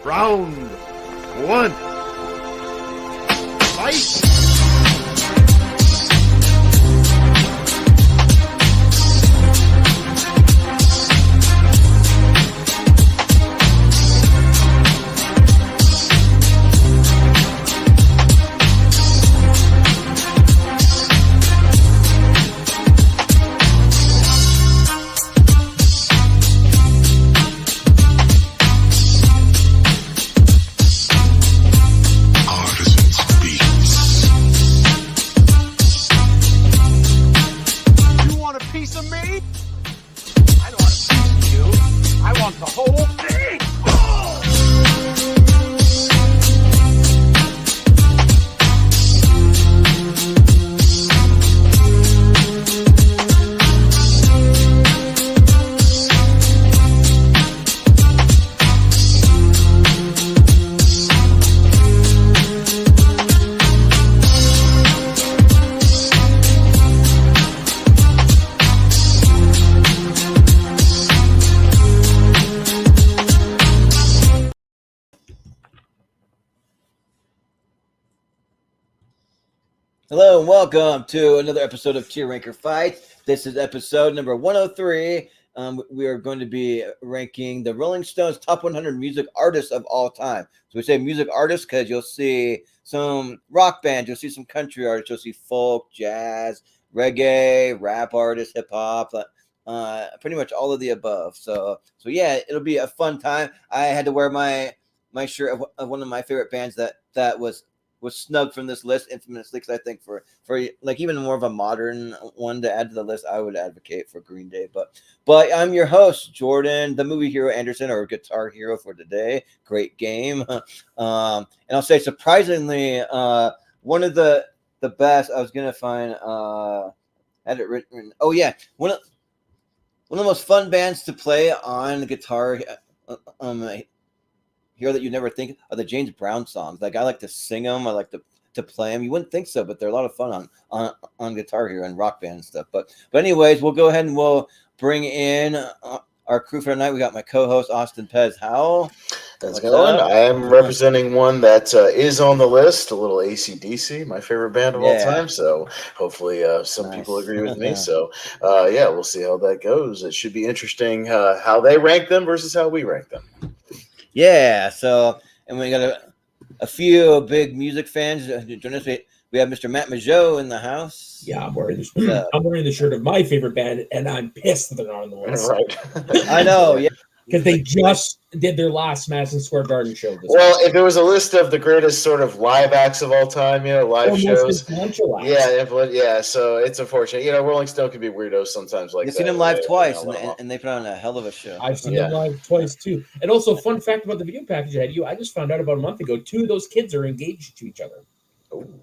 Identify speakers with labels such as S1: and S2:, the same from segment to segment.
S1: Round one. Fight!
S2: Hello and welcome to another episode of Tier Ranker Fights. This is episode number 103. We are going to be ranking the Rolling Stones top 100 music artists of all time. So we say music artists because you'll see some rock bands, you'll see some country artists, you'll see folk, jazz, reggae, rap artists, hip hop, pretty much all of the above. So yeah, it'll be a fun time. I had to wear my shirt of one of my favorite bands that was snubbed from this list infamously, because I think for like even more of a modern one to add to the list, I would advocate for Green Day. But I'm your host, Jordan, the movie hero Anderson, or guitar hero for today. Great game. And I'll say surprisingly, one of the best. I was gonna find had it written. Oh yeah, one of the most fun bands to play on the guitar. Here that you never think of the James Brown songs. Like I like to sing them. I like to play them. You wouldn't think so, but they're a lot of fun on Guitar Hero and Rock Band and stuff. But anyways, we'll go ahead and we'll bring in our crew for tonight. We got my co-host Austin Pez Howell.
S3: How's it going? I am representing one that is on the list, a little AC/DC, my favorite band of all time. So hopefully some people agree with me. So yeah, we'll see how that goes. It should be interesting how they rank them versus how we rank them.
S2: Yeah, so, and we got a few big music fans. We have Mr. Matt Mageau in the house.
S4: Yeah, I'm wearing the shirt of my favorite band, and I'm pissed that they're not on the list.
S3: Right.
S2: I know, yeah.
S4: Because they just did their last Madison Square Garden show.
S3: Well, if there was a list of the greatest sort of live acts of all time, live shows. Yeah, so it's unfortunate. Rolling Stone can be weirdos sometimes like that.
S2: You've seen them live twice, and they put on a hell of a show.
S4: I've seen them live twice, too. And also, fun fact about the video package I just found out about a month ago, 2 of those kids are engaged to each other.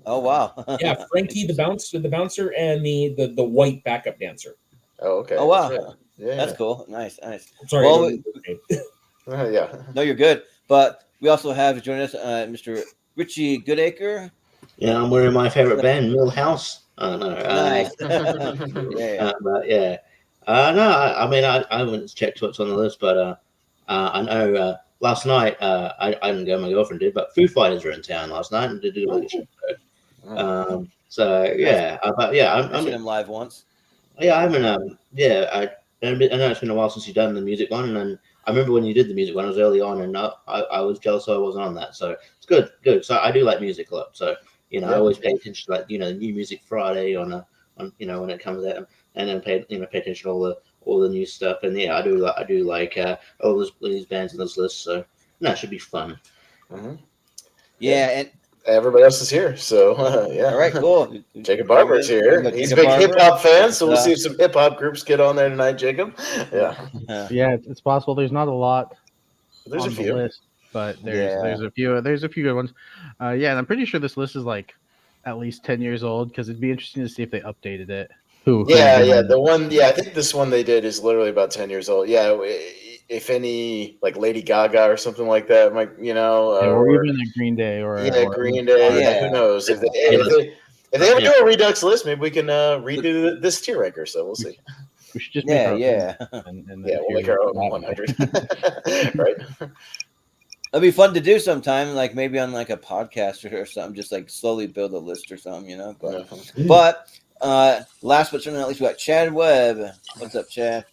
S2: Oh, wow.
S4: Yeah, Frankie, the bouncer, and the white backup dancer.
S3: Oh, okay.
S2: Oh, wow. Yeah, that's cool. Nice.
S4: I'm sorry.
S2: Well, yeah. No, you're good. But we also have joining us Mr. Richie Goodacre.
S5: Yeah, I'm wearing my favorite band, Millhouse.
S2: Nice.
S5: Yeah. No, I mean, I haven't checked what's on the list, but I know last night, I didn't go, my girlfriend did, but Foo Fighters were in town last night and did a little show. So, yeah.
S2: I've seen them live once.
S5: Yeah, I haven't, I know it's been a while since you've done the music one, and I remember when you did the music one, I was early on, and I was jealous I wasn't on that. So it's good. So I do like music a lot. So I always pay attention to New Music Friday on when it comes out, and then pay attention to all the new stuff. And I do like all these bands in this list. So it should be fun.
S3: Mm-hmm.
S2: Yeah, and
S3: everybody else is here, so yeah.
S2: All right, cool.
S3: Jacob Barber is here. He's a big hip hop fan, so we'll see if some hip hop groups get on there tonight, Jacob. Yeah.
S6: Yeah, it's possible. There's not a lot.
S3: There's
S6: on
S3: a few
S6: the list, but there's a few. There's a few good ones. And I'm pretty sure this list is like at least 10 years old, because it'd be interesting to see if they updated it.
S3: The one. Yeah, I think this one they did is literally about 10 years old. Yeah. If any, like Lady Gaga or something like that, like
S6: or even a Green Day,
S3: Green Day. Yeah, who knows? If they ever do a Redux list, maybe we can redo this tier ranker. So we'll see.
S6: We should just make our own, and
S3: we'll make our own 100, right?
S2: It'll be fun to do sometime, like maybe on like a podcast or something, just like slowly build a list or something, you know. But last but certainly not least, we got Chad Webb. What's up, Chad?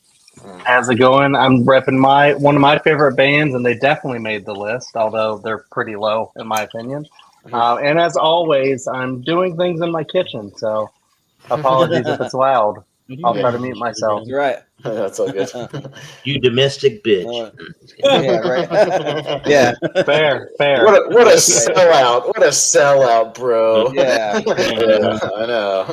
S7: How's it going? I'm repping one of my favorite bands, and they definitely made the list, although they're pretty low in my opinion. And as always, I'm doing things in my kitchen, so apologies if it's loud. I'll try to mute myself.
S2: You're right.
S3: That's all good.
S5: You domestic bitch.
S2: Yeah, right. Yeah.
S7: Fair.
S3: What a sellout! What a sellout, bro.
S2: Yeah.
S3: I know.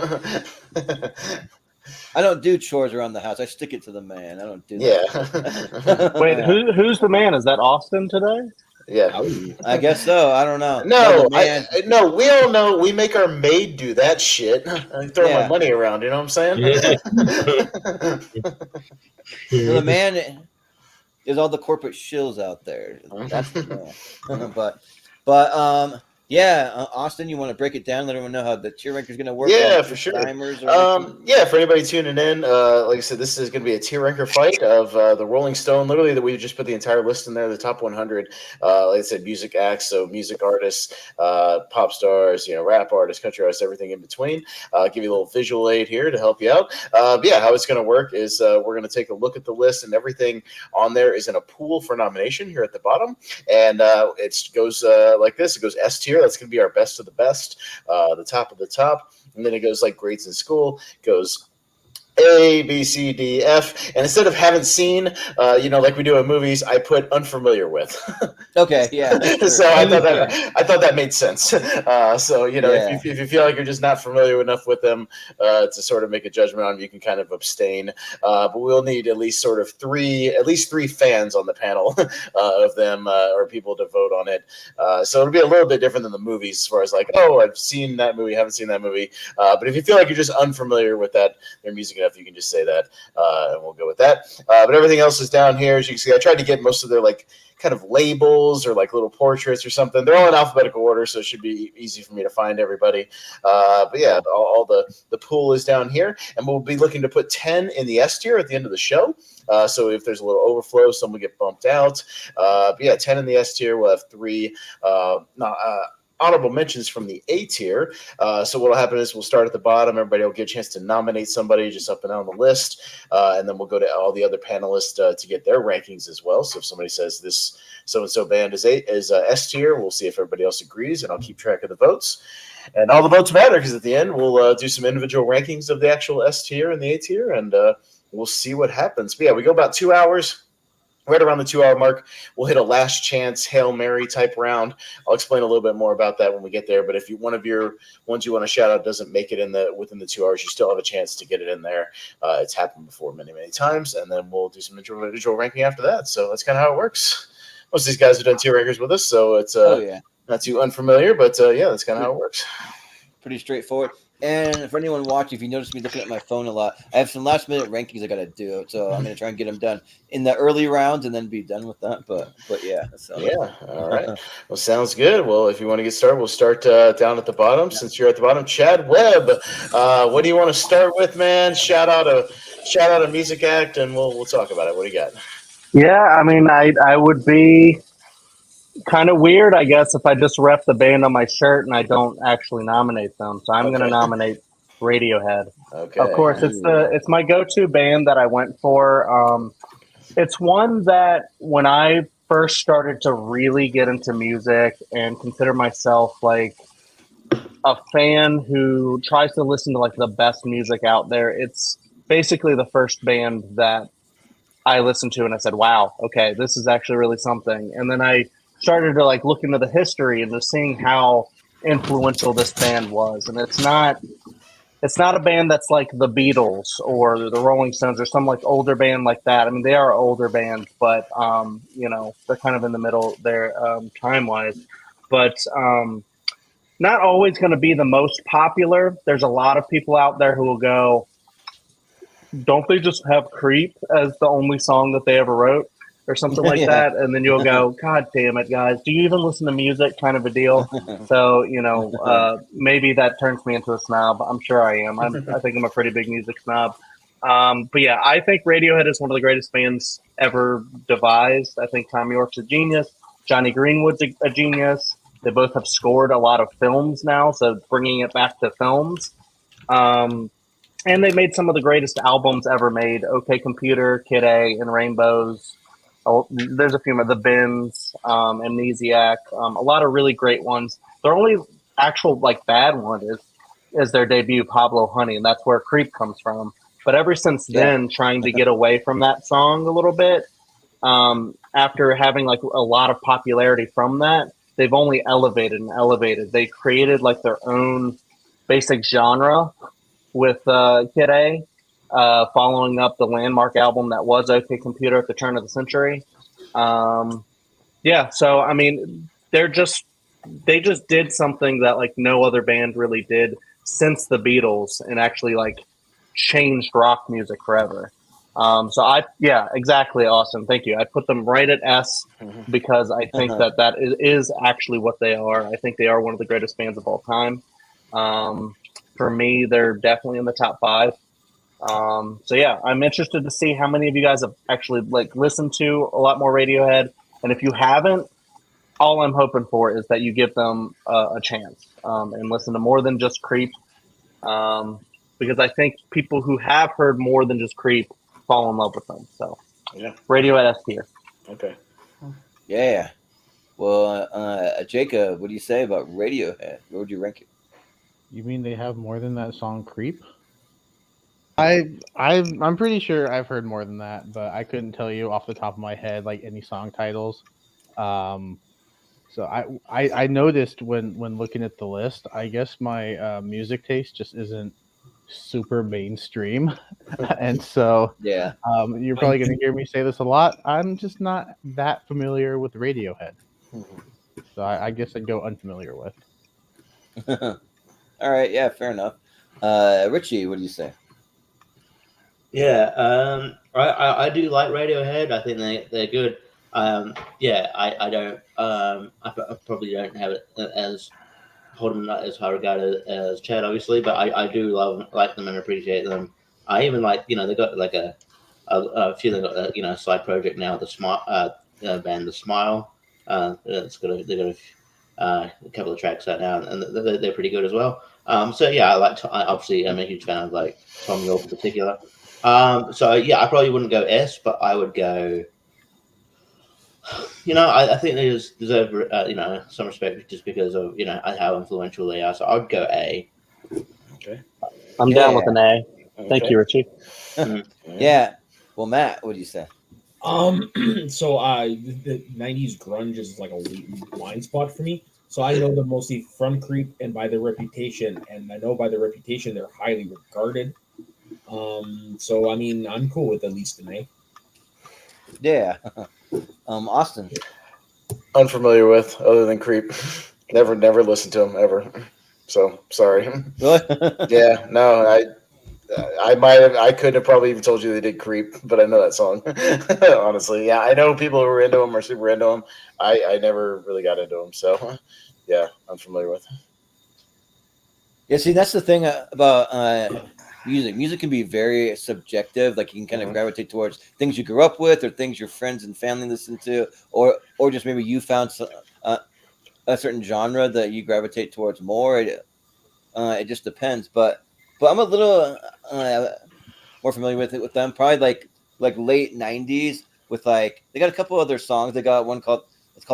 S2: I don't do chores around the house. I stick it to the man. I don't do
S3: that.
S7: Yeah. Wait, who's the man? Is that Austin today?
S3: Yeah.
S2: I guess so. I don't know.
S3: No, no, we all know we make our maid do that shit. I throw my money around, you know what I'm saying?
S2: The man is all the corporate shills out there. That's but Austin, you want to break it down, let everyone know how the tier ranker is going to work?
S3: Yeah, for sure. For anybody tuning in, like I said, this is going to be a tier ranker fight of the Rolling Stone. Literally, that we just put the entire list in there, the top 100. Like I said, music acts, so music artists, pop stars, rap artists, country artists, everything in between. Give you a little visual aid here to help you out. How it's going to work is we're going to take a look at the list, and everything on there is in a pool for nomination here at the bottom, and it goes like this. It goes S tier. That's going to be our best of the best, the top of the top. And then it goes like grades in school, goes A, B, C, D, F. And instead of haven't seen, like we do in movies, I put unfamiliar with.
S2: Okay, yeah.
S3: So I thought that made sense. If you feel like you're just not familiar enough with them to sort of make a judgment on them, you can kind of abstain. But we'll need at least three fans on the panel of them or people to vote on it. So it'll be a little bit different than the movies as far as like, oh, I've seen that movie, haven't seen that movie. But if you feel like you're just unfamiliar with their music enough, you can just say that, and we'll go with that. But everything else is down here. As you can see, I tried to get most of their like kind of labels or like little portraits or something. They're all in alphabetical order, so it should be easy for me to find everybody. All the pool is down here, and we'll be looking to put 10 in the S tier at the end of the show. So if there's a little overflow, some will get bumped out. 10 in the S tier. We'll have 3 honorable mentions from the A tier. So what will happen is we'll start at the bottom. Everybody will get a chance to nominate somebody just up and down the list. And then we'll go to all the other panelists to get their rankings as well. So if somebody says this so-and-so band is S tier, we'll see if everybody else agrees, and I'll keep track of the votes. And all the votes matter because at the end, we'll do some individual rankings of the actual S tier and the A tier, and we'll see what happens. But we go about 2 hours. Right around the 2-hour mark, we'll hit a last chance Hail Mary type round. I'll explain a little bit more about that when we get there. But if one of your ones you want to shout out doesn't make it within the 2 hours, you still have a chance to get it in there. It's happened before many, many times, and then we'll do some individual ranking after that. So that's kind of how it works. Most of these guys have done tier rankers with us, so it's not too unfamiliar. But that's kind of how it works.
S2: Pretty straightforward. And for anyone watching, if you notice me looking at my phone a lot, I have some last minute rankings I got to do. So I'm going to try and get them done in the early rounds and then be done with that. But yeah. So. Yeah.
S3: All right. Well, sounds good. Well, if you want to get started, we'll start down at the bottom. Since you're at the bottom, Chad Webb, what do you want to start with, man? Shout out a music act, and we'll talk about it. What do you got?
S7: Yeah, I mean, I would be kind of weird, I guess, if I just rep the band on my shirt and I don't actually nominate them. So I'm going to nominate Radiohead.
S3: Okay.
S7: Of course, it's my go-to band that I went for. It's one that when I first started to really get into music and consider myself like a fan who tries to listen to like the best music out there, it's basically the first band that I listened to and I said, wow, okay, this is actually really something. And then I started to like look into the history and just seeing how influential this band was. And it's not a band that's like the Beatles or the Rolling Stones or some like older band like that. I mean, they are an older band, but they're kind of in the middle there time wise. But not always going to be the most popular. There's a lot of people out there who will go, don't they just have Creep as the only song that they ever wrote? Or something like that, and then you'll go, God damn it, guys! Do you even listen to music? Kind of a deal. So maybe that turns me into a snob. I'm sure I am. I think I'm a pretty big music snob. But yeah, I think Radiohead is one of the greatest bands ever devised. I think Tom York's a genius. Johnny Greenwood's a genius. They both have scored a lot of films now, so bringing it back to films. And they made some of the greatest albums ever made. OK Computer, Kid A, and Rainbows. Oh, there's a few more. The Bins, Amnesiac. A lot of really great ones. Their only actual bad one is their debut, Pablo Honey, and that's where Creep comes from. But ever since then, trying to get away from that song a little bit, after having a lot of popularity from that, they've only elevated and elevated. They created their own basic genre with Kid A, following up the landmark album that was OK Computer at the turn of the century. So I mean, they just did something that no other band really did since the Beatles, and actually changed rock music forever. Exactly, Austin. Thank you. I put them right at S because I think that is actually what they are. I think they are one of the greatest bands of all time. For me, they're definitely in the top 5. I'm interested to see how many of you guys have actually listened to a lot more Radiohead, and if you haven't, all I'm hoping for is that you give them a chance and listen to more than just Creep, because I think people who have heard more than just Creep fall in love with them. So Radiohead S tier.
S3: Okay.
S2: Yeah. Well, Jacob, what do you say about Radiohead? Where would you rank it?
S6: You mean they have more than that song "Creep"? I'm pretty sure I've heard more than that, but I couldn't tell you off the top of my head any song titles. So I noticed when looking at the list, I guess my music taste just isn't super mainstream, and so you're probably going to hear me say this a lot. I'm just not that familiar with Radiohead, so I guess I'd go unfamiliar with.
S2: All right, fair enough. Richie, what do you say?
S5: Yeah, I do like Radiohead. I think they're good. I don't. I probably don't have it as hold them as high regard as Chad, obviously, but I do like them and appreciate them. I even they got a few. They got a side project now. The band The Smile. They got a couple of tracks out now, and they're pretty good as well. Obviously I'm a huge fan of Tom York in particular. I probably wouldn't go S, but I would go. I think they deserve some respect just because of how influential they are. So I'd go A.
S3: Okay.
S7: I'm down with an A. Thank you, Richie.
S2: Yeah. Well, Matt, what do you say?
S4: So the 90s grunge is a blind spot for me. So I know them mostly from Creep and by their reputation, and I know by their reputation they're highly regarded. So I mean, I'm cool with at least an A.
S2: Yeah. Austin.
S3: Unfamiliar with, other than Creep. Never listened to him ever. So sorry.
S2: Really?
S3: Yeah. No. I couldn't have probably even told you they did Creep, but I know that song. Honestly, yeah, I know people who are into him or super into him. I never really got into him, so yeah, I'm familiar with.
S2: Yeah, see, that's the thing about music. Music can be very subjective. You can kind of gravitate towards things you grew up with, or things your friends and family listen to, or just maybe you found a certain genre that you gravitate towards more. It just depends, but I'm a little more familiar with them. Probably late '90s with they got a couple other songs. They got one called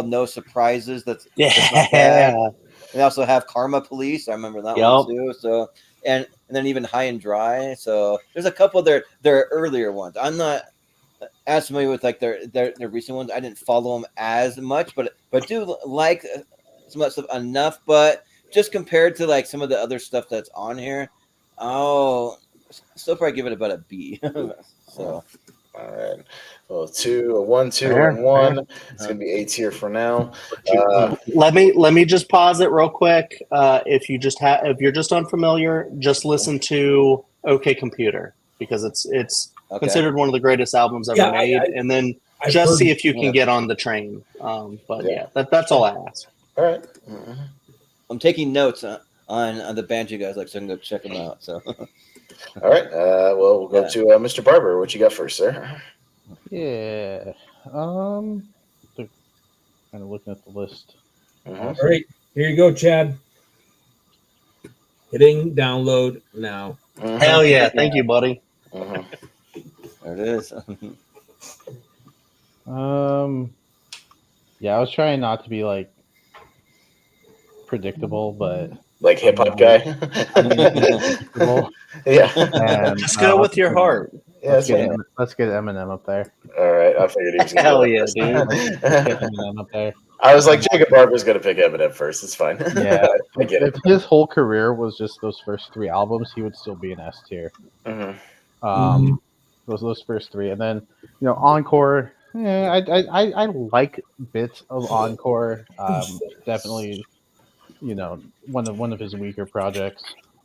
S2: No Surprises. That's not bad. They also have Karma Police. I remember that one too. So and then even High and Dry. So there's a couple of their earlier ones. I'm not as familiar with their recent ones. I didn't follow them as much, but do like some of that stuff enough. But just compared to some of the other stuff that's on here, still probably give it about a B. So
S3: all right. Well, 1, 2, and 1. It's gonna be A tier for now.
S7: Let me just pause it real quick. If you're just unfamiliar, just listen to OK Computer because it's considered one of the greatest albums ever made, and then just see if you can get on the train. That's all I ask.
S3: All right.
S2: I'm taking notes on the band you guys like, so I can go check them out. So.
S3: All right. We'll go to Mr. Barber. What you got first, sir?
S6: Yeah. kind of looking at the list.
S4: All right, here you go, Chad. Hitting download now.
S7: Hell yeah! Thank you, buddy.
S2: There it is.
S6: Yeah, I was trying not to be like predictable, but
S3: Like hip hop guy.
S6: predictable.
S3: Yeah.
S6: And
S7: Just go with your heart.
S3: Yeah, that's fine.
S6: Let's get Eminem up there.
S3: All right, I figured he was gonna
S7: Hell
S3: go
S7: yeah,
S3: first.
S7: dude.
S6: Let's get Eminem up there.
S3: I was like, Jacob Barber's gonna pick Eminem first. It's fine.
S6: Yeah,
S3: I get it.
S6: if his whole career was just those first 3 albums, he would still be an S tier. Those first 3, and then Encore. Yeah, I like bits of Encore. Definitely, one of his weaker projects,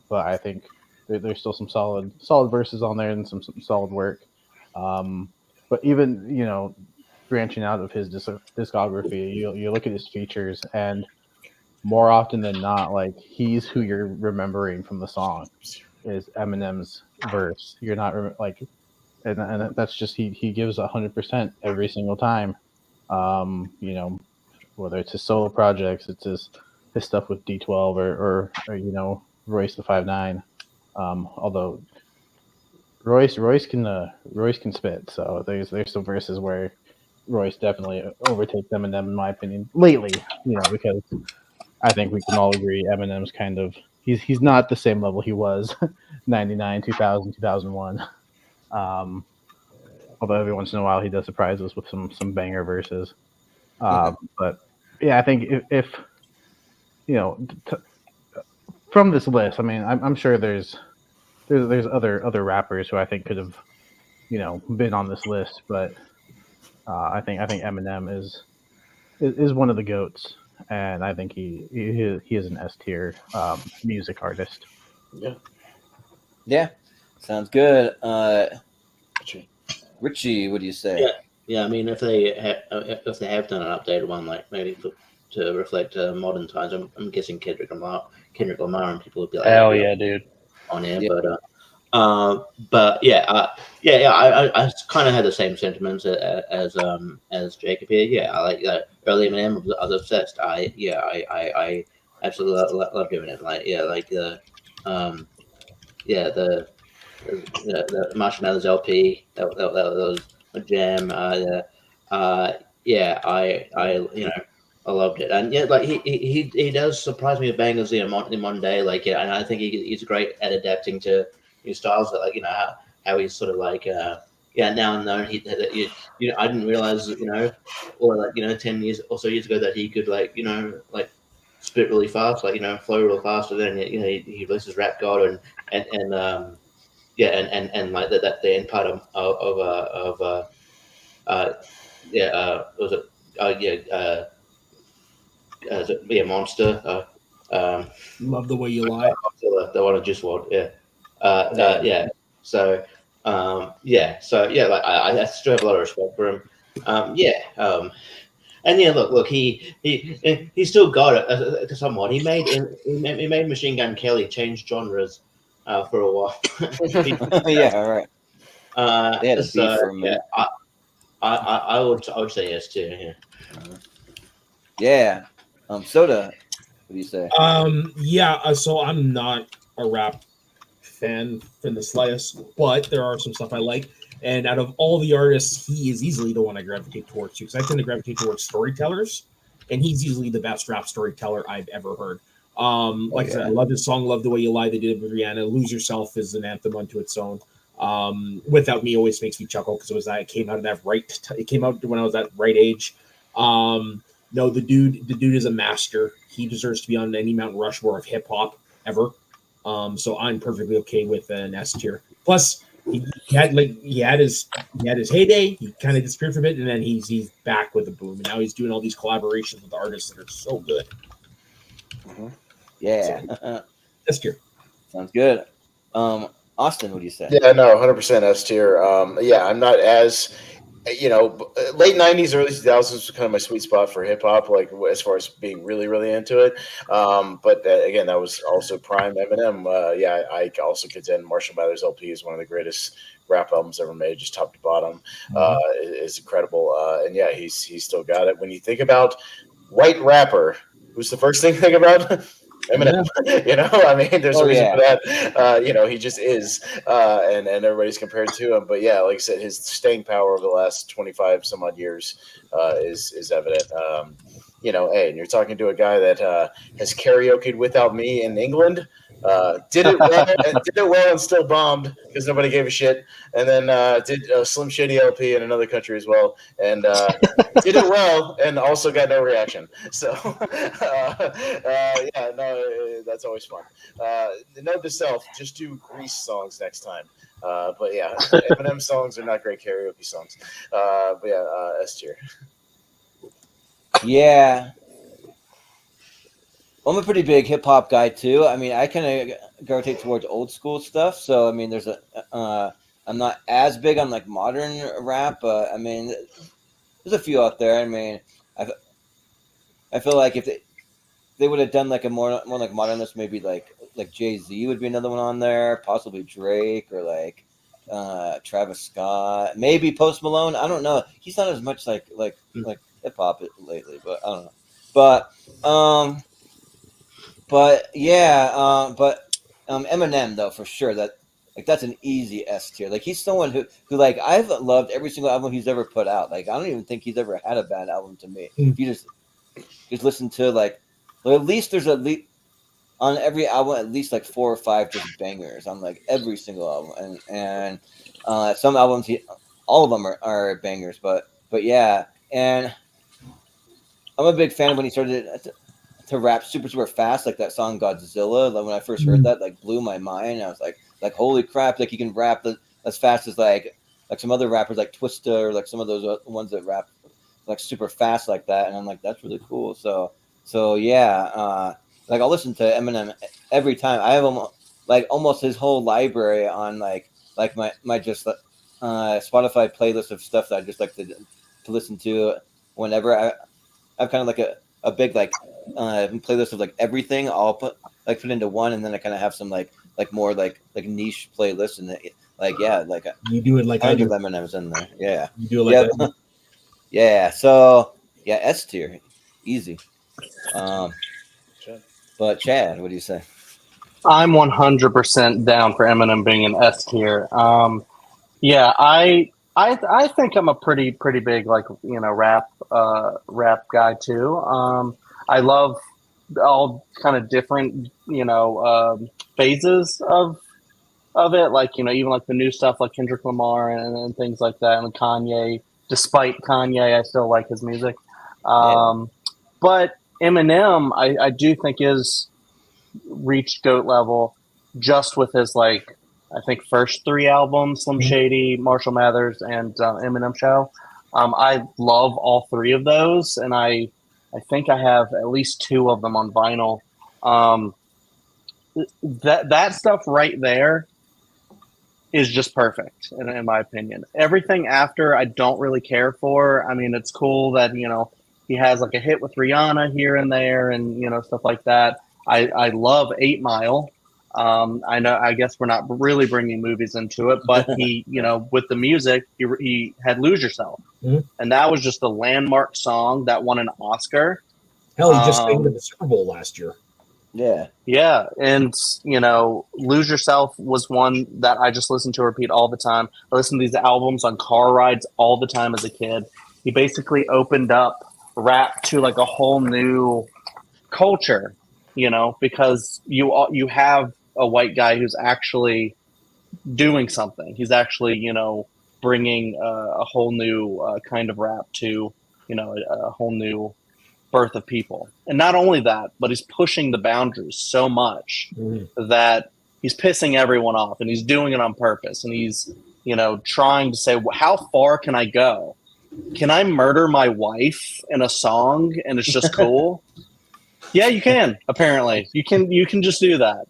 S6: but I think there's still some solid verses on there and some solid work. But even branching out of his discography, you look at his features, and more often than not, like he's who you're remembering from the song is Eminem's verse. You're not and that's just he gives 100% every single time. Whether it's his solo projects, it's his stuff with D12 or Royce the 5'9". Although Royce can spit, so there's some verses where Royce definitely overtakes Eminem in my opinion lately. Because I think we can all agree Eminem's kind of he's not the same level he was 99, 2000, 2001. Although every once in a while he does surprise us with some banger verses. But yeah, I think if from this list, I mean, I'm sure there's other rappers who I think could have been on this list, but I think Eminem is one of the GOATs, and I think he is an S tier music artist.
S2: Yeah, sounds good. Richie, what do you say?
S5: Yeah. I mean, if they have done an updated one, like maybe to reflect modern times, I'm guessing Kendrick Lamar, and people would be like,
S7: Hell yeah, dude.
S5: on here,
S2: Yeah.
S5: but I kind of had the same sentiments as Jacob here. Yeah, I like early Eminem. I was obsessed. I absolutely loved Eminem. The Marshall Mathers LP that was a jam. I loved it, and he does surprise me with bangers in one day. And I think he's great at adapting to new styles. How he's sort of now and then I didn't realize 10 years or so years ago that he could spit really fast, flow real fast. And then he releases Rap God and like that the end part Monster.
S4: Love the Way You Lie.
S5: The one I just watched. I still have a lot of respect for him. Look, he still got it somewhat. He made Machine Gun Kelly change genres for a while.
S2: Yeah, right. They had a beef for a minute.
S5: I would say yes too.
S2: Yeah. Soda, what do you say?
S4: So I'm not a rap fan in the slightest, but there are some stuff I like. And out of all the artists, he is easily the one I gravitate towards too, because I tend to gravitate towards storytellers, and he's easily the best rap storyteller I've ever heard. I said, I love his song, Love the Way You Lie. They did it with Rihanna. Lose Yourself is an anthem unto its own. Without Me always makes me chuckle because it came out when I was that right age. No, the dude is a master. He deserves to be on any Mount Rushmore of hip hop ever. So I'm perfectly okay with an S tier. Plus, he had his heyday. He kind of disappeared for a bit, and then he's back with a boom. And now he's doing all these collaborations with artists that are so good.
S2: Mm-hmm. Yeah,
S4: so, S tier.
S2: Sounds good. Austin, what do you say?
S3: Yeah, no, 100% S tier. I'm not as late 90s, early 2000s was kind of my sweet spot for hip hop, as far as being really, really into it. But again, that was also prime Eminem. I also contend Marshall Mathers LP is one of the greatest rap albums ever made, just top to bottom. Is incredible. And yeah, he's still got it. When you think about white rapper. Who's the first thing to think about? Eminem. You know, I mean, there's a reason for that. You know, he just is, and everybody's compared to him. But yeah, like I said, his staying power over the last 25 some odd years is evident. You know, hey, and you're talking to a guy that has karaoke'd Without Me in England. Did it well and still bombed because nobody gave a shit. And then did a Slim Shady LP in another country as well, and did it well and also got no reaction. So yeah, no, that's always fun. Note to self: just do Grease songs next time. But yeah, Eminem songs are not great karaoke songs. But yeah, S tier.
S2: Yeah. I'm a pretty big hip hop guy too. I mean, I kind of gravitate towards old school stuff. So I mean, there's I'm not as big on like modern rap, but I mean, there's a few out there. I mean, I feel like if they would have done like a more like modern list, maybe like Jay-Z would be another one on there, possibly Drake or like Travis Scott, maybe Post Malone. I don't know. He's not as much like hip hop lately, but I don't know. But yeah, Eminem though for sure that's an easy S tier. Like he's someone who like I've loved every single album he's ever put out. Like I don't even think he's ever had a bad album to me. If you just listen to like at least there's on every album at least like 4 or 5 just bangers on like every single album, and some albums all of them are bangers, but yeah, and I'm a big fan of when he started to rap super fast, like that song Godzilla. Like when I first heard that, like blew my mind. I was like holy crap! Like he can rap as fast as like some other rappers like Twista or like some of those ones that rap like super fast like that. And I'm like, that's really cool. So yeah, like I'll listen to Eminem every time. I have almost his whole library on like my just Spotify playlist of stuff that I just like to listen to whenever I have kind of like a big like playlist of like everything. I'll put into one, and then I kind of have some like more like niche playlists, and like yeah, like
S4: you do it like
S2: I do. Eminem's in there, yeah.
S4: You do it like
S2: yeah. So yeah, S tier, easy. But Chad, what do you say?
S7: I'm 100% down for Eminem being an S tier. Yeah, I think I'm a pretty big like rap guy too. I love all kind of different phases of it, like even like the new stuff like Kendrick Lamar and things like that, and Kanye. Despite Kanye, I still like his music. But Eminem, I do think is reached GOAT level just with his like I think first 3 albums, Slim Shady, Marshall Mathers, and Eminem Show. I love all 3 of those, and I think I have at least 2 of them on vinyl. That stuff right there is just perfect, in my opinion. Everything after, I don't really care for. I mean, it's cool that he has like a hit with Rihanna here and there, and stuff like that. I love 8 Mile. I know. I guess we're not really bringing movies into it, but he, with the music, he had "Lose Yourself," and that was just a landmark song that won an Oscar.
S4: Hell, he just sang at the Super Bowl last year.
S7: Yeah, and "Lose Yourself" was one that I just listened to repeat all the time. I listened to these albums on car rides all the time as a kid. He basically opened up rap to like a whole new culture. Because you have a white guy who's actually doing something. He's actually, bringing a whole new kind of rap to, a whole new birth of people. And not only that, but he's pushing the boundaries so much that he's pissing everyone off, and he's doing it on purpose. And he's, trying to say, well, how far can I go? Can I murder my wife in a song and it's just cool? Yeah, you can. Apparently, you can just do that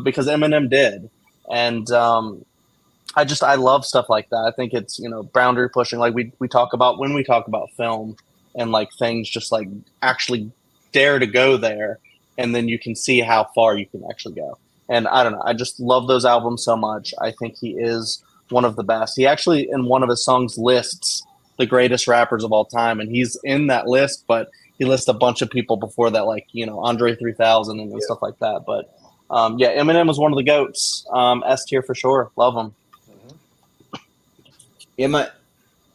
S7: because Eminem did, and I love stuff like that. I think it's boundary pushing, like we talk about when we talk about film, and like things just like actually dare to go there, and then you can see how far you can actually go. And I don't know, I just love those albums so much. I think he is one of the best. He actually in one of his songs lists the greatest rappers of all time, and he's in that list, but he lists a bunch of people before that, like Andre 3000 and stuff like that. But yeah, Eminem was one of the goats. S tier for sure. Love him.
S2: Yeah,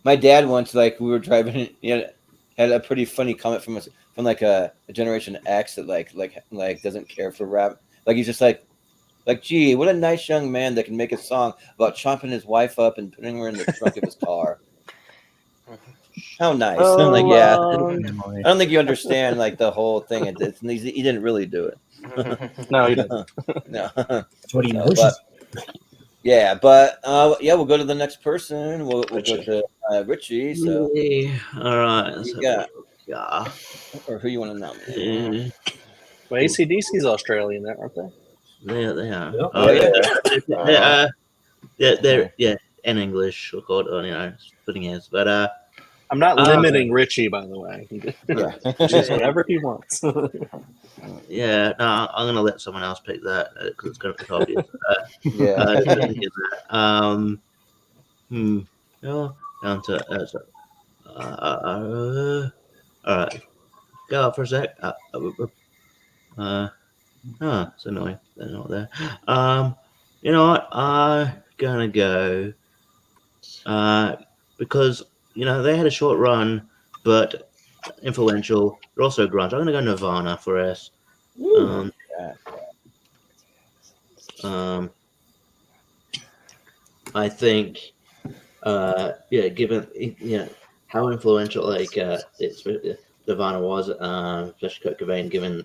S2: my dad once, like, we were driving, had a pretty funny comment from like a Generation X that like doesn't care for rap. Like, he's just like, gee, what a nice young man that can make a song about chomping his wife up and putting her in the trunk of his car. How nice. I'm like, yeah. I don't think you understand like the whole thing. He didn't really do it.
S7: No, he didn't.
S2: No.
S4: That's what he
S2: No,
S4: knows.
S2: yeah, but yeah, we'll go to the next person. We'll go to Richie. So,
S5: all right.
S2: Yeah. Or who you want to nominate?
S7: Well, AC/DC's Australian, aren't they?
S5: They are.
S4: Yeah.
S5: Oh
S2: yeah.
S5: They're in English recorded, splitting hairs. But
S7: I'm not limiting Richie, by the way.
S2: Yeah.
S7: Just whatever he wants.
S5: yeah, no, I'm gonna let someone else pick that because it's gonna be obvious. Down to all right. Go out for a sec. It's annoying. They're not there. You know what? I'm gonna go. Because they had a short run, but influential. They're also grunge. I'm gonna go Nirvana for S. I think, given how influential Nirvana was, especially Kurt Cobain, given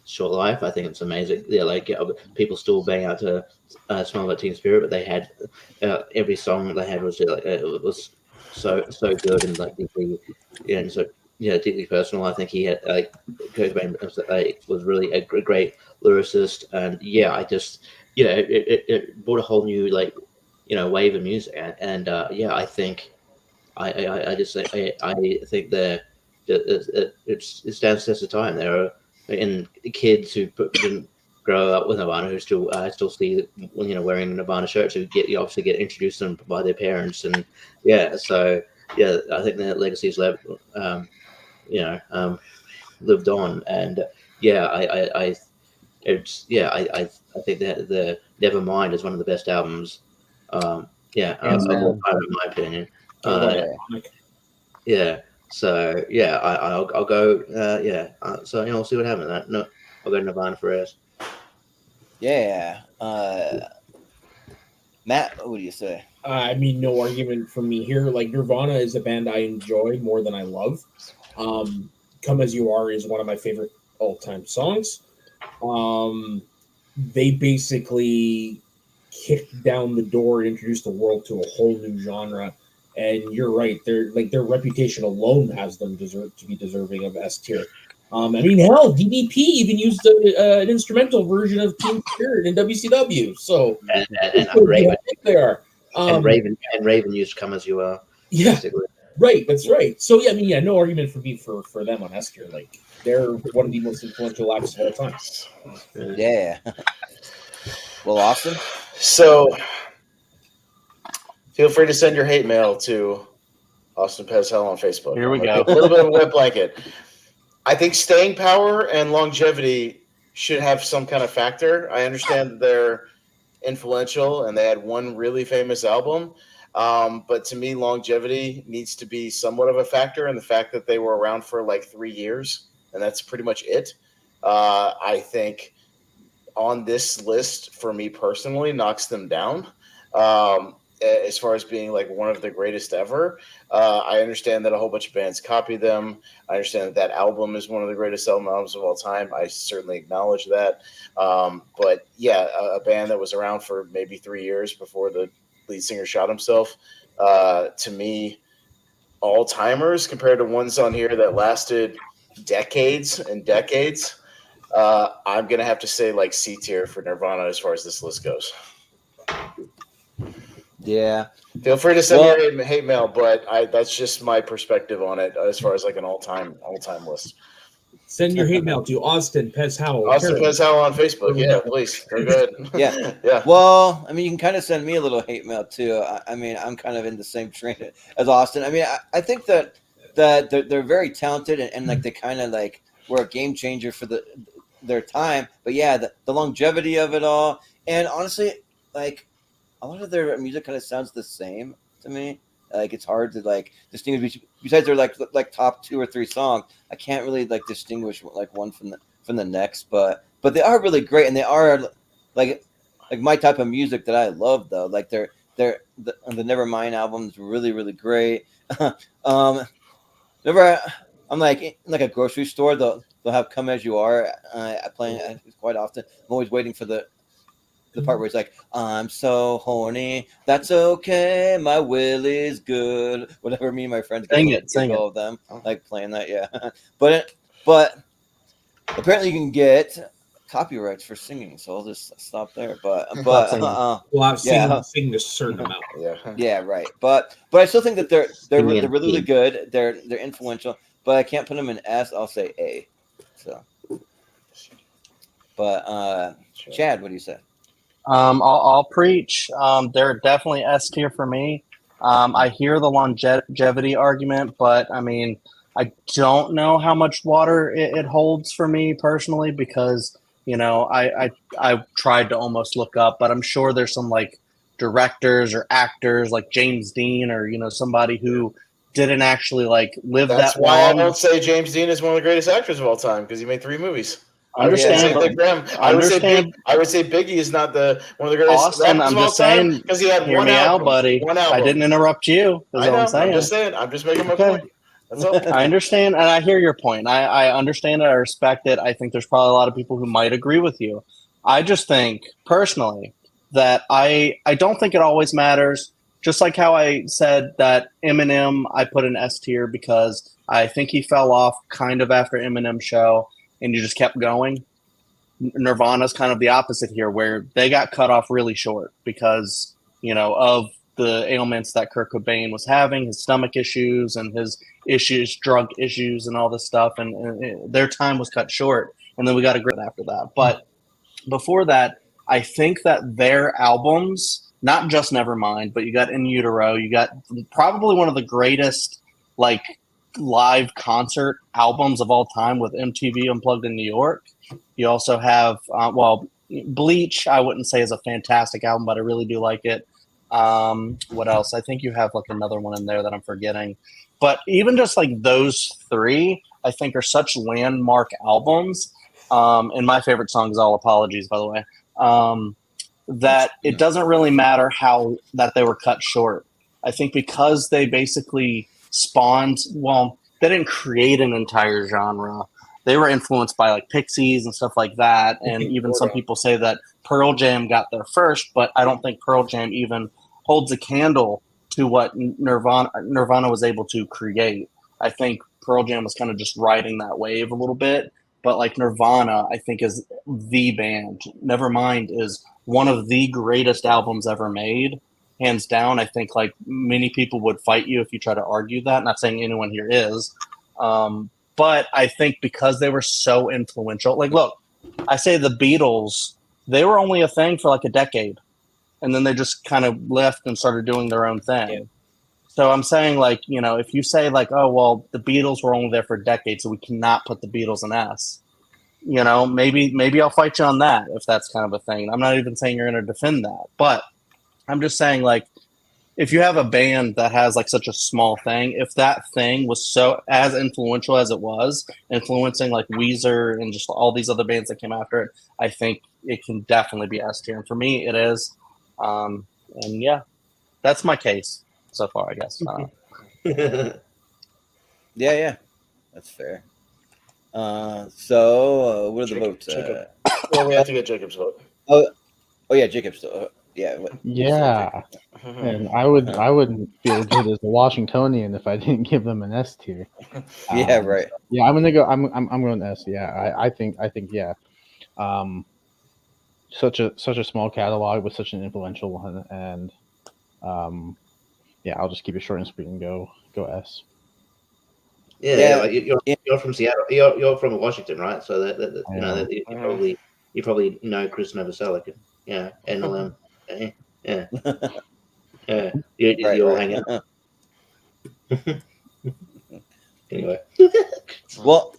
S5: short life, I think it's amazing. People still bang out to "Smell That Teen Spirit," but they had every song they had was it was so good and deeply, deeply personal. I think he had Kurt Cobain was really a great lyricist, and it brought a whole new wave of music, and I think I think that it stands the test of time. There are kids who didn't grow up with Nirvana who still see wearing Nirvana shirts who obviously get introduced to them by their parents, and I think their legacy's lived on, and I think that the Nevermind is one of the best albums of all time, in my opinion. So I'll go. So we'll see what happens. No, I'll go Nirvana for S.
S2: Yeah. Matt, what do you say?
S4: I mean, no argument from me here. Like, Nirvana is a band I enjoy more than I love. "Come As You Are" is one of my favorite all-time songs. They basically kicked down the door and introduced the world to a whole new genre. And you're right; their reputation alone has them deserving of S tier. I mean, hell, DDP even used an instrumental version of Teen Spirit in WCW. So
S5: and Raven,
S4: they are.
S5: And Raven used "Come As You Are."
S4: Yeah,
S5: basically.
S4: Right. That's right. So no argument for me for them on S tier. Like, they're one of the most influential acts of all time.
S2: Yeah. Well, Austin.
S3: So, feel free to send your hate mail to Austin Pez Howell on Facebook.
S7: Here we go.
S3: A little bit of a wet blanket. I think staying power and longevity should have some kind of factor. I understand that they're influential and they had one really famous album. But to me, longevity needs to be somewhat of a factor, and the fact that they were around for like 3 years, and that's pretty much it. I think on this list, for me personally, knocks them down as far as being like one of the greatest ever. I understand that a whole bunch of bands copy them. I understand that album is one of the greatest albums of all time. I certainly acknowledge that. But yeah, a band that was around for maybe 3 years before the lead singer shot himself, to me, all timers compared to ones on here that lasted decades and decades. I'm gonna have to say like C tier for Nirvana as far as this list goes.
S2: Yeah.
S3: Feel free to send me your hate mail, but that's just my perspective on it as far as like an all-time list.
S4: Send your hate mail to Austin Pez Howell.
S3: Austin Pez Howell on Facebook. Yeah, please. Go good.
S2: Yeah.
S3: Yeah.
S2: Well, I mean, you can kind of send me a little hate mail too. I mean, I'm kind of in the same train as Austin. I mean, I think that they're very talented and like they kind of like were a game changer for their time. But yeah, the longevity of it all, and honestly, like a lot of their music kind of sounds the same to me. Like it's hard to like distinguish. Besides their like top 2 or 3 songs, I can't really like distinguish like one from the next. But they are really great, and they are like my type of music that I love though. Like the Nevermind album is really really great. Whenever I'm like in like a grocery store, they'll have "Come As You Are" playing quite often. I'm always waiting for the part where it's like, "I'm so horny, that's okay, my will is good." Whatever, me and my friends
S7: Sing
S2: all of them like playing that, yeah. but apparently you can get copyrights for singing, so I'll just stop there. But
S4: Well, I've
S2: yeah.
S4: sing a certain amount.
S2: Yeah, right. But I still think that they're
S5: Give me
S2: really
S5: an
S2: really
S5: E.
S2: good. They're influential, but I can't put them in S. I'll say A. So, but Chad, what do you say?
S7: I'll preach. They're definitely S tier for me. I hear the longevity argument, but I mean, I don't know how much water it holds for me personally because I tried to almost look up, but I'm sure there's some like directors or actors like James Dean or somebody who didn't actually like live
S3: That's
S7: that
S3: why
S7: long.
S3: I don't say James Dean is one of the greatest actors of all time because he made 3 movies.
S7: Understand,
S3: I would say Biggie is not one of the greatest
S7: Austin,
S3: rappers
S7: I'm
S3: of all
S7: just
S3: time
S7: saying.
S3: because he had
S7: Hear
S3: one
S7: me
S3: album.
S7: out, buddy.
S3: One album.
S7: I didn't interrupt you. Is
S3: I know.
S7: all I'm saying.
S3: I'm just saying. I'm just making my
S7: Okay.
S3: point. That's all.
S7: I understand, and I hear your point. I understand it. I respect it. I think there's probably a lot of people who might agree with you. I just think personally that I don't think it always matters. Just like how I said that Eminem, I put in S tier because I think he fell off kind of after Eminem's show, and you just kept going. Nirvana's kind of the opposite here, where they got cut off really short because of the ailments that Kurt Cobain was having, his stomach issues and his issues, drug issues, and all this stuff, and their time was cut short. And then we got a great after that. But before that, I think that their albums, not just Nevermind, but you got In Utero, you got probably one of the greatest like live concert albums of all time with MTV Unplugged in New York. You also have, Bleach, I wouldn't say is a fantastic album, but I really do like it. What else? I think you have like another one in there that I'm forgetting. But even just like those 3, I think are such landmark albums. And my favorite song is All Apologies, by the way. That it doesn't really matter how that they were cut short. I think because they basically spawned, they didn't create an entire genre. They were influenced by like Pixies and stuff like that. And even some people say that Pearl Jam got there first, but I don't think Pearl Jam even holds a candle to what Nirvana was able to create. I think Pearl Jam was kind of just riding that wave a little bit. But like Nirvana, I think is the band. Nevermind is one of the greatest albums ever made. Hands down. I think like many people would fight you if you try to argue that. Not saying anyone here is. But I think because they were so influential, like, look, I say the Beatles, they were only a thing for like a decade. And then they just kind of left and started doing their own thing. Yeah. So I'm saying, like, if you say, like, oh, well, the Beatles were only there for a decade, so we cannot put the Beatles in S. Maybe I'll fight you on that if that's kind of a thing. I'm not even saying you're going to defend that. But I'm just saying, like, if you have a band that has like such a small thing, if that thing was so as influential as it was, influencing like Weezer and just all these other bands that came after it, I think it can definitely be S tier. And for me, it is. And yeah, that's my case so far, I guess.
S2: Yeah, that's fair. So what are the votes?
S3: Well, we have to get Jacob's vote.
S2: Oh yeah, Jacob's. Yeah.
S6: Yeah. And I wouldn't feel good as a Washingtonian if I didn't give them an S tier.
S2: Yeah, right.
S6: Yeah, I'm gonna go. I'm going S. Yeah, I think yeah. Such a small catalog with such an influential one, and yeah, I'll just keep it short and sweet and go S.
S5: Yeah. Like you're from Seattle. You're from Washington, right? So that you probably know Chris Novoselic. Yeah, NLM. Yeah. Yeah. You're all hanging out. Anyway.
S2: Well,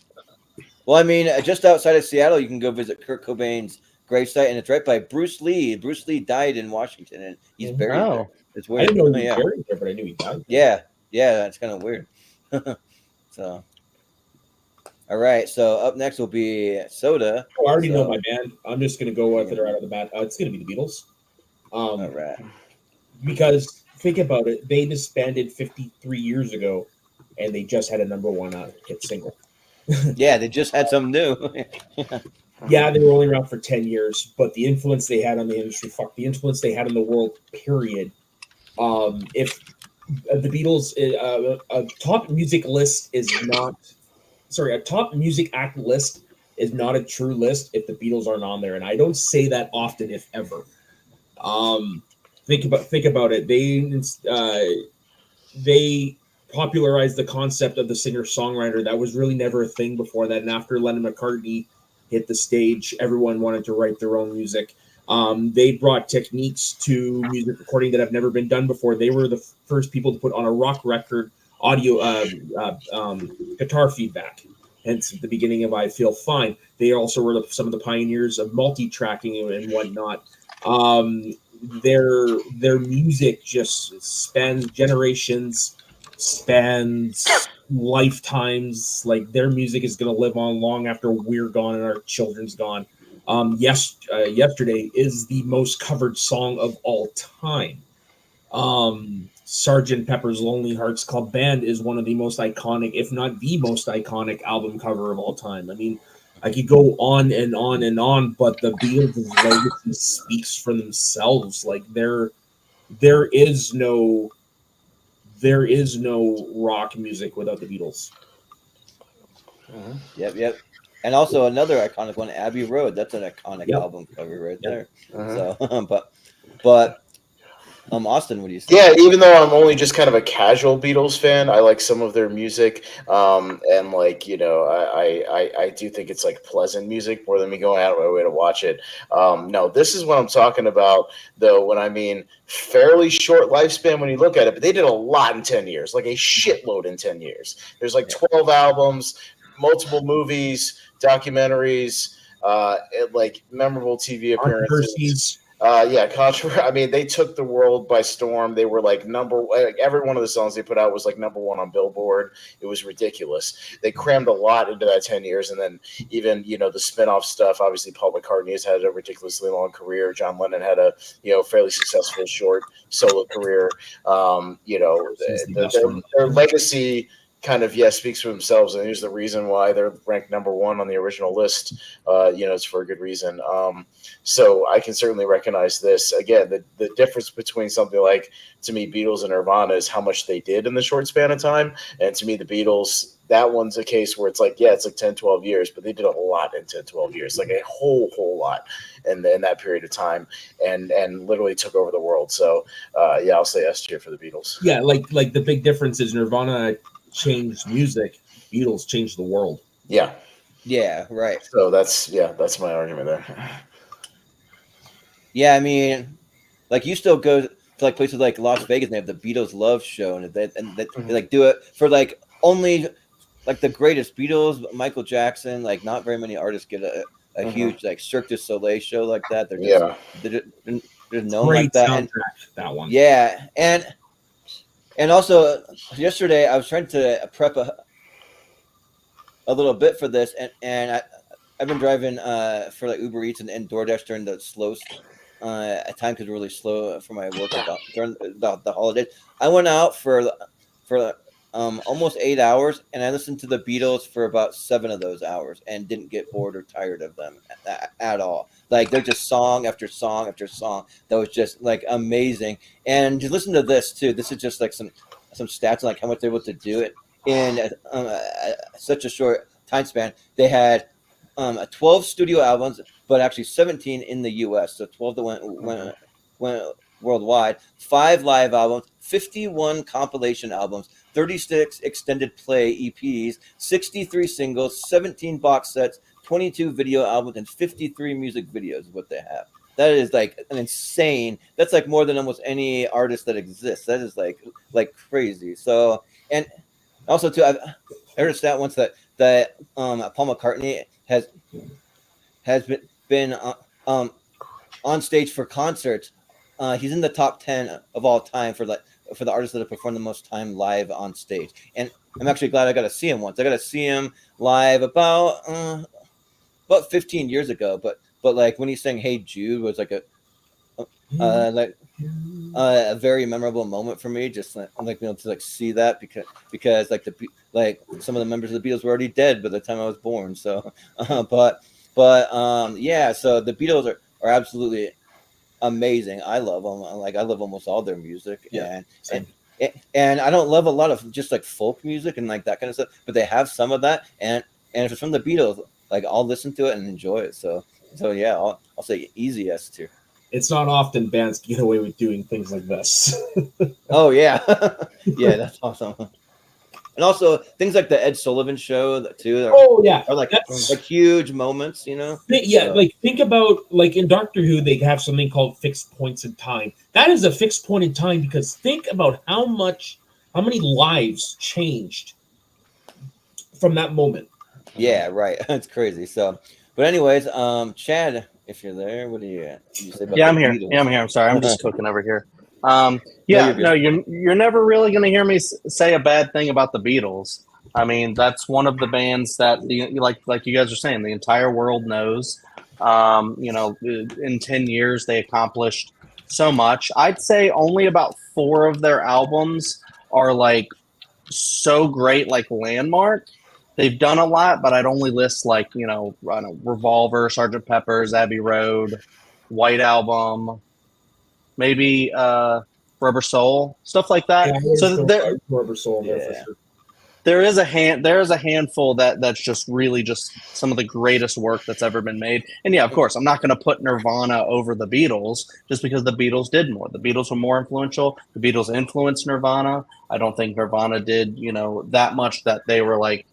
S2: I mean, just outside of Seattle, you can go visit Kurt Cobain's gravesite, and it's right by Bruce Lee. Bruce Lee died in Washington, and he's buried there.
S6: Oh.
S2: It's
S4: I
S2: weird.
S4: didn't know he was buried there, but I knew he died.
S2: Yeah, that's kind of weird. So, all right. So up next will be Soda.
S4: Oh, I already know my band. I'm just gonna go with it right out of the bat. It's gonna be the Beatles.
S2: All right.
S4: Because think about it, they disbanded 53 years ago, and they just had a #1 hit single.
S2: Yeah, they just had some new.
S4: Yeah, they were only around for 10 years, but the influence they had on the industry, the influence they had in the world, period. If the Beatles, a top music list is not, a top music act list is not a true list if the Beatles aren't on there, and I don't say that often, if ever. Think about it. They popularized the concept of the singer-songwriter. That was really never a thing before that. And after Lennon McCartney hit the stage, everyone wanted to write their own music. They brought techniques to music recording that have never been done before. They were the first people to put on a rock record audio guitar feedback. Hence the beginning of I Feel Fine. They also were some of the pioneers of multi-tracking and whatnot. Their music just spans generations, spans lifetimes. Like their music is going to live on long after we're gone and our children's gone. Yesterday is the most covered song of all time. Sgt. Pepper's Lonely Hearts Club Band is one of the most iconic, if not the most iconic album cover of all time. I mean, I could go on and on and on, but the Beatles' legacy speaks for themselves. Like there is no rock music without the Beatles.
S2: Yep. And also another iconic one, Abbey Road. That's an iconic album cover right there. So, but Austin, what do you say?
S3: Yeah, even though I'm only just kind of a casual Beatles fan, I like some of their music, and like I do think it's like pleasant music more than me going out of my way to watch it. No, this is what I'm talking about though. When I mean fairly short lifespan when you look at it, but they did a lot in 10 years, like a shitload in 10 years. There's like 12 albums, multiple movies, documentaries, like memorable TV appearances. Controversy. I mean, they took the world by storm. They were like every one of the songs they put out was like #1 on Billboard. It was ridiculous. They crammed a lot into that 10 years, and then even the spin-off stuff. Obviously, Paul McCartney has had a ridiculously long career. John Lennon had a fairly successful short solo career. Their legacy kind of speaks for themselves, and here's the reason why they're ranked #1 on the original list. It's for a good reason. So I can certainly recognize this. Again, the difference between something like, to me, Beatles and Nirvana is how much they did in the short span of time, and to me, the Beatles, that one's a case where it's like, it's like 10-12 years, but they did a lot in 10-12 years, like a whole lot in that period of time, and literally took over the world. So I'll say S tier for the Beatles.
S4: Yeah, like the big difference is Nirvana changed music, Beatles changed the world.
S2: Yeah, right.
S3: So that's my argument there.
S2: Yeah, I mean, like you still go to like places like Las Vegas and they have the Beatles Love Show, and they like do it for like only like the greatest Beatles, Michael Jackson. Like not very many artists get a huge like Cirque du Soleil show like that. They're just they're known
S4: Great
S2: like that.
S4: Soundtrack, that one.
S2: Yeah, and also yesterday I was trying to prep a little bit for this, and I've been driving for like Uber Eats and DoorDash during the slow at times because it's really slow for my work during the holidays. I went out for almost 8 hours, and I listened to the Beatles for about 7 of those hours and didn't get bored or tired of them at all. Like they're just song after song after song that was just like amazing. And to listen to this too, this is just like some stats on like how much they're able to do it in such a short time span. They had 12 studio albums, but actually 17 in the U.S. So 12 that went worldwide. 5 live albums, 51 compilation albums, 36 extended play EPs, 63 singles, 17 box sets, 22 video albums, and 53 music videos is what they have. That is like an insane. That's like more than almost any artist that exists. That is like crazy. So, and also too, I heard a stat once that Paul McCartney has been on stage for concerts. He's in the top 10 of all time for the artists that have performed the most time live on stage. And I'm actually glad I got to see him once. I got to see him live about 15 years ago. But like when he sang "Hey Jude" was like a very memorable moment for me. Just like being able to like see that because like some of the members of the Beatles were already dead by the time I was born. So, yeah. So the Beatles are absolutely amazing. I love them. Like I love almost all their music.
S4: Yeah,
S2: and I don't love a lot of just like folk music and like that kind of stuff, but they have some of that. And if it's from the Beatles, like I'll listen to it and enjoy it. So yeah, I'll say easy S tier.
S4: It's not often bands get away with doing things like this.
S2: Oh yeah, yeah, that's awesome. And also things like the Ed Sullivan Show too. Are like huge moments, you know.
S4: Yeah, like think about like in Doctor Who, they have something called fixed points in time. That is a fixed point in time because think about how many lives changed from that moment.
S2: Yeah, right. That's crazy. So, but anyways, Chad, if you're there, what do you say about?
S7: Yeah,
S2: the
S7: I'm here.
S2: Beatles?
S7: Yeah, I'm here. I'm sorry, I'm just cooking over here. You're never really going to hear me say a bad thing about the Beatles. I mean, that's one of the bands that like you guys are saying, the entire world knows. In 10 years they accomplished so much. I'd say only about 4 of their albums are like so great, like landmark. They've done a lot, but I'd only list like, I don't know, Revolver, Sgt. Pepper's, Abbey Road, White Album, maybe Rubber Soul, stuff like that.
S4: Yeah,
S7: so
S4: Rubber Soul.
S2: Yeah.
S7: There is a handful that's just really just some of the greatest work that's ever been made. And yeah, of course, I'm not going to put Nirvana over the Beatles just because the Beatles did more. The Beatles were more influential. The Beatles influenced Nirvana. I don't think Nirvana did, that much that they were like,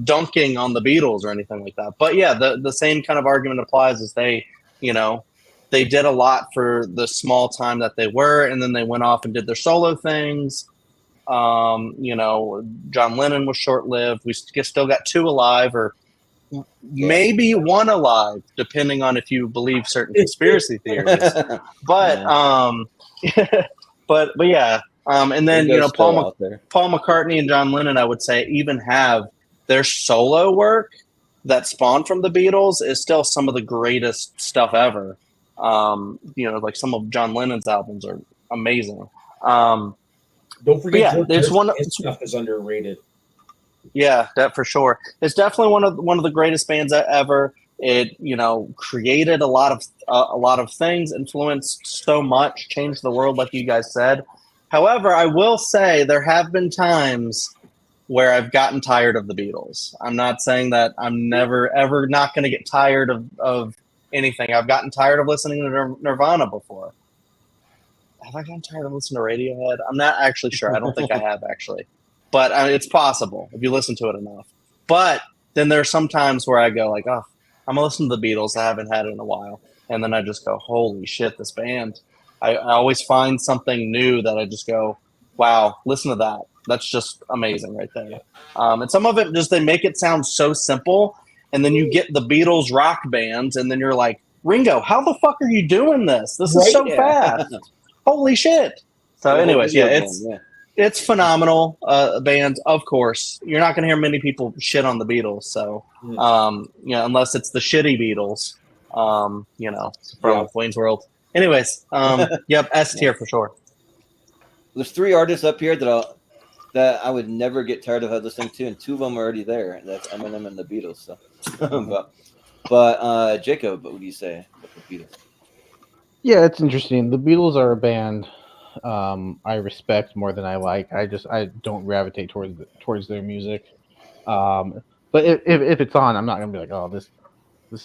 S7: dunking on the Beatles or anything like that. But yeah, the same kind of argument applies as they did a lot for the small time that they were, and then they went off and did their solo things. John Lennon was short-lived. We still got 2 alive, or maybe 1 alive, depending on if you believe certain conspiracy theories. But but yeah. And then Paul McCartney and John Lennon, I would say, even have their solo work that spawned from the Beatles is still some of the greatest stuff ever. Like some of John Lennon's albums are amazing.
S4: Don't forget,
S7: there's one
S4: stuff is underrated.
S7: Yeah, that for sure. It's definitely one of the greatest bands ever. It created a lot of things, influenced so much, changed the world, like you guys said. However, I will say there have been times where I've gotten tired of the Beatles. I'm not saying that I'm never ever not going to get tired of anything. I've gotten tired of listening to Nirvana before. Have I gotten tired of listening to Radiohead? I'm not actually sure. I don't think I have, actually. But it's possible if you listen to it enough. But then there's some times where I go like, oh, I'm going to listen to the Beatles. I haven't had it in a while. And then I just go, holy shit, this band. I always find something new that I just go, wow, listen to that. That's just amazing right there. And some of it just, they make it sound so simple. And then you get the Beatles rock bands, and then you're like, Ringo, how the fuck are you doing this? This is so fast. Holy shit. So anyways, it's phenomenal band, of course. You're not going to hear many people shit on the Beatles. So, unless it's the shitty Beatles, from Wayne's World. Anyways, yep, S tier for sure.
S2: There's 3 artists up here that I would never get tired of listening to, and 2 of them are already there. And that's Eminem and the Beatles. So, but Jacob, what would you say about the Beatles?
S6: Yeah, it's interesting. The Beatles are a band I respect more than I like. I don't gravitate towards their music. But if it's on, I'm not gonna be like, oh, this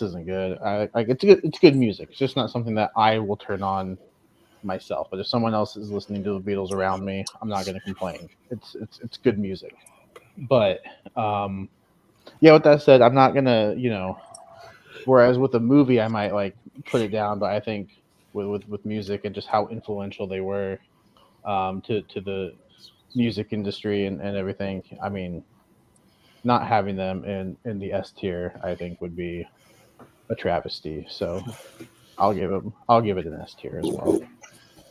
S6: isn't good. It's good music. It's just not something that I will turn on myself. But if someone else is listening to the Beatles around me, I'm not gonna complain. It's good music. But with that said, I'm not gonna Whereas with a movie, I might like put it down, but I think with music and just how influential they were to the music industry and everything. I mean, not having them in the S tier, I think, would be a travesty. So I'll give it an S tier as well.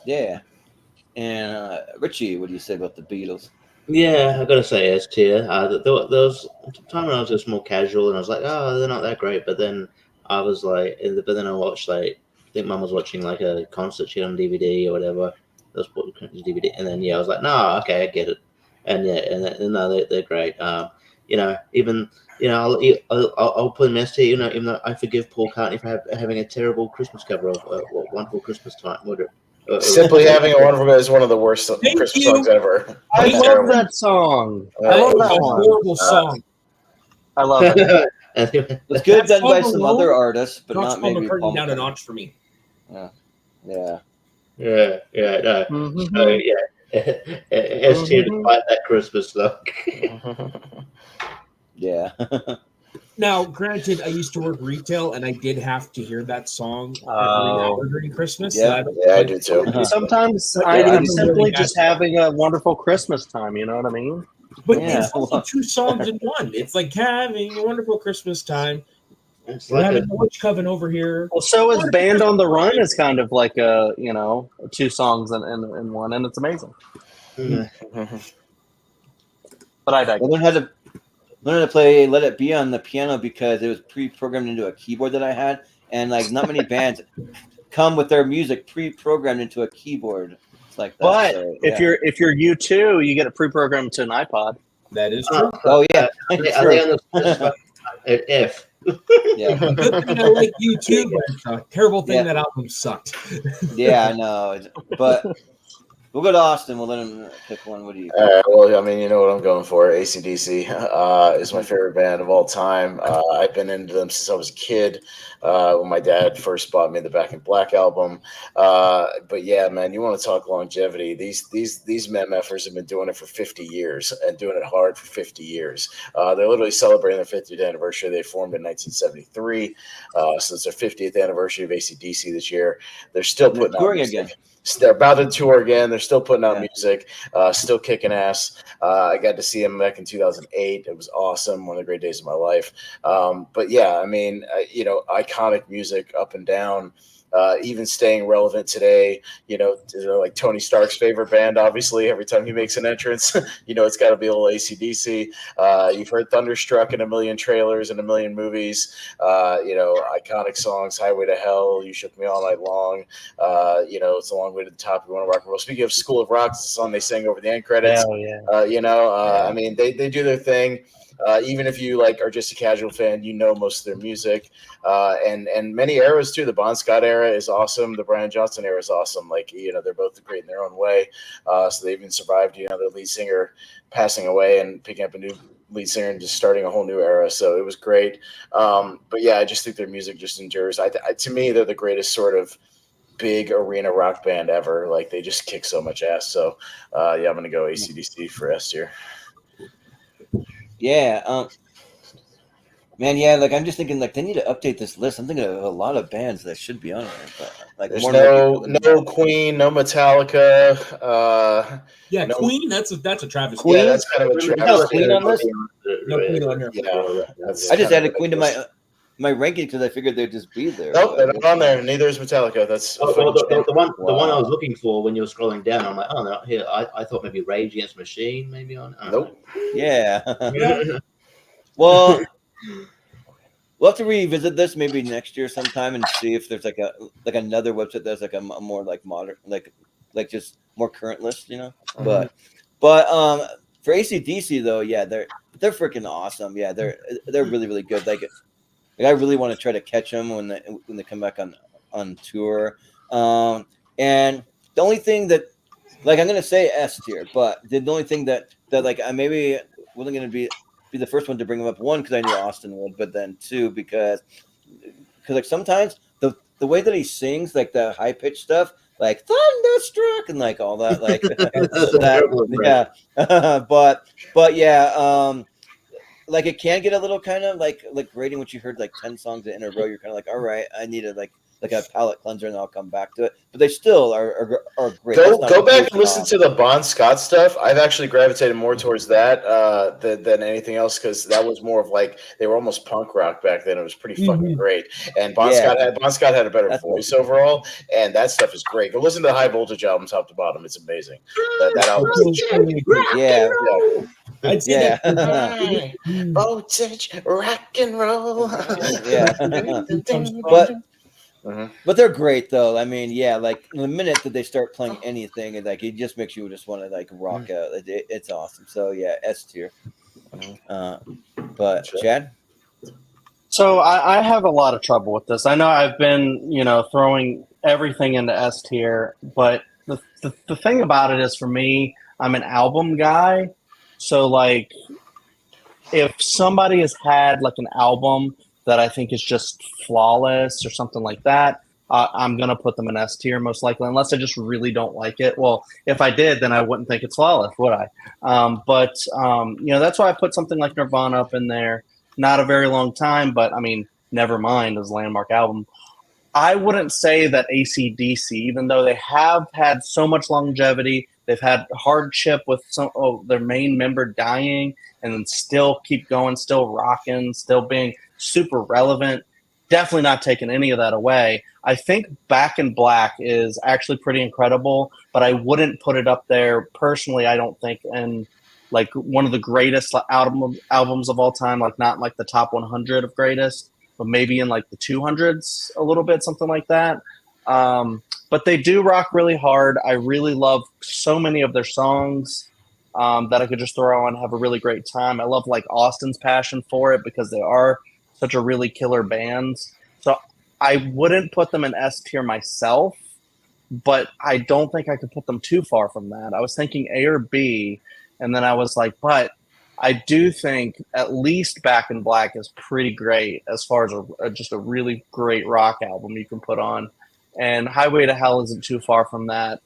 S2: Yeah. And Richie, what do you say about the Beatles?
S5: Yeah, I gotta say S tier. There was a time when I was just more casual, and I was like, oh, they're not that great. But then I was like, but then I watched like, I think Mum was watching like a concert she had on DVD or whatever. Those DVD, and then I was like, no, okay, I get it. And yeah, and no, they're great. Even I'll put them S tier. Even though I forgive Paul McCartney for having a terrible Christmas cover of Wonderful Christmas Time.
S3: Simply Having a Wonderful is one of the worst Christmas songs ever.
S7: I
S3: It's
S7: love
S3: terrible.
S7: that song.
S3: I
S7: love
S4: It's
S7: that
S4: a
S7: one.
S4: horrible song.
S7: I love it.
S2: It's good done by some other artists, but
S4: Knocks
S2: not
S4: Paul
S2: maybe
S4: McCartney
S2: Paul
S4: down a
S2: McCartney.
S4: notch for me.
S2: Yeah.
S5: No.
S7: Mhm.
S5: So yeah, S tier despite that Christmas look.
S2: Yeah.
S4: Now, granted, I used to work retail, and I did have to hear that song every
S7: Oh.
S4: hour during Christmas.
S2: Yeah.
S3: Yeah, I do too.
S7: Sometimes
S4: Yeah,
S7: I'm
S4: it's
S7: simply
S4: really
S7: just
S4: bad.
S7: having a wonderful Christmas time. You know what I mean?
S4: But
S2: Yeah,
S4: it's also
S2: well-
S4: two songs in one. It's like having a wonderful Christmas time.
S5: It's
S4: We're
S5: like
S4: having a witch coven over here.
S7: Well, so is Band on the Run is kind of like two songs in one, and it's amazing. But I
S2: I
S7: digress.
S2: learned how to play Let It Be on the piano because it was pre-programmed into a keyboard that I had, and like not many bands come with their music pre-programmed into a keyboard. It's like that.
S7: But
S2: so,
S7: if
S2: yeah.
S7: you're U2, you get it pre-programmed to an iPod.
S4: That is true.
S2: Oh yeah,
S5: Are they
S2: true.
S5: on the F?
S2: Yeah,
S4: Good thing I like you too, but terrible thing
S2: Yeah.
S4: that album sucked.
S2: yeah, I know. But we'll go to Austin. We'll let him pick one. What do you?
S3: Well, I mean, you know what I'm going for. AC/DC is my favorite band of all time. I've been into them since I was a kid. When my dad first bought me the Back in Black album. But yeah, man, you want to talk longevity? These MFers have been doing it for 50 years and doing it hard for 50 years. They're literally celebrating their 50th anniversary. They formed in 1973, so it's their 50th anniversary of AC/DC this year. They're still putting out
S2: touring
S3: music.
S2: again.
S3: They're about to tour again. They're still putting out
S2: Yeah.
S3: music, still kicking ass. I got to see him back in 2008. It was awesome. One of the great days of my life. But yeah, I mean, iconic music up and down. Even staying relevant today, they're like Tony Stark's favorite band, obviously. Every time he makes an entrance, it's got to be a little AC/DC. You've heard Thunderstruck in a million trailers and a million movies. Iconic songs, Highway to Hell, You Shook Me All Night Long. It's a long way to the top. You want to rock and roll. Speaking of School of Rock, it's a song they sang over the end credits.
S7: Hell yeah.
S3: I mean, they do their thing. Even if you are just a casual fan, most of their music, and many eras too. The Bon Scott era is awesome. The Brian Johnson era is awesome. They're both great in their own way. So they even survived, their lead singer passing away and picking up a new lead singer and just starting a whole new era. So it was great. But yeah, I just think their music just endures. To me, they're the greatest sort of big arena rock band ever. They just kick so much ass. So I'm gonna go AC/DC for S tier.
S2: Yeah, man. Yeah, I'm just thinking they need to update this list. I'm thinking of a lot of bands that should be on there, but
S3: There's
S2: more
S3: no Queen, no Metallica.
S4: Yeah,
S3: No.
S4: Queen. That's a travesty.
S3: Yeah, that's kind of a
S2: No
S3: travesty.
S2: Queen on this?
S4: No Queen on here.
S3: Yeah, that's
S2: I just
S3: kind of
S2: added Queen to
S3: ridiculous.
S2: my ranking because I figured they'd just be there.
S3: Nope, they're not on there. Neither is Metallica. That's a fucking shame.
S5: The one I was looking for when you were scrolling down, I'm like, oh, they're not here. I thought maybe Rage Against the Machine, maybe on.
S3: Nope.
S2: Yeah.
S5: Yeah.
S2: Well, we'll have to revisit this maybe next year sometime and see if there's another website that's a more modern just more current list, But for AC/DC though, yeah, they're freaking awesome. Yeah, they're really really good. I really want to try to catch them when they come back on tour. And the only thing that I'm gonna say S tier, but the only thing that I maybe wasn't gonna be the first one to bring them up. One, because I knew Austin would, but then two, because sometimes the way that he sings, the high pitched stuff, Thunderstruck and all that, yeah. but yeah, it can get a little kind of like rating what you heard 10 songs in a row. You're kind of all right, I need to like a palate cleanser, and I'll come back to it. But they still are great.
S3: Go back and listen to the Bon Scott stuff. I've actually gravitated more towards that than anything else, because that was more of like, they were almost punk rock back then. It was pretty fucking great. And Bon Scott had a better voice overall, and that stuff is great. Go listen to the High Voltage album, top to bottom. It's amazing. That album is
S4: I'd say
S3: High voltage rock and roll.
S2: But they're great though. I mean, yeah, like the minute that they start playing anything, it just makes you just want to like rock out. It's awesome. So yeah, S tier. But Chad?
S7: So I have a lot of trouble with this. I know I've been, throwing everything into S tier, but the thing about it is, for me, I'm an album guy. So like, if somebody has had like an album that I think is just flawless or something like that, I'm going to put them in S tier most likely, unless I just really don't like it. Well, if I did, then I wouldn't think it's flawless, would I? But that's why I put something like Nirvana up in there. Not a very long time, but I mean, Nevermind is a landmark album. I wouldn't say that AC/DC, even though they have had so much longevity, they've had hardship with their main member dying, and then still keep going, still rocking, still being super relevant. Definitely not taking any of that away. I think Back in Black is actually pretty incredible, but I wouldn't put it up there personally. I don't think in like one of the greatest albums of all time, like not like the top 100 of greatest, but maybe in like the 200s a little bit, something like that. But they do rock really hard. I really love so many of their songs that I could just throw on and have a really great time. I love like Austin's passion for it, because they are such a really killer band. So I wouldn't put them in S tier myself, but I don't think I could put them too far from that. I was thinking A or B, and then I was like, but I do think at least Back in Black is pretty great as far as just a really great rock album you can put on. And Highway to Hell isn't too far from that.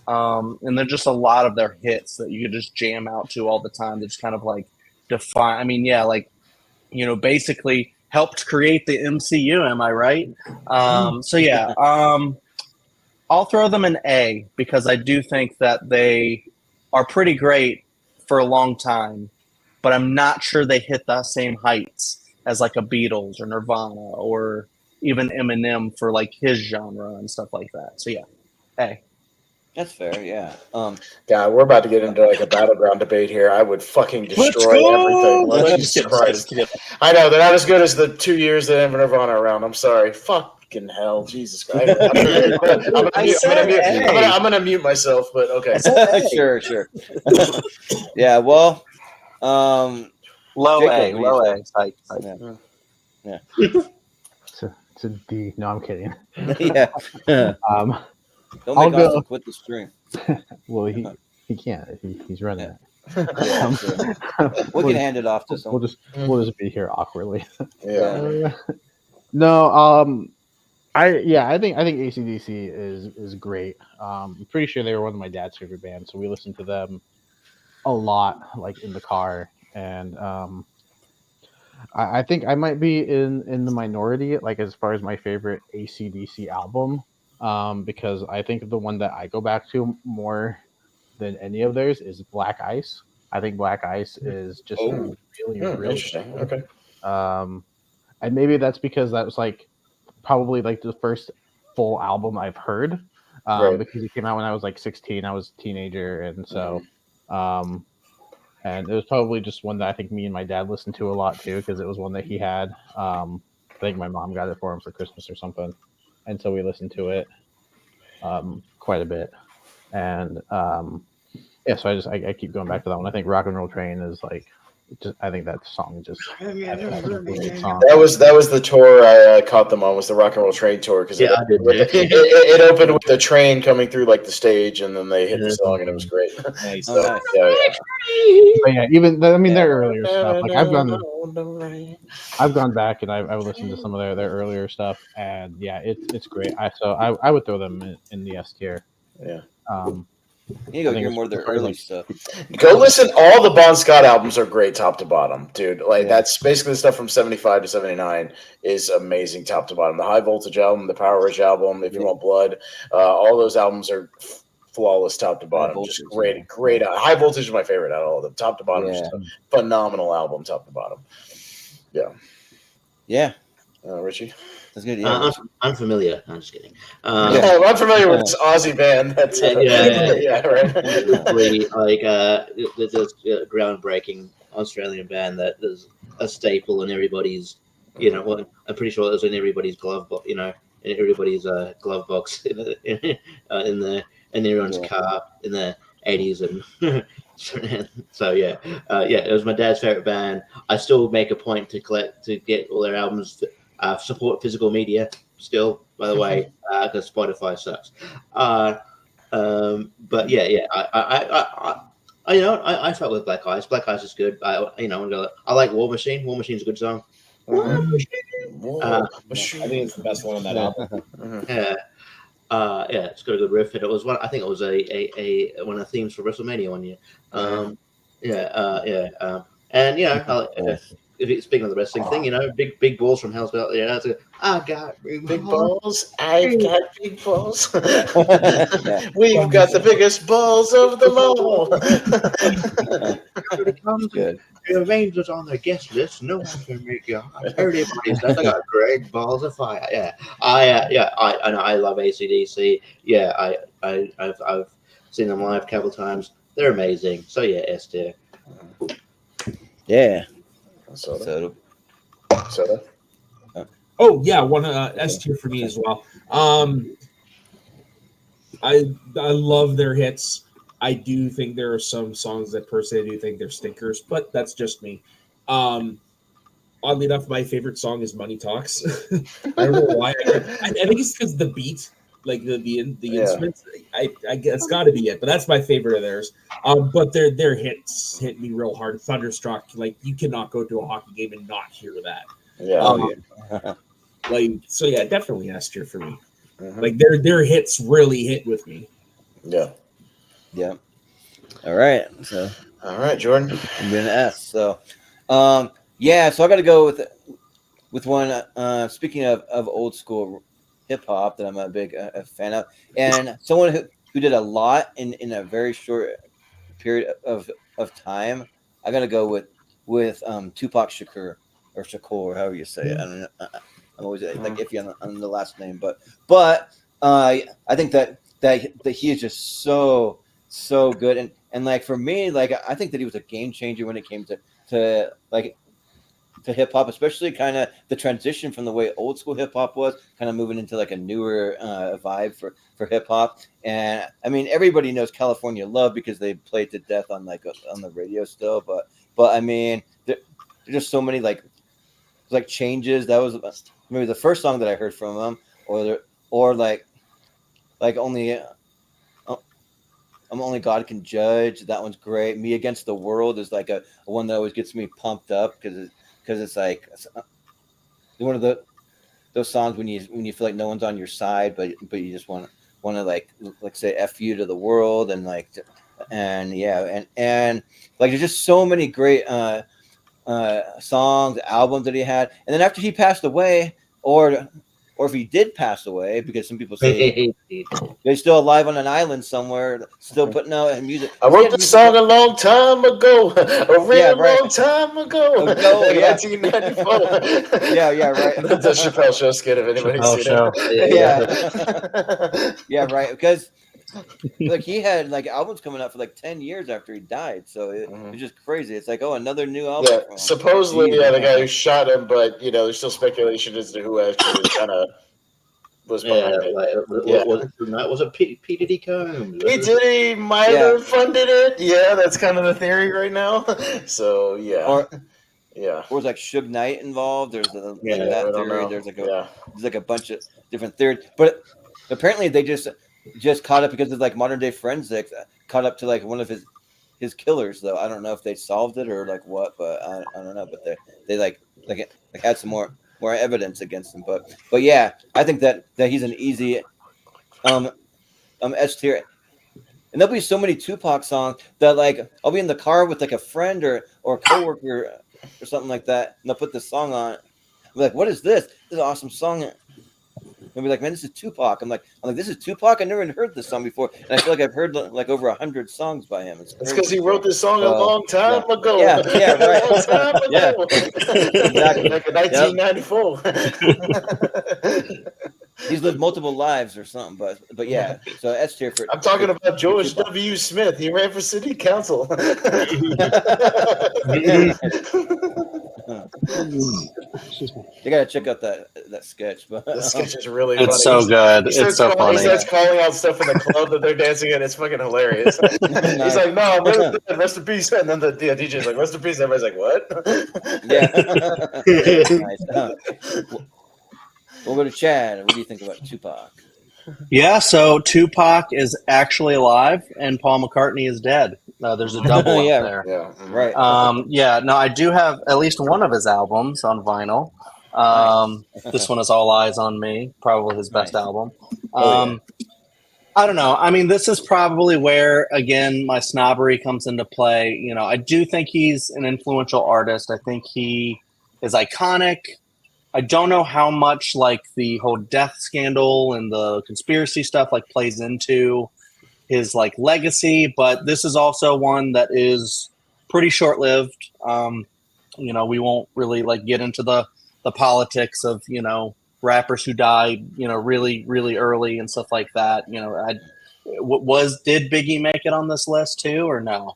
S7: And there's just a lot of their hits that you could just jam out to all the time. That just kind of like define. I mean, yeah, like, basically helped create the MCU. Am I right? So yeah, I'll throw them in A, because I do think that they are pretty great for a long time, but I'm not sure they hit the same heights as like a Beatles or Nirvana or even Eminem for like his genre and stuff like that. So yeah, A.
S2: That's fair, yeah.
S3: God, we're about to get into like a battleground debate here. I would fucking destroy everything. Jesus Christ. I know, they're not as good as the 2 years that Nirvana around. I'm sorry. Fucking hell, Jesus Christ. I'm gonna mute myself, but okay.
S2: Sure. Yeah, well,
S7: Low
S2: Jacob,
S7: A.
S2: Yeah.
S6: It's a D. No, I'm kidding.
S2: Yeah. Don't
S6: I'll
S2: make Austin quit the stream.
S6: Well, he can't. He's running it.
S2: Yeah, sure. We can hand it off to someone.
S6: We'll just be here awkwardly.
S3: Yeah.
S6: No. I think AC/DC is great. I'm pretty sure they were one of my dad's favorite bands, so we listened to them a lot, like in the car, and I think I might be in the minority, like as far as my favorite AC/DC album. Because I think the one that I go back to more than any of theirs is Black Ice. I think Black Ice is just really
S3: interesting. Okay.
S6: And maybe that's because that was like probably like the first full album I've heard, because it came out when I was like 16. I was a teenager, and so and it was probably just one that I think me and my dad listened to a lot too, because it was one that he had. I think my mom got it for him for Christmas or something. And so we listened to it quite a bit, and so I keep going back to that one. I think Rock and Roll Train is like, I think that song just
S3: That was the tour I caught them on, was the Rock and Roll Train tour, because it opened with the train coming through like the stage, and then they hit the song, and it was great.
S2: Nice.
S3: So,
S2: Nice.
S6: But yeah, even their earlier stuff, like I've gone back and I've listened to some of their earlier stuff, and yeah, it's great. I would throw them in the S tier.
S3: Yeah.
S2: You go hear more of their early stuff.
S3: Go listen. All the Bon Scott albums are great, top to bottom, dude. Like
S2: Yeah.
S3: that's basically the stuff from 75 to 79 is amazing, top to bottom. The High Voltage album, the Power Rich album, If You Want Blood, all those albums are flawless, top to bottom.
S2: Voltage,
S3: Just great. High Voltage is my favorite out of all of them. Top to bottom, just a phenomenal album, top to bottom. Yeah. Richie.
S2: That's good. Yeah,
S5: Unfamiliar. I'm just kidding.
S3: I'm familiar with this Aussie band. That's right.
S5: This groundbreaking Australian band that is a staple in everybody's. I'm pretty sure it was in everybody's glove box. In everybody's glove box in everyone's car in the 80s and. So it was my dad's favorite band. I still make a point to get all their albums. Support physical media still, by the way, because Spotify sucks. But I felt with Black Ighs. Black Ighs is good. I like War Machine. War Machine's a good song.
S4: I think it's the best one on that album.
S5: It's got a good riff. And it was one. I think it was a one of the themes for WrestleMania one year. Speaking of the wrestling thing, big balls from Hell's Belt. I got
S3: big balls. I've got big balls. We've got the biggest balls of them all.
S5: Good. The Rangers on their guest list. No one can make you. Everybody says I got great balls of fire. I love AC/DC. I've seen them live a couple times. They're amazing. So S tier.
S2: Yeah.
S3: Soda.
S4: Oh yeah, one S tier for me as well. I love their hits. I do think there are some songs that personally I do think they're stinkers, but that's just me. Oddly enough, my favorite song is "Money Talks." I don't know why. I think it's because the beat, like the instruments. I guess it's got to be it, but that's my favorite of theirs. But their hits hit me real hard. Thunderstruck, like you cannot go to a hockey game and not hear that. Definitely S tier for me. Like their hits really hit with me.
S3: Yeah.
S2: All right,
S3: Jordan.
S2: I'm gonna S. So, so I got to go with one. Speaking of old school hip hop that I'm a big fan of, and someone who did a lot in a very short period of time. I got to go with Tupac Shakur or however you say it. I don't know. I'm always like iffy on the last name, but I think that he is just so good, and like for me, like I think that he was a game changer when it came to hip hop, especially kind of the transition from the way old school hip hop was, kind of moving into like a newer vibe for hip hop. And I mean, everybody knows California Love because they play it to death on the radio still. But I mean, there's just so many like changes. That was maybe the first song that I heard from him, or like only. Only God Can Judge. That one's great. Me Against the World is like a one that always gets me pumped up because it's like one of those songs when you feel like no one's on your side, but you just want to like say F you to the world and like and like there's just so many great songs, albums that he had. And then after he passed away, or if he did pass away, because some people say they're still alive on an island somewhere, still putting out music.
S3: I wrote this song a long time ago, long time ago, 1994.
S2: Right.
S3: That's a Chappelle Show skit, if anybody's seen
S2: it. Right. Because like he had like albums coming out for like 10 years after he died, so it's just crazy. It's like another new album.
S3: Yeah, supposedly, the guy who shot him, but there's still speculation as to who actually kind of was behind it.
S5: Was it P. Diddy Combs?
S3: P. Diddy might have funded it. Yeah, that's kind of the theory right now. So
S2: or was like Suge Knight involved? There's that theory. There's like a bunch of different theories, but apparently they just caught up because of like modern day forensics, caught up to like one of his killers though. I don't know if they solved it or like what, but I don't know. But they like had some more evidence against him. But yeah, I think that he's an easy S tier. And there'll be so many Tupac songs that like I'll be in the car with like a friend or a coworker or something like that, and they'll put this song on. I'm like, what is this? This is an awesome song. And be like, man, this is Tupac. I'm like, this is Tupac. I never even heard this song before, and I feel like I've heard like over 100 songs by him. It's
S3: because he wrote this song a long time ago.
S2: Yeah, right.
S3: A long time ago.
S2: Yeah, exactly.
S3: Like in 1994.
S2: He's lived multiple lives or something, but yeah. So S tier for.
S3: I'm talking about George W. Smith. He ran for city council.
S2: You gotta check out that sketch. But
S3: the sketch is really funny.
S7: It's so good. It's so funny.
S3: He starts calling out stuff in the club that they're dancing in. It's fucking hilarious. He's like, "No, I'm really dead. Rest in peace." And then the DJ's like, "Rest in peace." Everybody's like, "What?"
S2: Yeah. Nice. We'll go to Chad. What do you think about Tupac?
S7: Yeah, so Tupac is actually alive and Paul McCartney is dead. There's a double
S2: Yeah.
S7: up there.
S3: Yeah,
S2: Right.
S7: Yeah, no, I do have at least one of his albums on vinyl. This one is All Eyes on Me, probably his best album. I don't know. I mean, this is probably where, again, my snobbery comes into play. You know, I do think he's an influential artist. I think he is iconic. I don't know how much like the whole death scandal and the conspiracy stuff like plays into his like legacy, but this is also one that is pretty short-lived. You know, we won't really like get into the politics of, you know, rappers who died, you know, really, really early and stuff like that. You know, did Biggie make it on this list too, or no?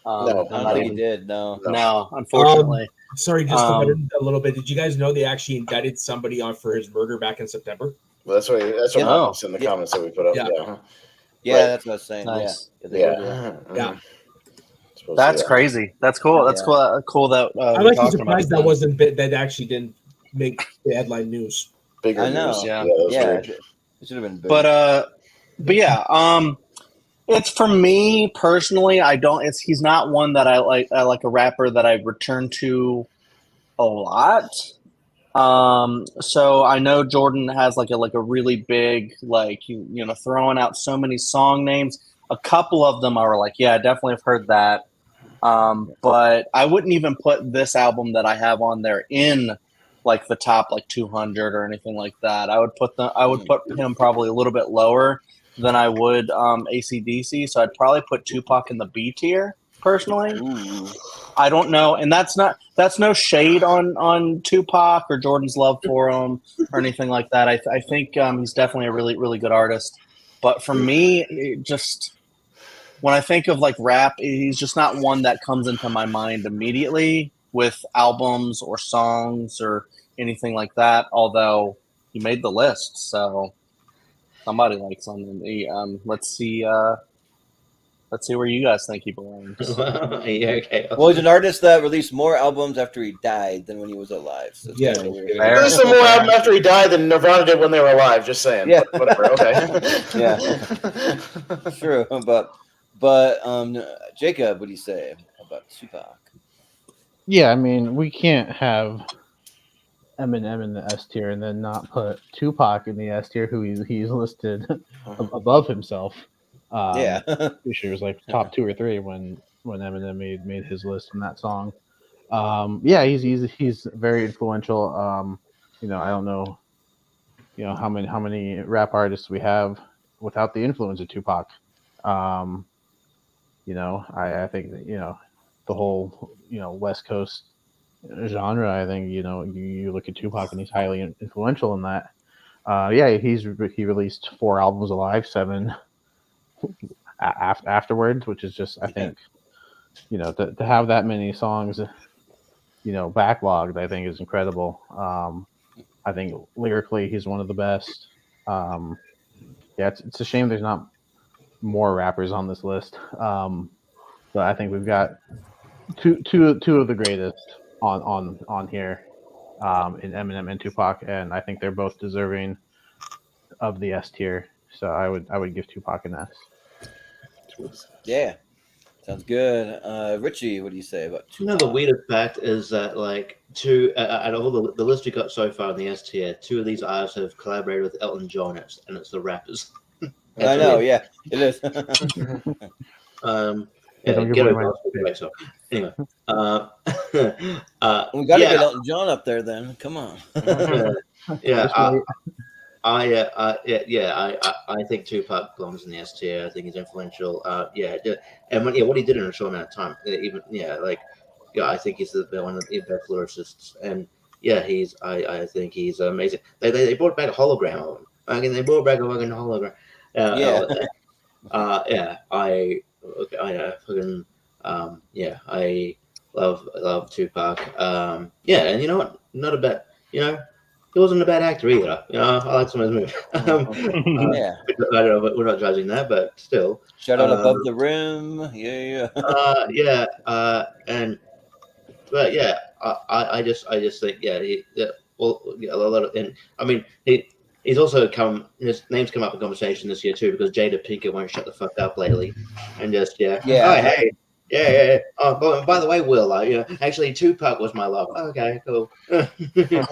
S3: No,
S2: I don't think he did. No,
S7: unfortunately.
S4: Sorry, just to get in a little bit. Did you guys know they actually indicted somebody on for his murder back in September?
S3: Well, that's what Mark's in the comments that we put up.
S4: Yeah.
S2: Yeah, that's what I was saying.
S7: Nice.
S3: Yeah.
S7: That's crazy. That's cool. That's cool that
S4: I'm actually surprised that wasn't that actually didn't make the headline news.
S3: Bigger
S2: I know.
S3: news.
S7: Yeah.
S2: Yeah, it should have been big.
S7: But yeah, it's for me personally. He's not one that I like. I like a rapper that I return to a lot. So I know Jordan has like a really big you know, throwing out so many song names. A couple of them are like, yeah, I definitely have heard that. But I wouldn't even put this album that I have on there in like the top like 200 or anything like that. I would put him probably a little bit lower than I would AC/DC. So I'd probably put Tupac in the B tier personally.
S2: Ooh.
S7: I don't know, and that's no shade on Tupac or Jordan's love for him or anything like that. I think he's definitely a really, really good artist. But for me, when I think of like rap, he's just not one that comes into my mind immediately with albums or songs or anything like that. Although he made the list, so somebody likes him. Let's see where you guys think he belongs.
S5: Yeah, okay.
S2: Well, he's an artist that released more albums after he died than when he was alive. So
S4: Yeah.
S3: There's some more album after he died than Nirvana did when they were alive. Just saying.
S2: Yeah.
S3: But whatever. Okay.
S2: Yeah. True, but Jacob, what do you say about Tupac?
S6: Yeah, I mean, we can't have Eminem in the S tier and then not put Tupac in the S tier, who he's listed above himself.
S2: Yeah.
S6: Pretty sure it was like top 2 or 3 when Eminem made his list in that song. Yeah, he's very influential. You know, I don't know, you know, how many rap artists we have without the influence of Tupac. You know, I think that, you know, the whole, you know, West Coast genre, I think, you know, you look at Tupac and he's highly influential in that. Yeah, he released 4 albums alive, 7 afterwards, which is just, I think, you know, to have that many songs, you know, backlogged, I think is incredible. I think lyrically he's one of the best. Yeah, it's a shame there's not more rappers on this list. But I think we've got two of the greatest on here, in Eminem and Tupac, and I think they're both deserving of the S tier. So I would give Tupac an S.
S2: Yeah. Sounds good. Richie, what do you say about Tupac?
S5: You know, the weirdest fact is that, like, out of all the list we got so far in the S tier, 2 of these artists have collaborated with Elton John, and it's the rappers.
S2: I know, yeah, it is.
S6: Yeah, don't give
S5: Get
S6: away
S5: over
S6: my
S5: right, so anyway,
S2: We got to
S5: yeah,
S2: get Elton John up there then. Come on.
S5: yeah,
S6: Just wait.
S5: I think Tupac belongs in the S tier. I think he's influential. And what he did in a short amount of time, I think he's one of the best lyricists, and I think he's amazing. They brought back a hologram of him. I mean, they brought back a fucking hologram.
S2: Yeah.
S5: I love Tupac. And you know what? Not a bad, he wasn't a bad actor either. I like some of his movies.
S2: Yeah.
S5: I don't know, but we're not judging that, but still.
S2: Shout out Above the Rim. Yeah.
S5: I just think, a lot of, and I mean, he's also his name's come up in conversation this year too, because Jada Pinkett won't shut the fuck up lately, and just
S2: Yeah.
S5: Oh, hey. Yeah. Oh, by the way, Will, actually Tupac was my love. Okay, cool. But if you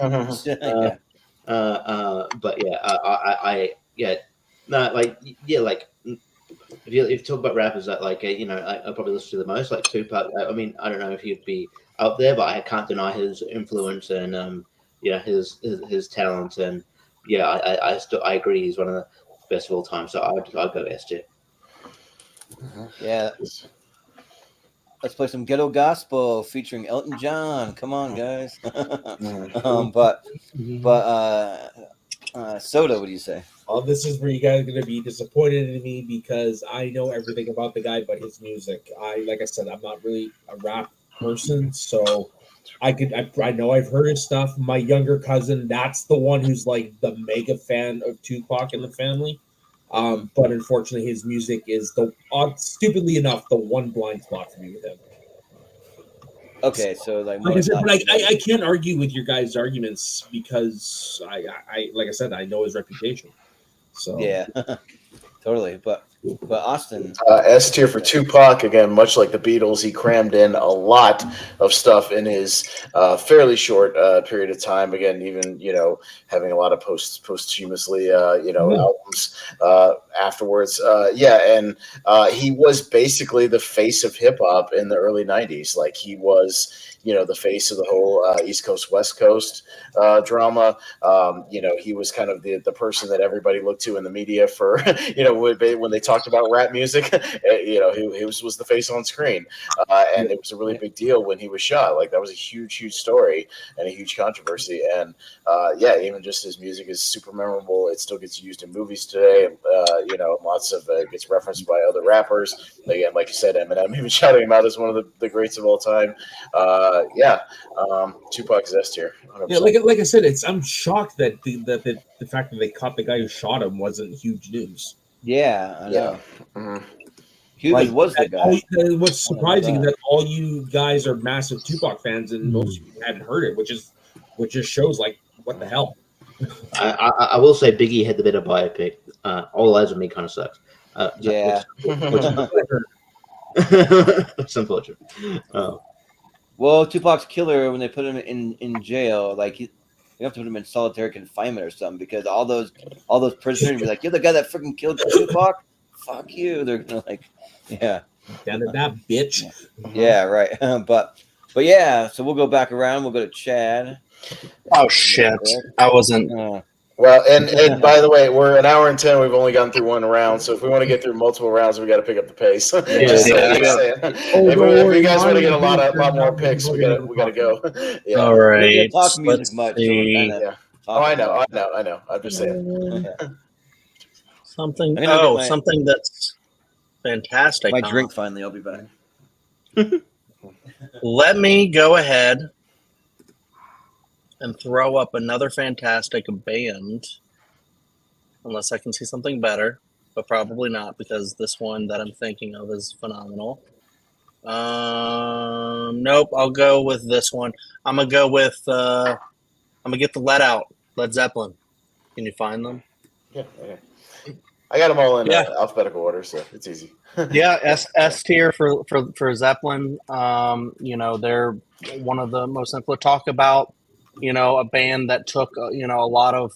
S5: talk about rappers that I probably listen to the most, like Tupac. I mean, I don't know if he'd be up there, but I can't deny his influence and his talent, and I agree he's one of the best of all time. So I'd go S tier.
S2: Yeah. Let's play some ghetto gospel featuring Elton John. Come on, guys. Soda, what do you say?
S4: Well, this is where you guys are going to be disappointed in me because I know everything about the guy but his music. Like I said, I'm not really a rap person, so I know I've heard his stuff. My younger cousin, that's the one who's like the mega fan of Tupac in the family. But unfortunately, his music is stupidly enough, the one blind spot for me with him.
S2: Okay, so
S4: like I said, but I can't argue with your guys' arguments because like I said, I know his reputation. So
S2: yeah, totally. But Austin,
S3: S tier for Tupac. Again, much like the Beatles, he crammed in a lot of stuff in his fairly short period of time. Again, even having a lot of posthumously albums afterwards. And he was basically the face of hip hop in the early '90s. Like he was. The face of the whole East Coast, West Coast drama. He was kind of the person that everybody looked to in the media for, when they talked about rap music, he was the face on screen. And it was a really big deal when he was shot. Like that was a huge story and a huge controversy. And even just his music is super memorable. It still gets used in movies today. Lots of it gets referenced by other rappers. Again, like you said, Eminem, even shouting him out as one of the greats of all time. Tupac is S tier. 100%.
S4: Yeah, like I said, I'm shocked that the fact that they caught the guy who shot him wasn't huge news.
S2: Yeah, I know.
S3: Yeah. Mm-hmm.
S2: Cuban was the guy.
S4: What's surprising is that all you guys are massive Tupac fans, and most of you hadn't heard it, which just shows like what the hell.
S5: I will say Biggie had the better biopic. All Eyes on Me kind of sucks. It's unfortunate.
S2: Well, Tupac's killer, when they put him in jail, like you have to put him in solitary confinement or something because all those prisoners be like, "You're the guy that freaking killed Tupac." Fuck you. They're gonna
S4: Down to that bitch.
S2: Yeah, right. But yeah. So we'll go back around. We'll go to Chad.
S7: Oh shit! I wasn't.
S3: Well, and by the way, we're an hour and 10. We've only gone through one round, so if we want to get through multiple rounds, we got to pick up the pace. Just saying. If you guys want to get a lot more picks, we got to go. Yeah.
S7: All right.
S2: Talk music much.
S3: Yeah. I know. I'm just saying.
S7: Something. Something that's fantastic.
S2: My drink finally. I'll be back.
S7: Let me go ahead and throw up another fantastic band, unless I can see something better, but probably not because this one that I'm thinking of is phenomenal. Nope, I'll go with this one. I'm gonna go with I'm gonna get the Let Out, Led Zeppelin. Can you find them?
S3: Yeah, okay. I got them all in alphabetical order, so it's easy.
S7: Yeah, S tier for Zeppelin. They're one of the most influential. Talk about a band that took a lot of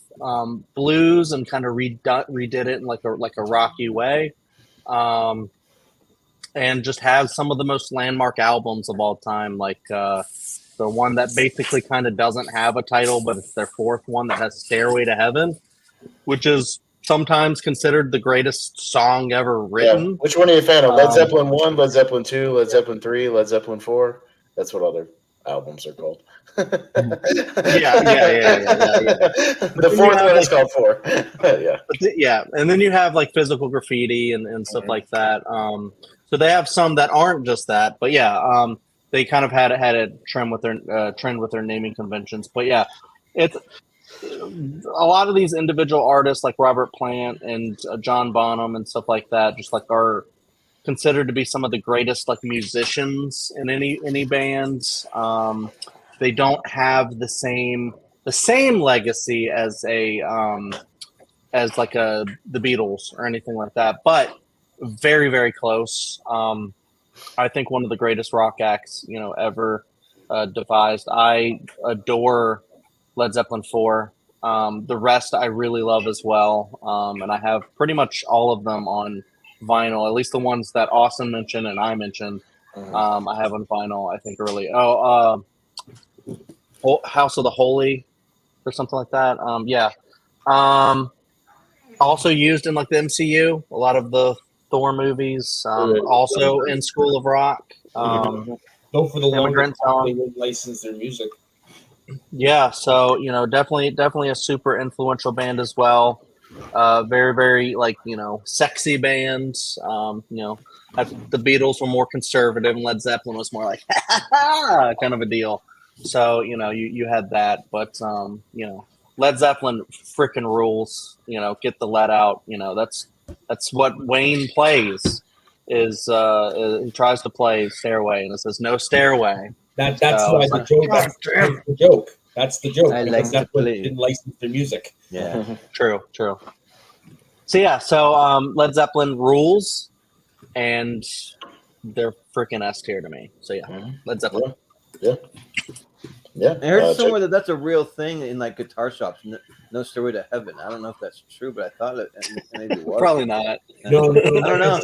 S7: blues and kind of redid it in like a rocky way, and just has some of the most landmark albums of all time, like the one that basically kind of doesn't have a title, but it's their fourth one, that has "Stairway to Heaven," which is sometimes considered the greatest song ever written.
S3: Yeah. Which one are you a fan of? Led Zeppelin 1, Led Zeppelin 2, Led Zeppelin 3, Led Zeppelin 4? That's what other albums are called.
S7: Yeah.
S3: The fourth one is called 4.
S7: Yeah. And then you have like Physical Graffiti and stuff like that. So they have some that aren't just that, but yeah, they kind of had a trend with their naming conventions. But yeah, it's a lot of these individual artists like Robert Plant and John Bonham and stuff like that, just like are considered to be some of the greatest like musicians in any bands. They don't have the same legacy as the Beatles or anything like that, but very, very close. I think one of the greatest rock acts ever devised. I adore Led Zeppelin 4. The rest I really love as well, and I have pretty much all of them on vinyl, at least the ones that Austin mentioned and I mentioned. I have on vinyl, I think, early. House of the Holy or something like that. Also used in like the MCU, a lot of the Thor movies, also in School of Rock.
S4: Though for the longest time they would license their music.
S7: Yeah, so definitely a super influential band as well. Very, very sexy bands. The Beatles were more conservative, and Led Zeppelin was more like kind of a deal. So you had that, but Led Zeppelin freaking rules. Get the let out. That's what Wayne plays. He tries to play Stairway, and it says no stairway.
S4: That's why the joke. That's the joke. That's the joke.
S2: I like to play.
S4: Didn't license their music.
S2: Yeah.
S7: True. So yeah, Led Zeppelin rules, and they're freaking S tier to me. So yeah, Led Zeppelin.
S3: Yeah.
S2: I heard somewhere that's a real thing in like guitar shops. No Stairway to Heaven. I don't know if that's true, but I thought it maybe was.
S7: Probably not.
S4: No,
S2: I don't know.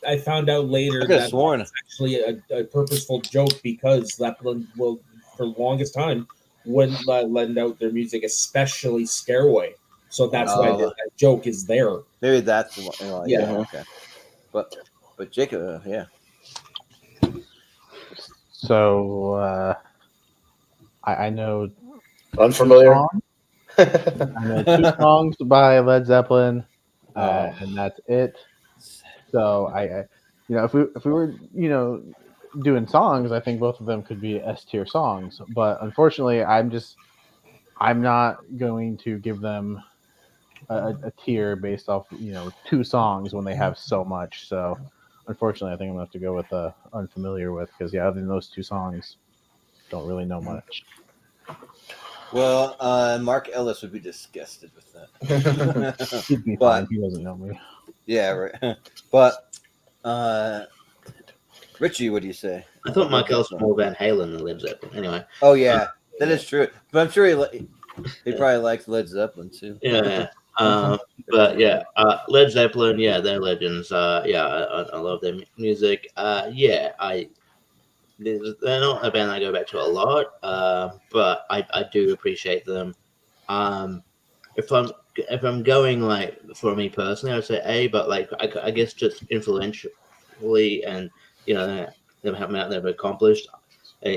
S4: I found out later
S2: that sworn
S4: it's actually a purposeful joke, because Zeppelin will, for the longest time, wouldn't lend out their music, especially Stairway. So that's why that joke is there.
S2: Maybe that's the one.
S4: Yeah.
S2: Okay. But Jacob, yeah.
S6: So I know
S3: Unfamiliar.
S6: I know 2 songs by Led Zeppelin, and that's it. So I if we were doing songs, I think both of them could be S tier songs. But unfortunately, I'm not going to give them a tier based off 2 songs when they have so much. So unfortunately, I think I'm gonna have to go with Unfamiliar with, because other than those 2 songs, don't really know much.
S2: Well, Mark Ellis would be disgusted with that.
S6: He'd be fine. He doesn't know me.
S2: Yeah, right. But Richie, what do you say?
S5: I thought Mike Ellis was more Van Halen than Led Zeppelin. Anyway.
S2: Oh yeah, that is true. But I'm sure he probably likes Led Zeppelin too.
S5: Yeah. But yeah, Led Zeppelin, they're legends. I love their music. They're not a band I go back to a lot, but I do appreciate them. If I'm going like for me personally, I'd say A, but like I guess just influentially and them having out they've accomplished. I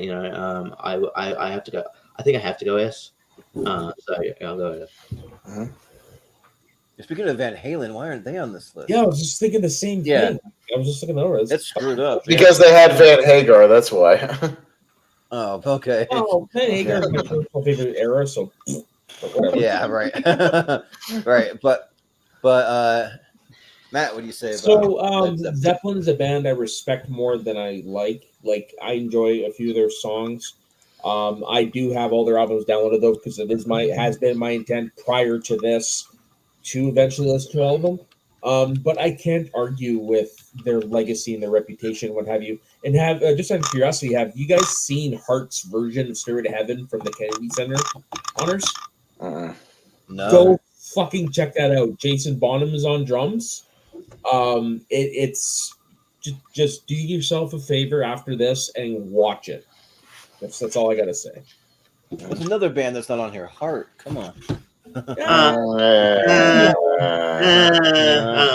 S5: have to go. I think I have to go S. So yeah, I'll go S.
S2: Speaking of Van Halen, why aren't they on this list?
S4: Yeah, I was just thinking the same thing. I was just looking over it.
S2: That's screwed up.
S3: Because they had Van Hagar, that's why.
S2: Oh, okay.
S4: Oh, Van Hagar is my personal favorite era, so whatever.
S2: Yeah, right. Right. But Matt, what do you say about
S4: Zeppelin is a band I respect more than I like. Like, I enjoy a few of their songs. I do have all their albums downloaded though, because it has been my intent prior to this to eventually listen to all of them. But I can't argue with their legacy and their reputation, what have you. And have just out of curiosity, have you guys seen Hart's version of Stairway to Heaven from the Kennedy Center Honors?
S3: Uh-uh.
S2: No.
S4: Go fucking check that out. Jason Bonham is on drums. It's just do yourself a favor after this and watch it. That's all I gotta say.
S2: There's another band that's not on here. Heart. Come on.
S5: I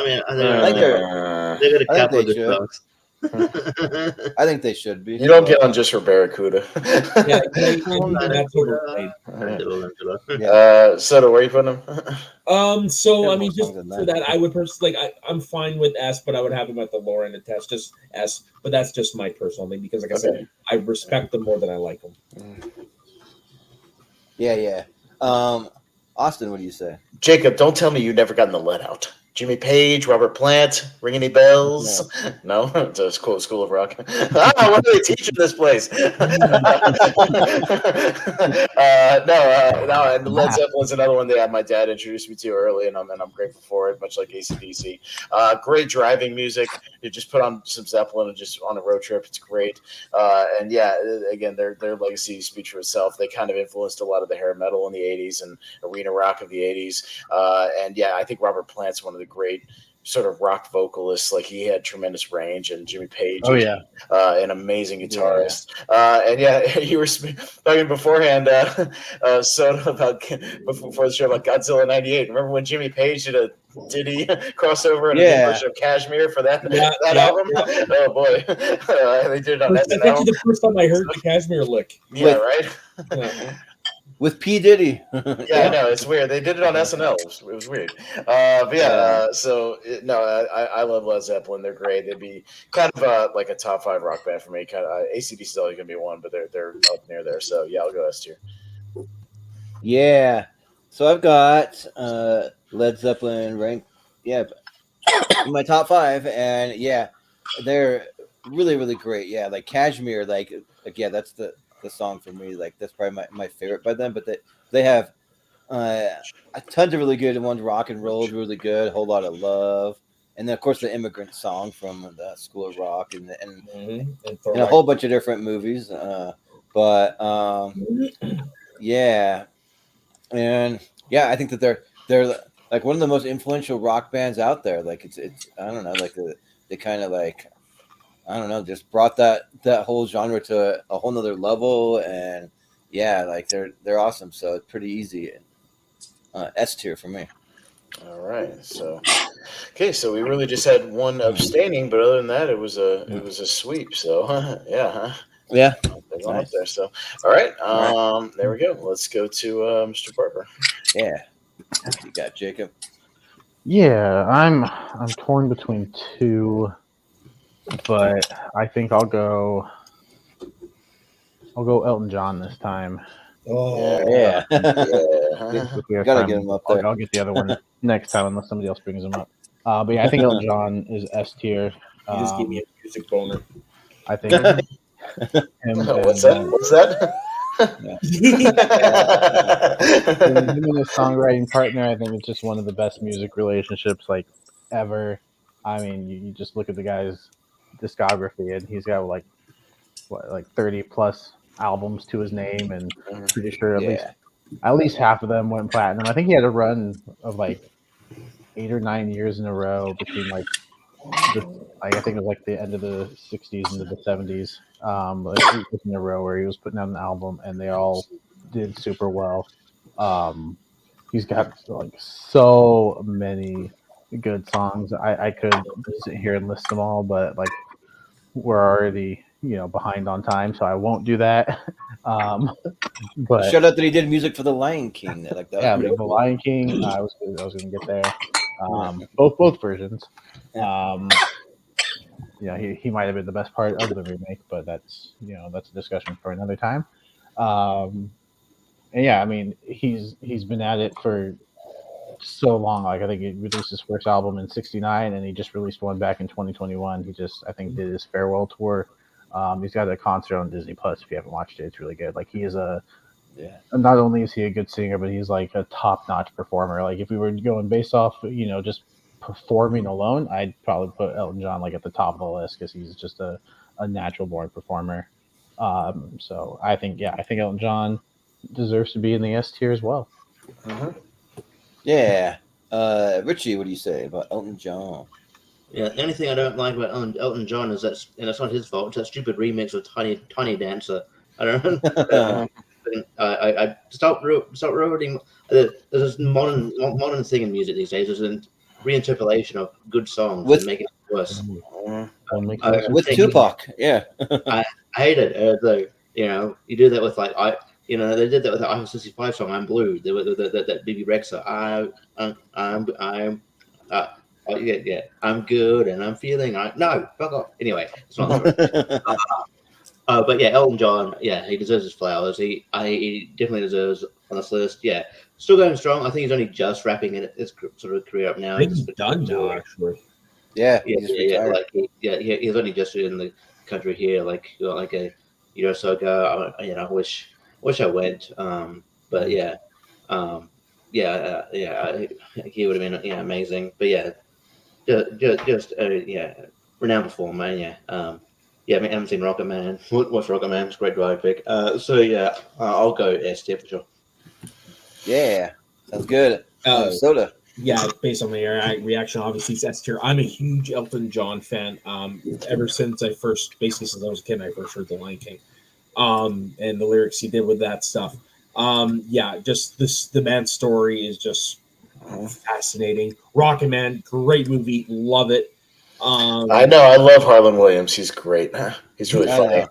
S5: mean, they're gonna
S2: I think
S5: couple
S2: they
S5: good
S2: should.
S5: songs.
S2: I think they should be.
S3: You don't get on just for Barracuda.
S4: Yeah, that's overplayed.
S3: Soda, where are you putting them?
S4: So I
S2: more
S4: mean, just
S2: songs than
S4: for that, I would personally I'm fine with S, but I would have him at the lower end of test, just S. But that's just my personal thing because, like I said, I respect them more than I like them.
S2: Yeah. Austin, what do you say?
S3: Jacob, don't tell me you've never gotten the let out. Jimmy Page, Robert Plant, ring any bells? No? It's a school of rock. What are they teaching this place? No, and Led Zeppelin's another one that my dad introduced me to early, and I'm grateful for it, much like AC/DC. Great driving music. You just put on some Zeppelin and just on a road trip. It's great. And yeah, again, their legacy speaks for itself. They kind of influenced a lot of the hair metal in the 80s and arena rock of the 80s. And yeah, I think Robert Plant's one of the great sort of rock vocalists. Like, he had tremendous range, and Jimmy Page, an amazing guitarist. And yeah, you were talking beforehand, Soda, about before the show about Godzilla '98. Remember when Jimmy Page did a Diddy crossover and a new version of Kashmir for that album? Yeah. Oh boy, they did it on SNL.
S4: That's actually the first time I heard the Kashmir lick.
S3: Yeah, right.
S2: With P. Diddy.
S3: Yeah, no, it's weird. They did it on SNL. It was weird. But yeah, I love Led Zeppelin. They're great. They'd be kind of like a top 5 rock band for me. Kind of AC/DC is always gonna be one, but they're up near there. So yeah, I'll go S tier.
S2: Yeah. So I've got Led Zeppelin ranked, in my top 5, and yeah, they're really, really great. Yeah, like Kashmir, like that's the song for me. Like, that's probably my favorite by them. But they have tons of really good ones. Rock and Roll is really good. Whole Lot of Love, and then of course the Immigrant Song from the School of Rock, and a whole bunch of different movies. Yeah, and yeah, I think that they're like one of the most influential rock bands out there. Like, it's I don't know, like they kind of like, I don't know, just brought that whole genre to a whole nother level, and yeah, like they're awesome. So it's pretty easy. S tier for me.
S3: All right, so we really just had one abstaining, but other than that, it was a sweep. So yeah.
S2: Yeah,
S3: they're going up there. So all right, there we go. Let's go to Mr. Barber.
S2: Yeah, you got Jacob.
S6: Yeah, I'm torn between 2. But I think I'll go Elton John this time.
S2: Oh yeah. Gotta get him up there.
S6: I'll get the other one next time unless somebody else brings him up. But yeah, I think Elton John is S tier.
S4: You just gave me a music boner.
S6: I think him.
S3: What's that?
S6: Him and his songwriting partner, I think it's just one of the best music relationships like ever. I mean, you just look at the guy's discography, and he's got like 30 plus albums to his name, and I'm pretty sure at least half of them went platinum. I think he had a run of like 8 or 9 years in a row between I think it was like the end of the 60s into the 70s, like 8 years in a row where he was putting out an album, and they all did super well. He's got like so many good songs. I could sit here and list them all, but like we're already behind on time, so I won't do that. But
S2: shout out that he did music for the Lion King. Like that.
S6: Yeah, the Lion King. I was gonna get there. Both versions. He might have been the best part of the remake, but that's a discussion for another time. And yeah, I mean he's been at it for so long. Like, I think he released his first album in '69, and he just released one back in 2021. He just, I think, did his farewell tour. He's got a concert on Disney Plus. If you haven't watched it, it's really good. Like, he is not only is he a good singer, but he's like a top-notch performer. Like, if we were going based off, just performing alone, I'd probably put Elton John like at the top of the list because he's just a natural born performer. So I think Elton John deserves to be in the S tier as well.
S2: Yeah. Richie, what do you say about Elton John?
S5: Yeah, the only thing I don't like about Elton John is that, and it's not his fault, it's that stupid remix of Tiny Dancer. I don't know. I stop ruining. There's this modern thing in music these days. There's a reinterpolation of good songs and making it worse.
S2: With Tupac, yeah.
S5: I hate it. Like, you do that with they did that with the Ighs 65 song, "I'm Blue." That BB Rexa. I'm good and I'm feeling. No, fuck off. Anyway, it's not. But yeah, Elton John. Yeah, he deserves his flowers. He definitely deserves on this list. Yeah, still going strong. I think he's only just wrapping his sort of career up now.
S4: I think he's done now, actually.
S2: Yeah,
S5: he's only just in the country here, like a year or so ago. I wish I went. But yeah, he would have been amazing. But yeah, just renowned performer. Yeah. I haven't seen Rocket Man. Watch Rocket Man. It's a great drive pick. I'll go S tier for sure.
S2: Yeah, sounds good. Soda.
S4: Yeah, based on the reaction, obviously it's S tier. I'm a huge Elton John fan. Ever since I was a kid, I first heard The Lion King. And the lyrics he did with that stuff. Just the man's story is just fascinating. Rocket Man, great movie, love it.
S3: I know, I love Harlan Williams. He's great. He's really funny.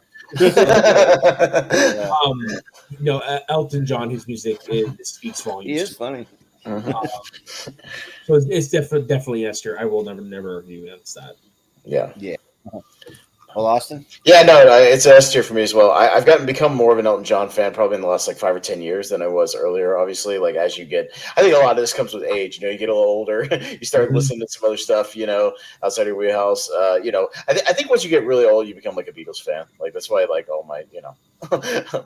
S4: Elton John, his music speaks volumes.
S2: He is funny.
S4: So it's definitely S tier. I will never argue against that.
S3: Yeah.
S2: Well, Austin?
S3: Yeah, no, it's an S tier for me as well. I've become more of an Elton John fan probably in the last 5 or 10 years than I was earlier. Obviously, as you get, I think a lot of this comes with age. You get a little older, you start listening to some other stuff, outside your wheelhouse. I think once you get really old, you become like a Beatles fan. That's why all my,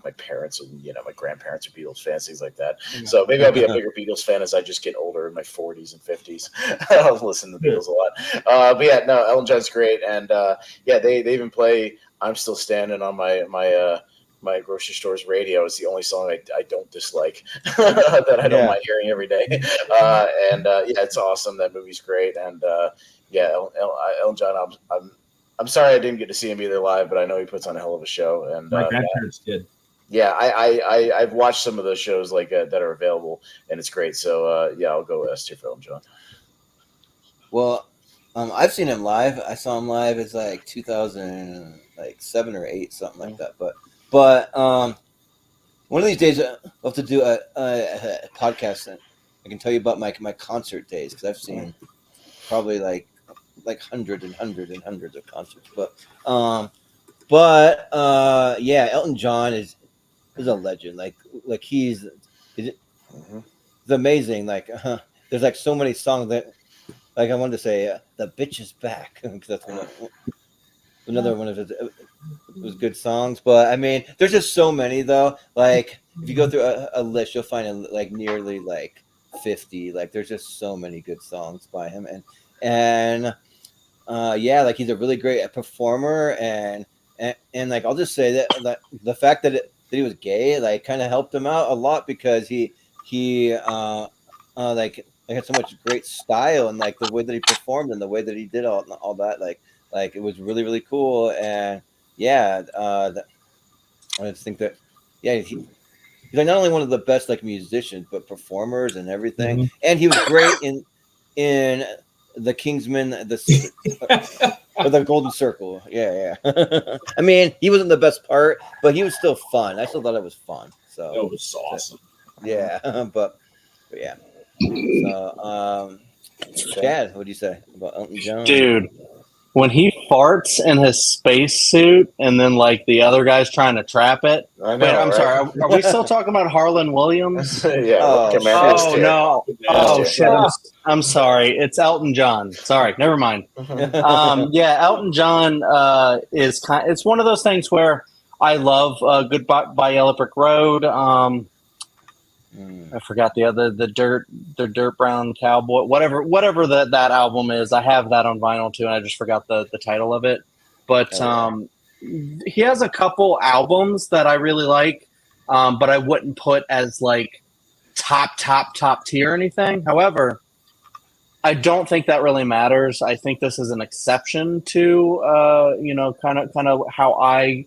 S3: my parents and my grandparents are Beatles fans, things like that. Yeah. So maybe I'll be a bigger Beatles fan as I just get older in my 40s and 50s. I'll listen to the Beatles a lot. But yeah, no, Elton John's great, and they even play "I'm Still Standing" on my grocery store's radio. Is the only song I don't dislike that I don't mind hearing every day. It's awesome. That movie's great, and Elton John. I'm sorry I didn't get to see him either live, but I know he puts on a hell of a show. And
S4: my grandparents did.
S3: Yeah, I've watched some of those shows that are available, and it's great. So I'll go S tier for Elton John.
S2: Well, I've seen him live. I saw him live as 2007 or 8, something like that. But one of these days I'll have to do a podcast. And I can tell you about my concert days because I've seen probably hundreds and hundreds of concerts. But Elton John is a legend. He's amazing. There's so many songs that. I wanted to say, "The Bitch Is Back," because that's another one of his good songs. But I mean, there's just so many though. If you go through a list, you'll find nearly 50. There's just so many good songs by him, and he's a really great performer, and I'll just say that the fact that he was gay kind of helped him out a lot because he had so much great style and the way that he performed and the way that he did all that it was really, really cool. And I just think that he's not only one of the best musicians but performers and everything. Mm-hmm. And he was great in the Kingsman, or the Golden Circle. I mean, he wasn't the best part, but he was still fun. I still thought it was fun. So
S4: it was awesome.
S2: But yeah. So, Chad, what do you say about Elton John?
S7: Dude, when he farts in his spacesuit and then the other guy's trying to trap it.
S3: I know,
S7: I'm sorry. Are we still talking about Harlan Williams?
S3: Yeah.
S7: No. Oh shit. I'm sorry. It's Elton John. Sorry. Never mind. Elton John is it's one of those things where I love Goodbye Yellow Brick Road. I forgot the dirt brown cowboy, whatever that album is. I have that on vinyl too, and I just forgot the title of it. But he has a couple albums that I really like, but I wouldn't put as like top tier or anything. However, I don't think that really matters. I think this is an exception to kind of how I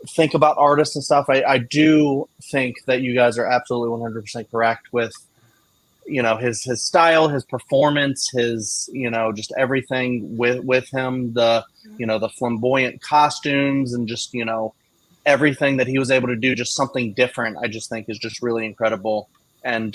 S7: think about artists and stuff. I do think that you guys are absolutely 100% correct with his style, his performance, his just everything with him, the the flamboyant costumes and just everything that he was able to do, just something different. I just think is just really incredible. And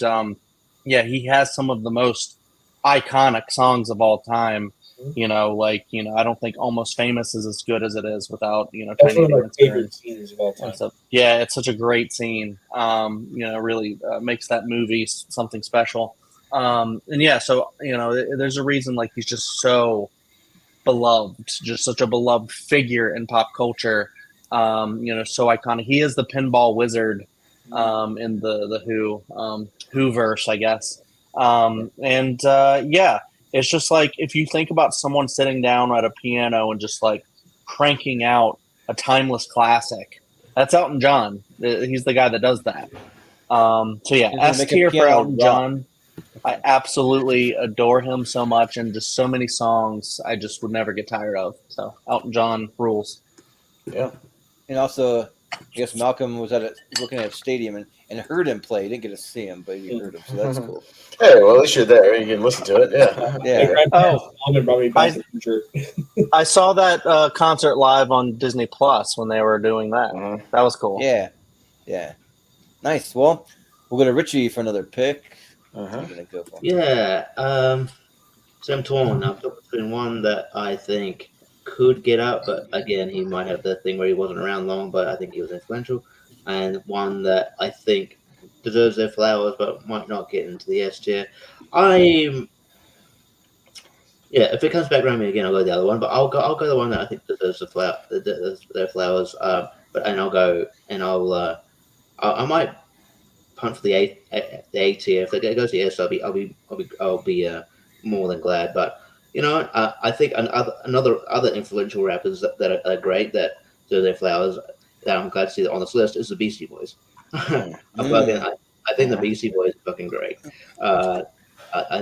S7: he has some of the most iconic songs of all time. I don't think Almost Famous is as good as it is without
S4: That's
S7: Tiny
S4: one of my
S7: Dancer
S4: favorite scenes of all time.
S7: so, yeah, it's such a great scene. Really makes that movie something special. There's a reason like he's just so beloved, just such a beloved figure in pop culture. So iconic. He is the pinball wizard in the Whoverse, I guess. It's just like if you think about someone sitting down at a piano and just like cranking out a timeless classic, that's Elton John. He's the guy that does that. S tier for Elton John. I absolutely adore him so much, and just so many songs I just would never get tired of. So Elton John rules.
S3: Yeah.
S2: And also, I guess Malcolm was looking at a stadium and heard him play. He didn't get to see him, but he heard him, so that's cool.
S3: Hey, well, at least you're there. You can listen to it. Yeah.
S7: I saw that concert live on Disney Plus when they were doing that.
S3: Mm-hmm.
S7: That was cool.
S2: Yeah. Nice. Well, we'll go to Richie for another pick.
S3: Uh-huh.
S5: Yeah. So I'm torn. I've got between one that I think could get up, but again, he might have the thing where he wasn't around long, but I think he was influential, and one that I think deserves their flowers, but might not get into the S tier. If it comes back around me again, I'll go the other one, but I'll go the one that I think deserves their flowers. I might punt for the A tier. If it goes to the S, I'll be more than glad. But I think other influential rappers that are great that deserve their flowers that I'm glad to see that on this list is the Beastie Boys. I think the Beastie Boys are fucking great. I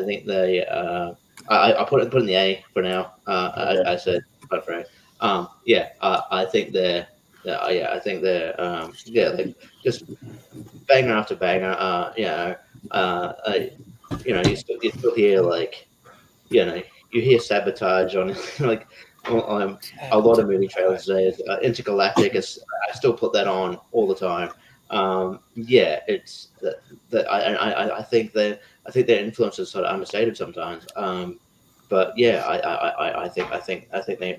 S5: think they. I put it in the A for now. I said put for A. I think they're. I think they're. Like just banger after banger. You still hear like, you hear Sabotage on like on a lot of movie trailers today. Intergalactic is. I still put that on all the time. It's that I think their influence is sort of understated sometimes. But yeah, I think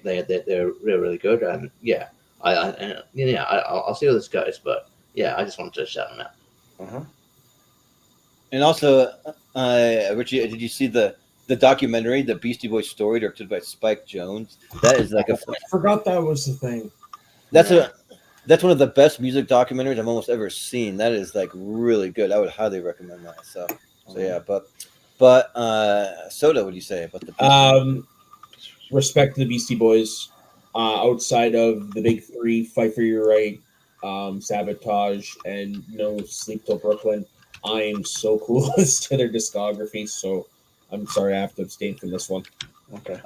S5: they're really good, and I'll see how this goes. But yeah, I just wanted to shout them out.
S3: Uh-huh.
S2: And also, Richie, did you see the documentary, The Beastie Boys Story, directed by Spike Jonze? That is like
S4: I forgot that was the thing.
S2: That's one of the best music documentaries I've almost ever seen. That is like really good. I would highly recommend that. So yeah, but Soda, what do you say about the
S4: respect to the Beastie Boys? Outside of the big three, Fight for Your Right, Sabotage, and No Sleep Till Brooklyn, I am so close to their discography. So I'm sorry, I have to abstain from this one.
S3: Okay.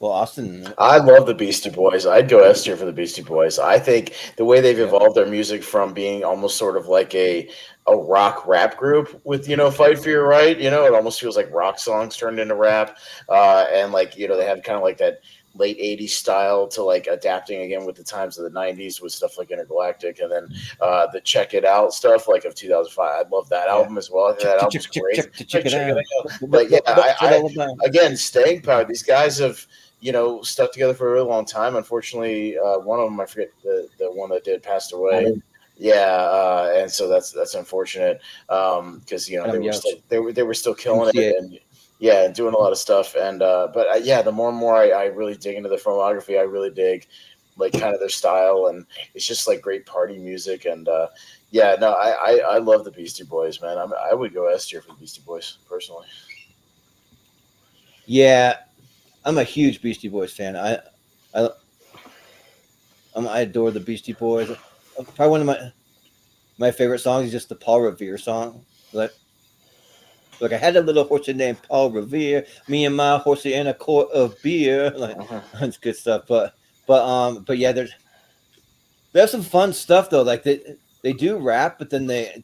S2: Well, Austin,
S3: I love the Beastie Boys. I'd go S tier for the Beastie Boys. I think the way they've evolved their music from being almost sort of like a rock rap group with, Fight for Your Right, it almost feels like rock songs turned into rap. And like, they have kind of like that late 80s style to like adapting again with the times of the 90s with stuff like Intergalactic, and then the Check It Out stuff like of 2005. I love that album as well. I think that album's great. Check it out. But yeah, I again, staying power. These guys have stuck together for a really long time. Unfortunately, one of them, I forget the one that did, passed away. Yeah, and so that's unfortunate because they were still killing it and doing a lot of stuff. And the more and more I really dig into the filmography, I really dig like kind of their style, and it's just like great party music. And yeah, no, I love the Beastie Boys, man. I would go S tier for the Beastie Boys personally.
S2: Yeah, I'm a huge Beastie Boys fan. I adore the Beastie Boys. Probably one of my favorite songs is just the Paul Revere song. Like I had a little horsey named Paul Revere, me and my horsey and a quart of beer. Like that's good stuff. But yeah, they have some fun stuff though. Like they do rap, but then they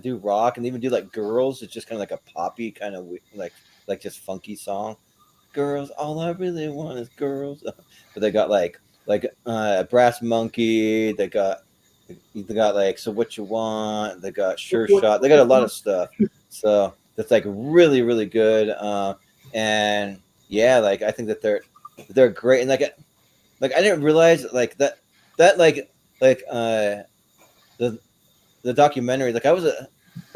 S2: do rock and they even do like girls. It's just kind of like a poppy kind of like just funky song. Girls, all I really want is girls. But they got like Brass Monkey. They got like So What You Want. They got Sure Shot. They got a lot of stuff. So that's like really, really good. And yeah, like I think that they're great. And like I didn't realize like that the documentary. Like I was a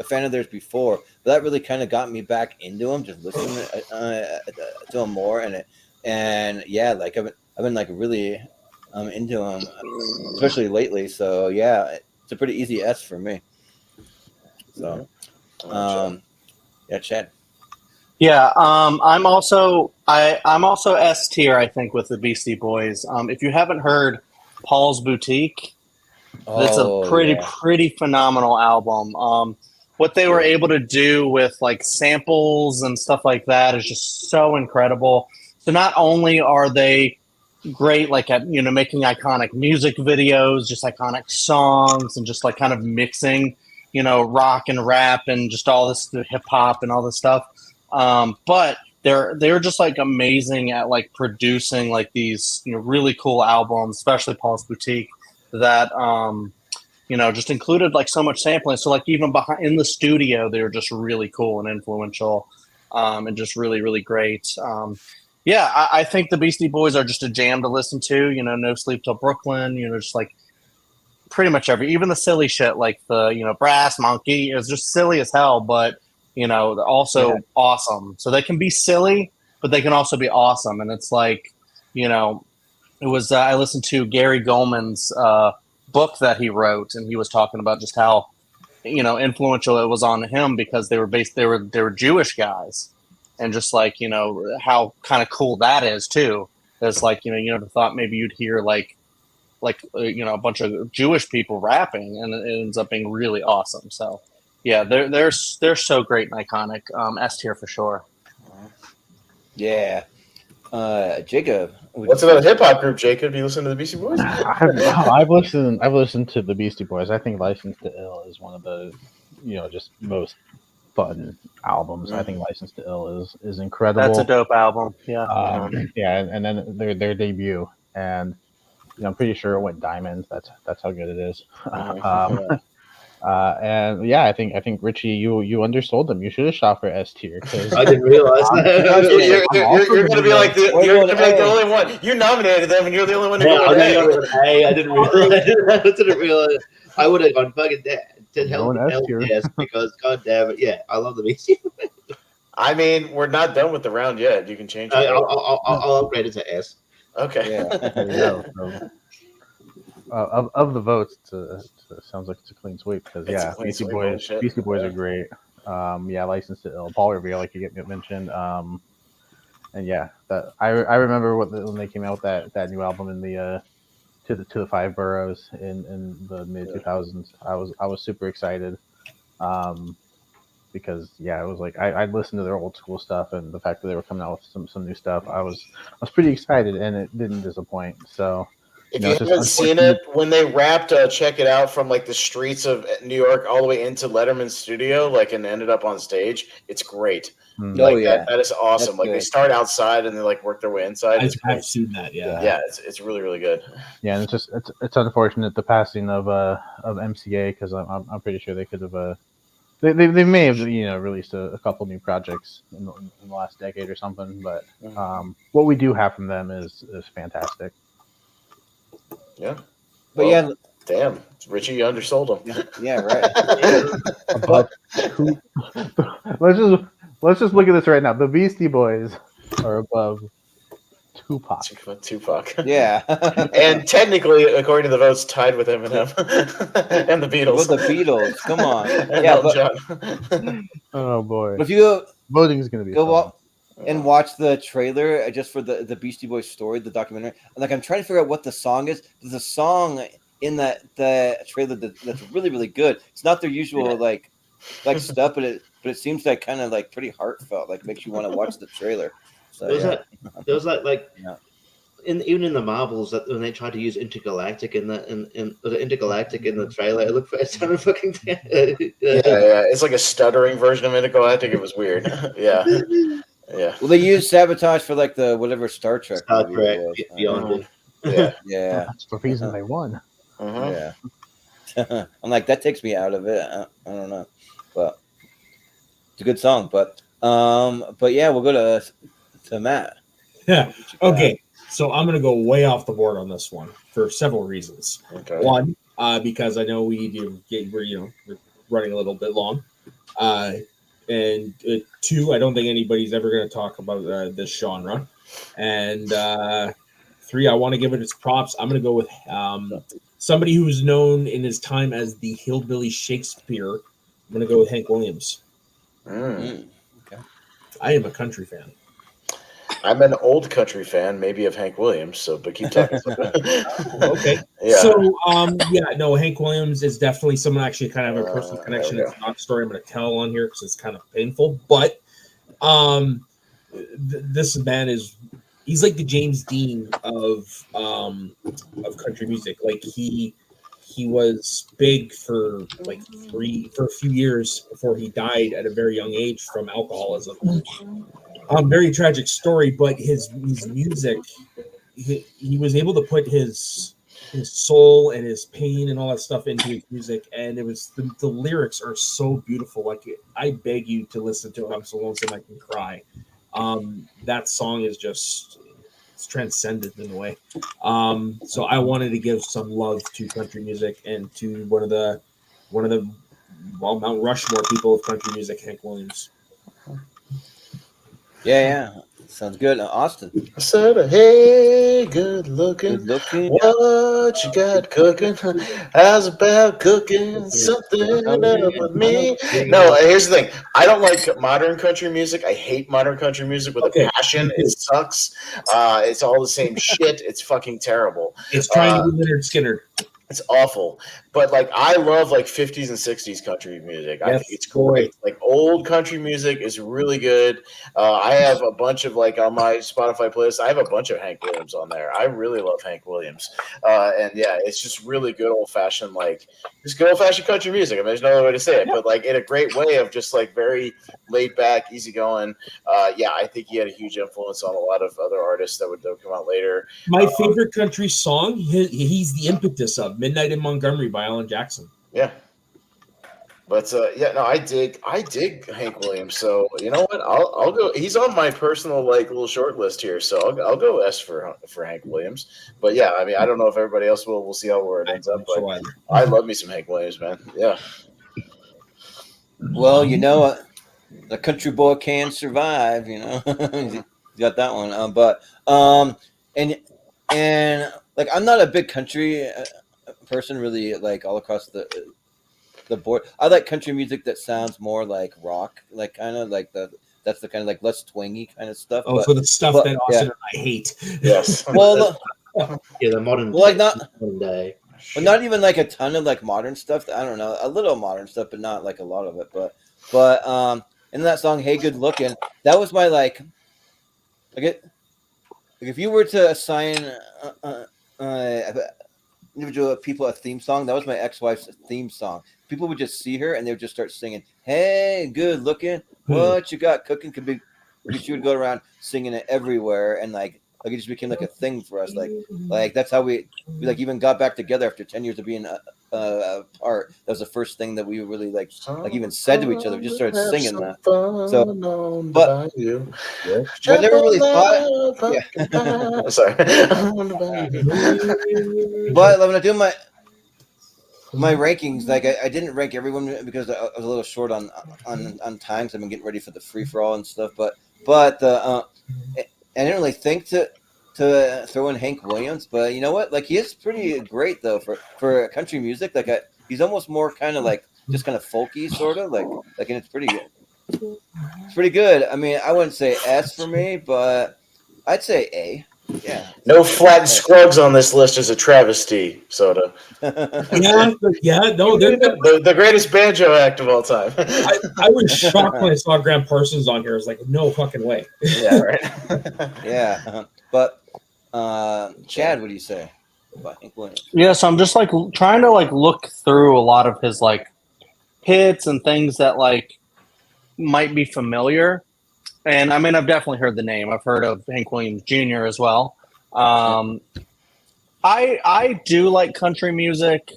S2: fan of theirs before, but that really kind of got me back into them. Just listening to them more, and yeah, like I've been like really into them, especially lately. So yeah, it's a pretty easy S for me. So. Yeah, Chad.
S7: Yeah, I'm also S tier. I think with the Beastie Boys. If you haven't heard Paul's Boutique, that's a pretty phenomenal album. What they were able to do with like samples and stuff like that is just so incredible. So not only are they great, like at making iconic music videos, just iconic songs, and just like kind of mixing. Rock and rap and just all this hip hop and all this stuff. But they're just like amazing at like producing like these really cool albums, especially Paul's Boutique, that just included like so much sampling. So like even in the studio, they were just really cool and influential, and just really, really great. Yeah, I think the Beastie Boys are just a jam to listen to. No Sleep Till Brooklyn. Just like. Pretty much even the silly shit like the Brass Monkey is just silly as hell, but they're also awesome. So they can be silly, but they can also be awesome. And it's like it was I listened to Gary Goldman's book that he wrote, and he was talking about just how influential it was on him because they were Jewish guys, and just like how kind of cool that is too. It's like you never thought maybe you'd hear like a bunch of Jewish people rapping, and it ends up being really awesome. So yeah, they're so great and iconic. S tier for sure.
S2: Yeah. Jacob,
S3: what's another hip hop group? Jacob, you listen to the Beastie Boys?
S6: I've listened to the Beastie Boys. I think License to Ill is one of the just most fun albums. I think License to Ill is incredible.
S7: That's a dope album. Yeah.
S6: And then their debut, and I'm pretty sure it went diamond. That's how good it is. And yeah, I think Richie, you undersold them. You should have shot for S tier.
S5: I didn't realize that.
S3: You're gonna be like the only one. You nominated them, and you're the only one to go with
S5: A. I didn't realize. I would have gone fucking to hell yes, because god damn it, yeah, I love the Beastie.
S3: I mean, we're not done with the round yet. You can change it.
S5: I'll upgrade it to S.
S3: Okay.
S2: Yeah.
S6: There you go. So, of the votes, it sounds like it's a clean sweep because Beastie Boys are great. License to Ill, Paul Revere, like you get mentioned. And yeah, that I remember when they came out with that new album in the to the Five Boroughs in the mid 2000s. I was super excited. Because it was like I listened to their old school stuff, and the fact that they were coming out with some new stuff, I was pretty excited, and it didn't disappoint. So
S3: if you haven't seen it, when they rapped "Check It Out" from like the streets of New York all the way into Letterman's studio, like and ended up on stage, it's great. That is awesome. That's like good. They start outside and they like work their way inside.
S4: I've seen that.
S3: Yeah, it's really, really good.
S6: Yeah, and it's unfortunate the passing of MCA because I'm pretty sure they could have. They may have released a couple new projects in the last decade or something, but what we do have from them is fantastic.
S3: Yeah,
S2: but
S3: damn, Richie, you undersold them.
S2: Yeah, right.
S6: But let's just look at this right now. The Beastie Boys are above Tupac.
S3: Tupac.
S2: Yeah.
S3: And technically, according to the votes, tied with Eminem and the Beatles.
S2: With the Beatles. Come on.
S3: And
S2: Yeah,
S3: Elton
S2: but
S3: John.
S6: Oh boy,
S2: if you
S6: voting is going to be
S2: go
S6: fun.
S2: up and watch the trailer just for the Beastie Boys story, the documentary, like I'm trying to figure out what the song is. There's a song in the trailer that's really, really good. It's not their usual like stuff, but it seems like kind of like pretty heartfelt. Like makes you want to watch the trailer. So
S5: There was like
S2: yeah.
S5: even in the Marvels that when they tried to use intergalactic in the intergalactic in the trailer, it sounded fucking.
S3: Yeah. It's like a stuttering version of Intergalactic. It was weird. Yeah.
S2: Well, they used sabotage for like the whatever Star Trek
S5: Star
S2: movie
S5: Trek
S2: it was.
S5: Beyond.
S3: Yeah.
S2: Yeah.
S6: That's the reason they won.
S3: Uh-huh.
S2: Yeah. I'm like, that takes me out of it. I don't know, but it's a good song. But yeah, we'll go to Matt.
S4: Yeah. Okay. So I'm gonna go way off the board on this one for several reasons.
S3: Okay.
S4: One, because I know we need to we're running a little bit long. And two, I don't think anybody's ever going to talk about this genre. And three, I want to give it its props. I'm going to go with somebody who's known in his time as the Hillbilly Shakespeare. I'm going to go with Hank Williams.
S3: Okay.
S4: I am a country fan.
S3: I'm an old country fan, maybe of Hank Williams. But keep talking.
S4: Okay.
S3: Yeah.
S4: So Hank Williams is definitely someone I actually kind of have a personal connection. It's not a story I'm going to tell on here because it's kind of painful. But this man he's like the James Dean of country music. Like he was big for a few years before he died at a very young age from alcoholism. Very tragic story, but his music, he was able to put his soul and his pain and all that stuff into his music, and it was the lyrics are so beautiful. Like I beg you to listen to it. I'm so lonesome I can cry. That song is just it's transcendent in a way. So I wanted to give some love to country music and to one of the Mount Rushmore people of country music, Hank Williams.
S2: Yeah. Sounds good. Austin.
S3: I said, hey, good looking. What you got cooking? How's about cooking something up with me? No, here's the thing. I don't like modern country music. I hate modern country music with a passion. It sucks. It's all the same shit. It's fucking terrible.
S4: It's trying to be Leonard Skinner.
S3: It's awful. But I love 50s and 60s country music. I think it's great. Old country music is really good. I have a bunch of on my Spotify playlist, I have a bunch of Hank Williams on there. I really love Hank Williams. And yeah, it's just really good old fashioned just good old fashioned country music. I mean, there's no other way to say it, but in a great way of just very laid back, easy going. Yeah, I think he had a huge influence on a lot of other artists that would come out later.
S4: My favorite country song, he's the impetus of Midnight in Montgomery by Alan Jackson.
S3: Yeah. But I dig Hank Williams. So you know what? I'll go. He's on my personal little short list here. So I'll go S for Hank Williams. But yeah, I mean, I don't know if everybody else will. We'll see where it ends up. But I love me some Hank Williams, man. Yeah.
S2: Well, a country boy can survive. You got that one. But and I'm not a big country person, really. All across the board. I like country music that sounds more like rock, kind of that's the kind of less twangy kind of stuff.
S4: So the stuff that Austin and I hate.
S3: Yes.
S2: Well,
S5: the modern
S2: modern
S5: day.
S2: Well, not even a ton of modern stuff. I don't know, a little modern stuff, but not a lot of it. But in that song, "Hey Good Looking," that was my if you were to assign individual people a theme song, that was my ex-wife's theme song. People would just see her and they would just start singing, "Hey, good looking, what you got cooking?" She would go around singing it everywhere, and it just became a thing for us. That's how we even got back together after 10 years of being apart. That was the first thing that we really even said to each other. We just started singing that. So, but I never really thought. Yeah.
S3: Sorry.
S2: But when I do my rankings, I didn't rank everyone because I was a little short on times. I've been getting ready for the free for all and stuff. But I didn't really think to to throw in Hank Williams, but you know what? Like he is pretty great though for country music. Like he's almost more kind of like just kind of folky sort of and it's pretty good. It's pretty good. I mean, I wouldn't say S for me, but I'd say A. Yeah.
S3: No flat scrugs on this list is a travesty, Soda.
S4: Yeah, no, they're
S3: the greatest banjo act of all time.
S4: I was shocked when I saw Graham Parsons on here. I was like, no fucking way.
S3: Yeah, right.
S2: Yeah, but Chad, what do you say about Hank Williams?
S7: Yeah, so I'm just like trying to like look through a lot of his like hits and things that like might be familiar. And I mean, I've definitely heard the name. I've heard of Hank Williams Jr. as well. I do like country music,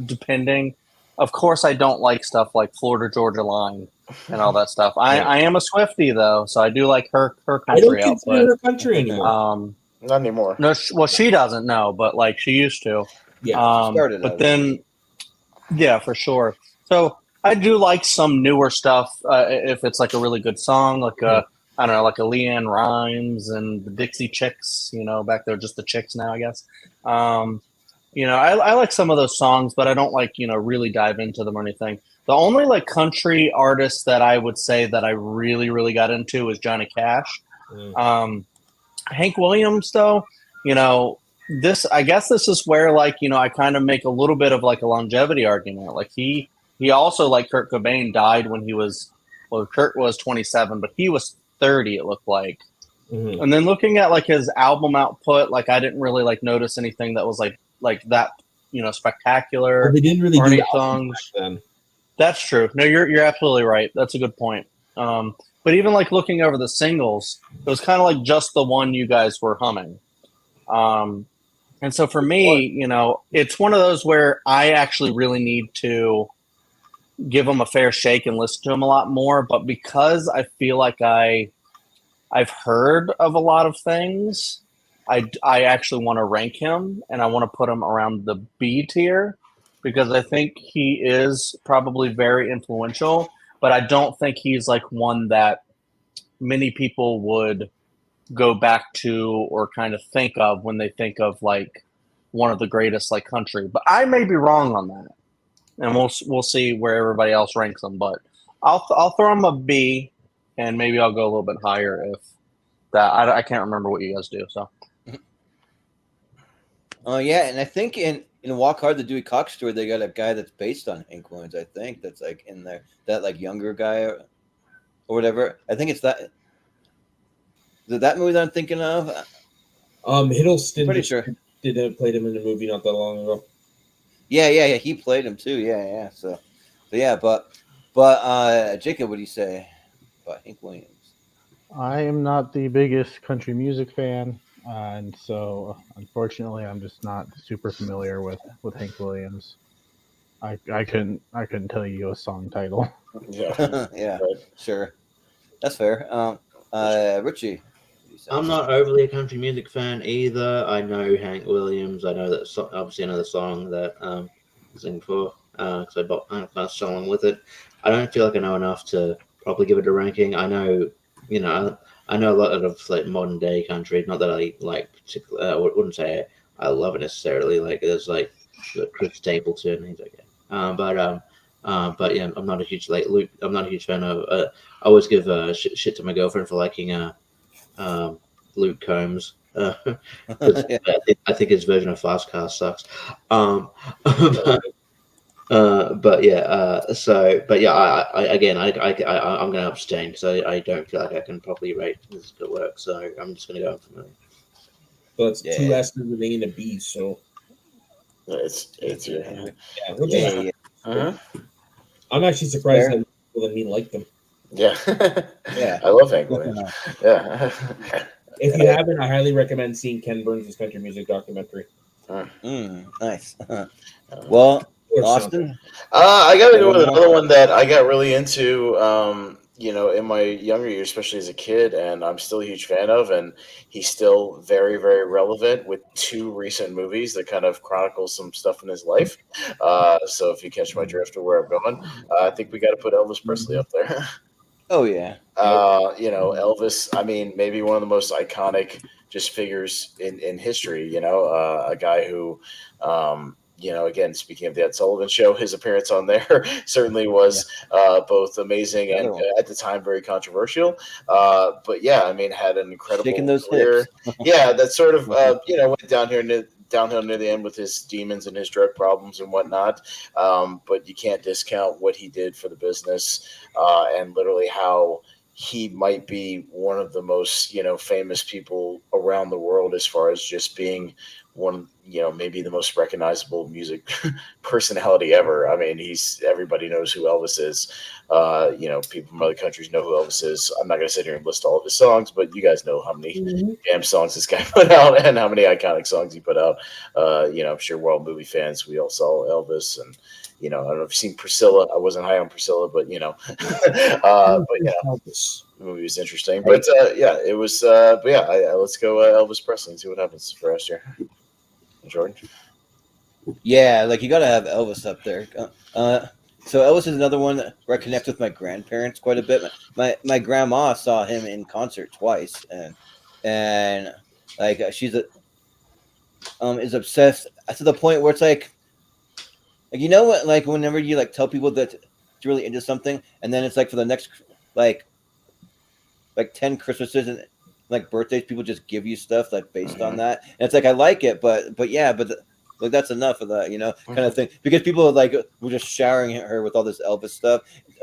S7: depending. Of course, I don't like stuff like Florida Georgia Line and all that stuff. I am a Swiftie though, so I do like her country.
S4: I don't consider her country anymore.
S3: Not anymore.
S7: No, well, she doesn't know, but like she used to.
S4: Yeah,
S7: but then, yeah, for sure. So I do like some newer stuff if it's like a really good song, like I don't know, like a Leanne Rimes and the Dixie Chicks. You know, back there, just the Chicks now, I guess. You know, I like some of those songs, but I don't like really dive into them or anything. The only like country artist that I would say that I really, really got into was Johnny Cash. Hank Williams, though, I guess this is where like, I kind of make a little bit of like a longevity argument. Like he also, like Kurt Cobain, died when Kurt was 27, but he was 30, it looked like. Mm-hmm. And then looking at like his album output, like I didn't really like notice anything that was like that, spectacular.
S4: Well, they didn't really do
S7: songs. Then. That's true. No, you're absolutely right. That's a good point. But even like looking over the singles, it was kind of like just the one you guys were humming. And so for me, it's one of those where I actually really need to give them a fair shake and listen to them a lot more. But because I feel like I've heard of a lot of things, I actually want to rank him, and I want to put him around the B tier because I think he is probably very influential, but I don't think he's like one that many people would go back to or kind of think of when they think of like one of the greatest like country. But I may be wrong on that, and we'll see where everybody else ranks him. But I'll throw him a B, and maybe I'll go a little bit higher if that. I can't remember what you guys do. So.
S2: Oh yeah, and I think in Walk Hard, the Dewey Cox story, they got a guy that's based on Hank Williams. I think that's like in there, that like younger guy or whatever. I think it's that. Is it that movie that I'm thinking of?
S4: Hiddleston.
S2: Pretty sure
S4: played him in the movie not that long ago.
S2: Yeah. He played him too. Yeah. So yeah, but Jacob, what do you say about Hank Williams?
S6: I am not the biggest country music fan. And so, unfortunately, I'm just not super familiar with Hank Williams. I couldn't tell you a song title.
S3: Yeah,
S2: yeah, sure, that's fair. Richie,
S5: I'm not overly a country music fan either. I know Hank Williams. I know that obviously another song that I sing for because I bought a song with it. I don't feel like I know enough to probably give it a ranking. I know, I know a lot of like modern day country. Not that I like particularly. I wouldn't say I love it necessarily. Like there's like Chris Stapleton. He's okay. But yeah, I'm not a huge Luke. I'm not a huge fan of. I always give shit to my girlfriend for liking Luke Combs. I think his version of Fast Car sucks. But yeah, I'm going to abstain. So I don't feel like I can properly rate this good work. So I'm just going to go unfamiliar.
S4: So it's two S's and A and a B. So
S3: it's
S4: I'm actually surprised that people than me like them.
S3: Yeah, I love Hank Williams. Yeah.
S4: If you haven't, I highly recommend seeing Ken Burns' country music documentary.
S2: Nice. Well. Austin?
S3: I gotta go with another one that I got really into, in my younger years, especially as a kid, and I'm still a huge fan of, and he's still very, very relevant with 2 recent movies that kind of chronicle some stuff in his life. So if you catch my drift of where I'm going, I think we got to put Elvis Presley up there.
S2: Oh yeah.
S3: Elvis, I mean, maybe one of the most iconic just figures in history. A guy who. Again, speaking of the Ed Sullivan Show, his appearance on there certainly was both amazing and at the time very controversial. But yeah, I mean, had an incredible
S2: shaking those
S3: career.
S2: hips.
S3: Yeah, that sort of went downhill near the end with his demons and his drug problems and whatnot. But you can't discount what he did for the business and literally how he might be one of the most famous people around the world as far as just being one, maybe the most recognizable music personality ever. I mean, everybody knows who Elvis is. People from other countries know who Elvis is. I'm not going to sit here and list all of his songs, but you guys know how many damn songs this guy put out and how many iconic songs he put out. I'm sure we're all movie fans. We all saw Elvis, and I don't know if you've seen Priscilla. I wasn't high on Priscilla, but the movie was interesting. But it was. Let's go Elvis Presley and see what happens for us here. Jordan?
S2: Yeah, like you got to have Elvis up there. So Elvis is another one where I connect with my grandparents quite a bit. My grandma saw him in concert twice, and like she's is obsessed to the point where it's like what, like whenever you like tell people that you're really into something, and then it's like for the next like 10 Christmases and like birthdays, people just give you stuff like based on that, and it's like I like it, but like that's enough of that, kind of thing. Because people like were just showering her with all this Elvis stuff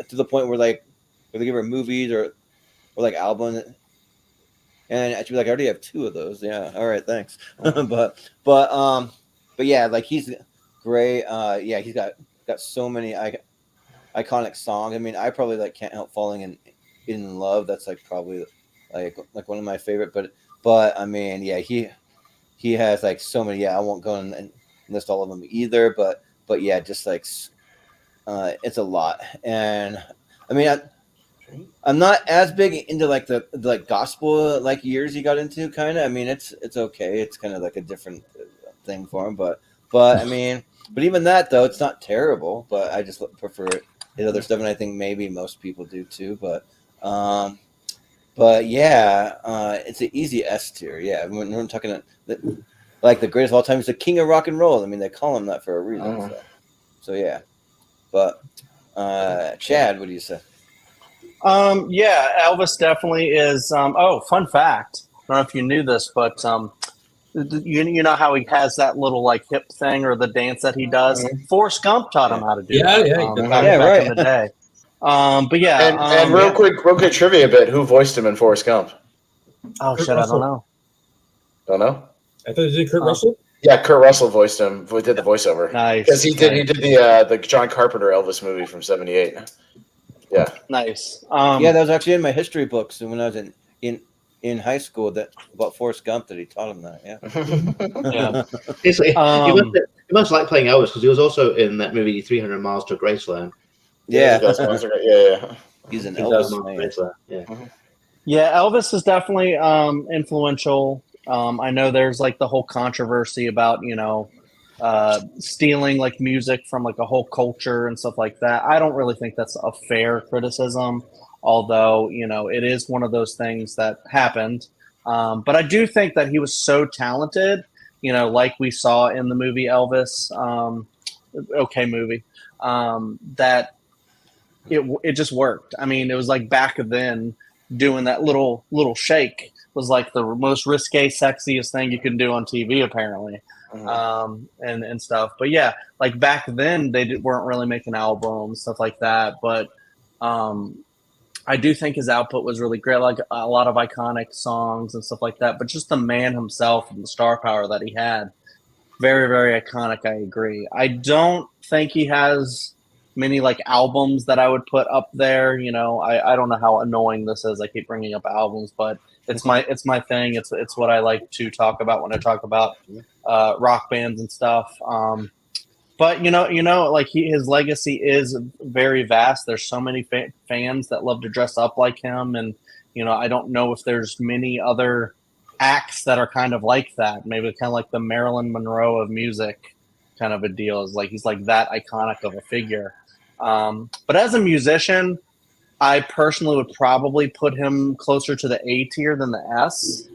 S2: to the point where they give her movies or like albums, and she'd be like, I already have 2 of those. Yeah, all right, thanks. but yeah, like he's great. He's got so many iconic songs. I mean, I probably like Can't Help Falling in Love. That's like probably like one of my favorite. But I mean, yeah, he has like so many. Yeah, I won't go and list all of them either. But yeah, just like it's a lot. And I mean, I'm not as big into like the like gospel like years he got into. Kind of. I mean, it's okay. It's kind of like a different thing for him. But I mean, but even that though, it's not terrible. But I just prefer his other stuff, and I think maybe most people do too. But yeah, it's an easy S tier. Yeah, when we're talking like the greatest of all time, he's the king of rock and roll. I mean, they call him that for a reason. So yeah. But Chad, what do you say?
S7: Yeah, Elvis definitely is. Fun fact. I don't know if you knew this, but you know how he has that little like hip thing or the dance that he does. Forrest Gump taught him how to do that. Back in the day. But yeah,
S3: and real quick trivia bit: who voiced him in Forrest Gump?
S7: Oh shit, I don't know.
S3: Don't know.
S4: I thought it was Kurt Russell.
S3: Yeah, Kurt Russell voiced him. Did the voiceover.
S7: Nice.
S3: Because he did the John Carpenter Elvis movie from '78. Yeah.
S7: Nice.
S2: Yeah, that was actually in my history books when I was in high school about Forrest Gump that he taught him that. Yeah.
S5: He must like playing Elvis because he was also in that movie 300 Miles to Graceland.
S2: Yeah.
S3: Yeah.
S2: He's an Elvis man.
S7: Yeah, Elvis is definitely influential. I know there's like the whole controversy about stealing like music from like a whole culture and stuff like that. I don't really think that's a fair criticism, although it is one of those things that happened. But I do think that he was so talented, like we saw in the movie Elvis, that it just worked. I mean, it was like back then doing that little shake was like the most risque, sexiest thing you can do on TV, apparently, and stuff. But yeah, like back then they weren't really making albums, stuff like that. But I do think his output was really great, like a lot of iconic songs and stuff like that. But just the man himself and the star power that he had, very, very iconic. I agree. I don't think he has many like albums that I would put up there. I don't know how annoying this is. I keep bringing up albums, but it's my thing. It's what I like to talk about when I talk about rock bands and stuff. But like his legacy is very vast. There's so many fans that love to dress up like him, and I don't know if there's many other acts that are kind of like that. Maybe kind of like the Marilyn Monroe of music, kind of a deal. Is like he's like that iconic of a figure. But as a musician, I personally would probably put him closer to the A tier than the S.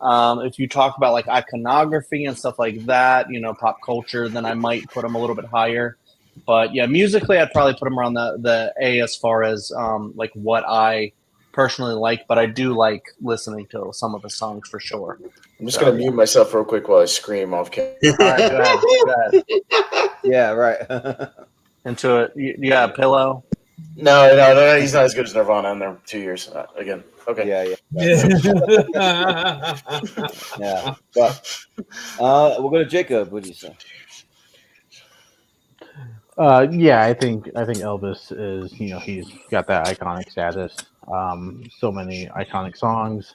S7: If you talk about like iconography and stuff like that, pop culture, then I might put them a little bit higher. But yeah, musically, I'd probably put them around the A as far as like what I personally like. But I do like listening to some of the songs for sure.
S3: I'm just gonna mute myself real quick while I scream off camera.
S7: All right, go ahead.
S2: Yeah, right.
S7: Into it. You got a pillow?
S3: No, he's not as good as Nirvana in their 2 years. Again, okay.
S2: Yeah. Yeah. But we'll go to Jacob. What do you say?
S6: Yeah, I think Elvis is, he's got that iconic status. So many iconic songs,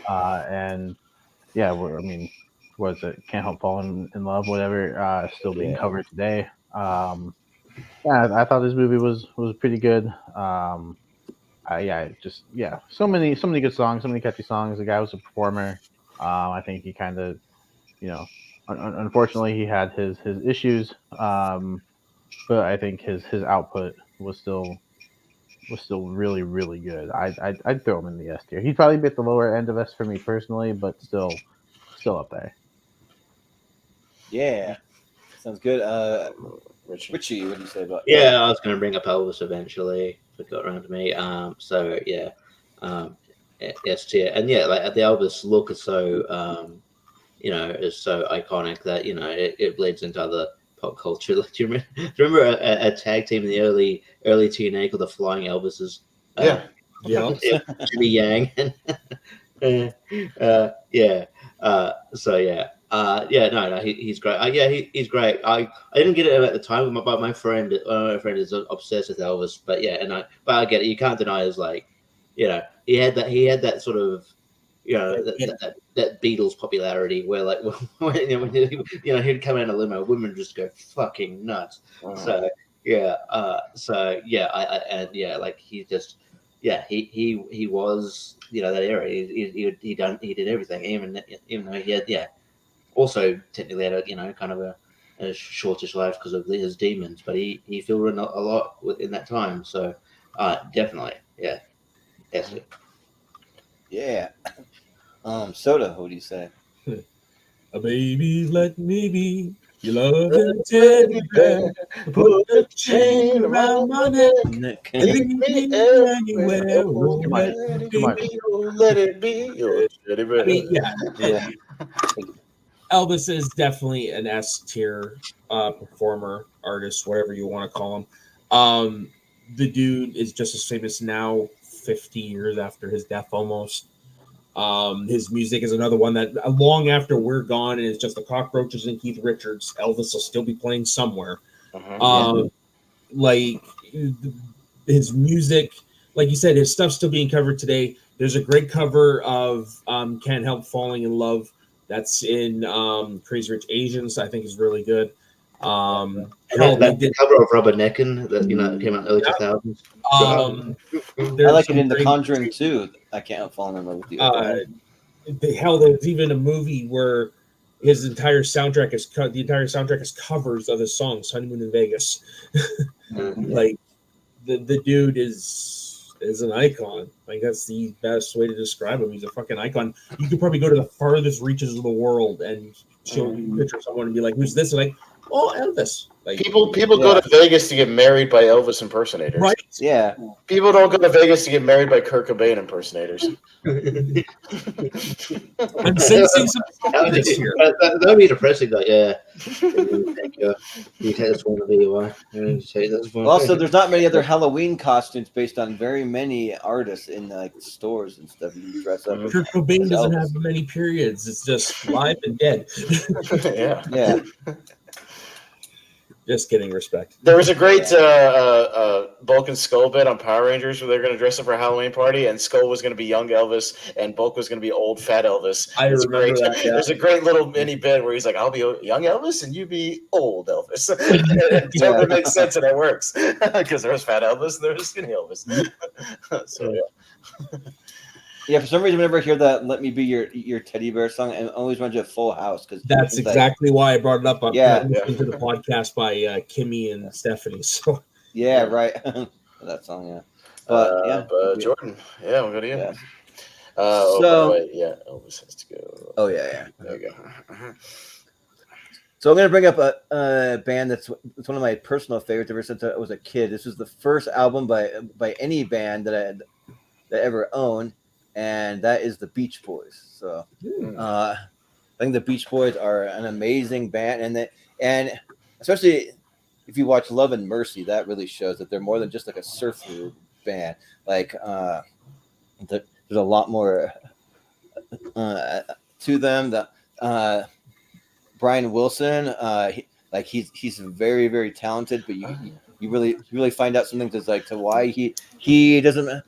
S6: and yeah, was it Can't Help Falling in Love, whatever, still being covered today. Yeah, I thought this movie was pretty good. So many good songs, so many catchy songs. The guy was a performer. I think he kind of, unfortunately, he had his issues. But I think his output was still really, really good. I'd throw him in the S tier. He'd probably be at the lower end of S for me personally, but still up there.
S2: Yeah, sounds good. Richie, what do you say about?
S5: Yeah, I was going to bring up Elvis eventually if it got around to me. So yeah, S tier, and yeah, like the Elvis look is so is so iconic that it bleeds into other pop culture. Like, do you remember a tag team in the early TNA called the Flying Elvises? Jimmy Yang. He's great. He's great. I didn't get it at the time, but my friend is obsessed with Elvis. But yeah, but I get it. You can't deny his he had that sort of that Beatles popularity where when he'd come in a limo, women would just go fucking nuts.
S3: Wow.
S5: So he was that era. He did everything, even though he had also technically had a kind of a shortish life because of his demons, but he filled in a lot in that time. So definitely, yeah, yes.
S2: Yeah. Soda, what do you say?
S4: A baby, let me be your loving teddy bear. Put a chain around my neck and leave me anywhere.
S3: Let it be your teddy bear.
S4: I mean, yeah. Elvis is definitely an S tier performer, artist, whatever you want to call him. The dude is just as famous now, 50 years after his death almost. His music is another one that long after we're gone and it's just the Cockroaches and Keith Richards, Elvis will still be playing somewhere. Like his music, like you said, his stuff's still being covered today. There's a great cover of Can't Help Falling in Love that's in Crazy Rich Asians. I think is really good.
S5: The cover of Rubber Neckin' that came out in the early 2000s.
S2: I like it in The Conjuring too. I Can't Help Falling in Love with You.
S4: There's even a movie where his entire soundtrack is covers of his songs. Honeymoon in Vegas. Like the dude is an icon. Like that's the best way to describe him. He's a fucking icon. You could probably go to the farthest reaches of the world and show a picture of someone and be like, "Who's this?" And like, "Oh, Elvis." Like
S3: people go to Vegas to get married by Elvis impersonators.
S4: Right?
S2: Yeah.
S3: People don't go to Vegas to get married by Kurt Cobain impersonators.
S4: I'm sensing some this here.
S5: That'd be depressing. Like, yeah. You take this one to be your wife.
S2: Also, there's not many other Halloween costumes based on very many artists in like stores and stuff. You can dress up.
S4: Kurt Cobain doesn't have many periods. It's just live and dead.
S3: Yeah.
S4: Just kidding, respect.
S3: There was a great Bulk and Skull bit on Power Rangers where they're going to dress up for a Halloween party, and Skull was going to be young Elvis, and Bulk was going to be old fat Elvis.
S4: I remember that. Yeah.
S3: There's a great little mini bit where he's like, "I'll be young Elvis, and you be old Elvis." It totally makes sense, and it works because there was fat Elvis, and there was skinny Elvis. So yeah.
S2: Yeah, for some reason, whenever I hear that "Let Me Be Your Teddy Bear" song, I always run to a Full House because
S4: that's exactly why I brought it up. I'm listening to the podcast by Kimmy and Stephanie. So
S2: right, that song, yeah. But
S3: Jordan, we'll go to you. Oh, by the way, yeah, Elvis has to go.
S2: Oh yeah.
S3: There you go.
S2: So I'm going to bring up a band that's one of my personal favorites ever since I was a kid. This was the first album by any band that I ever owned, and that is the Beach Boys. So I think the Beach Boys are an amazing band, and especially if you watch Love and Mercy, that really shows that they're more than just like a surfer band. Like there's a lot more to them. Brian Wilson, he's very, very talented, but you really find out some things as like to why he doesn't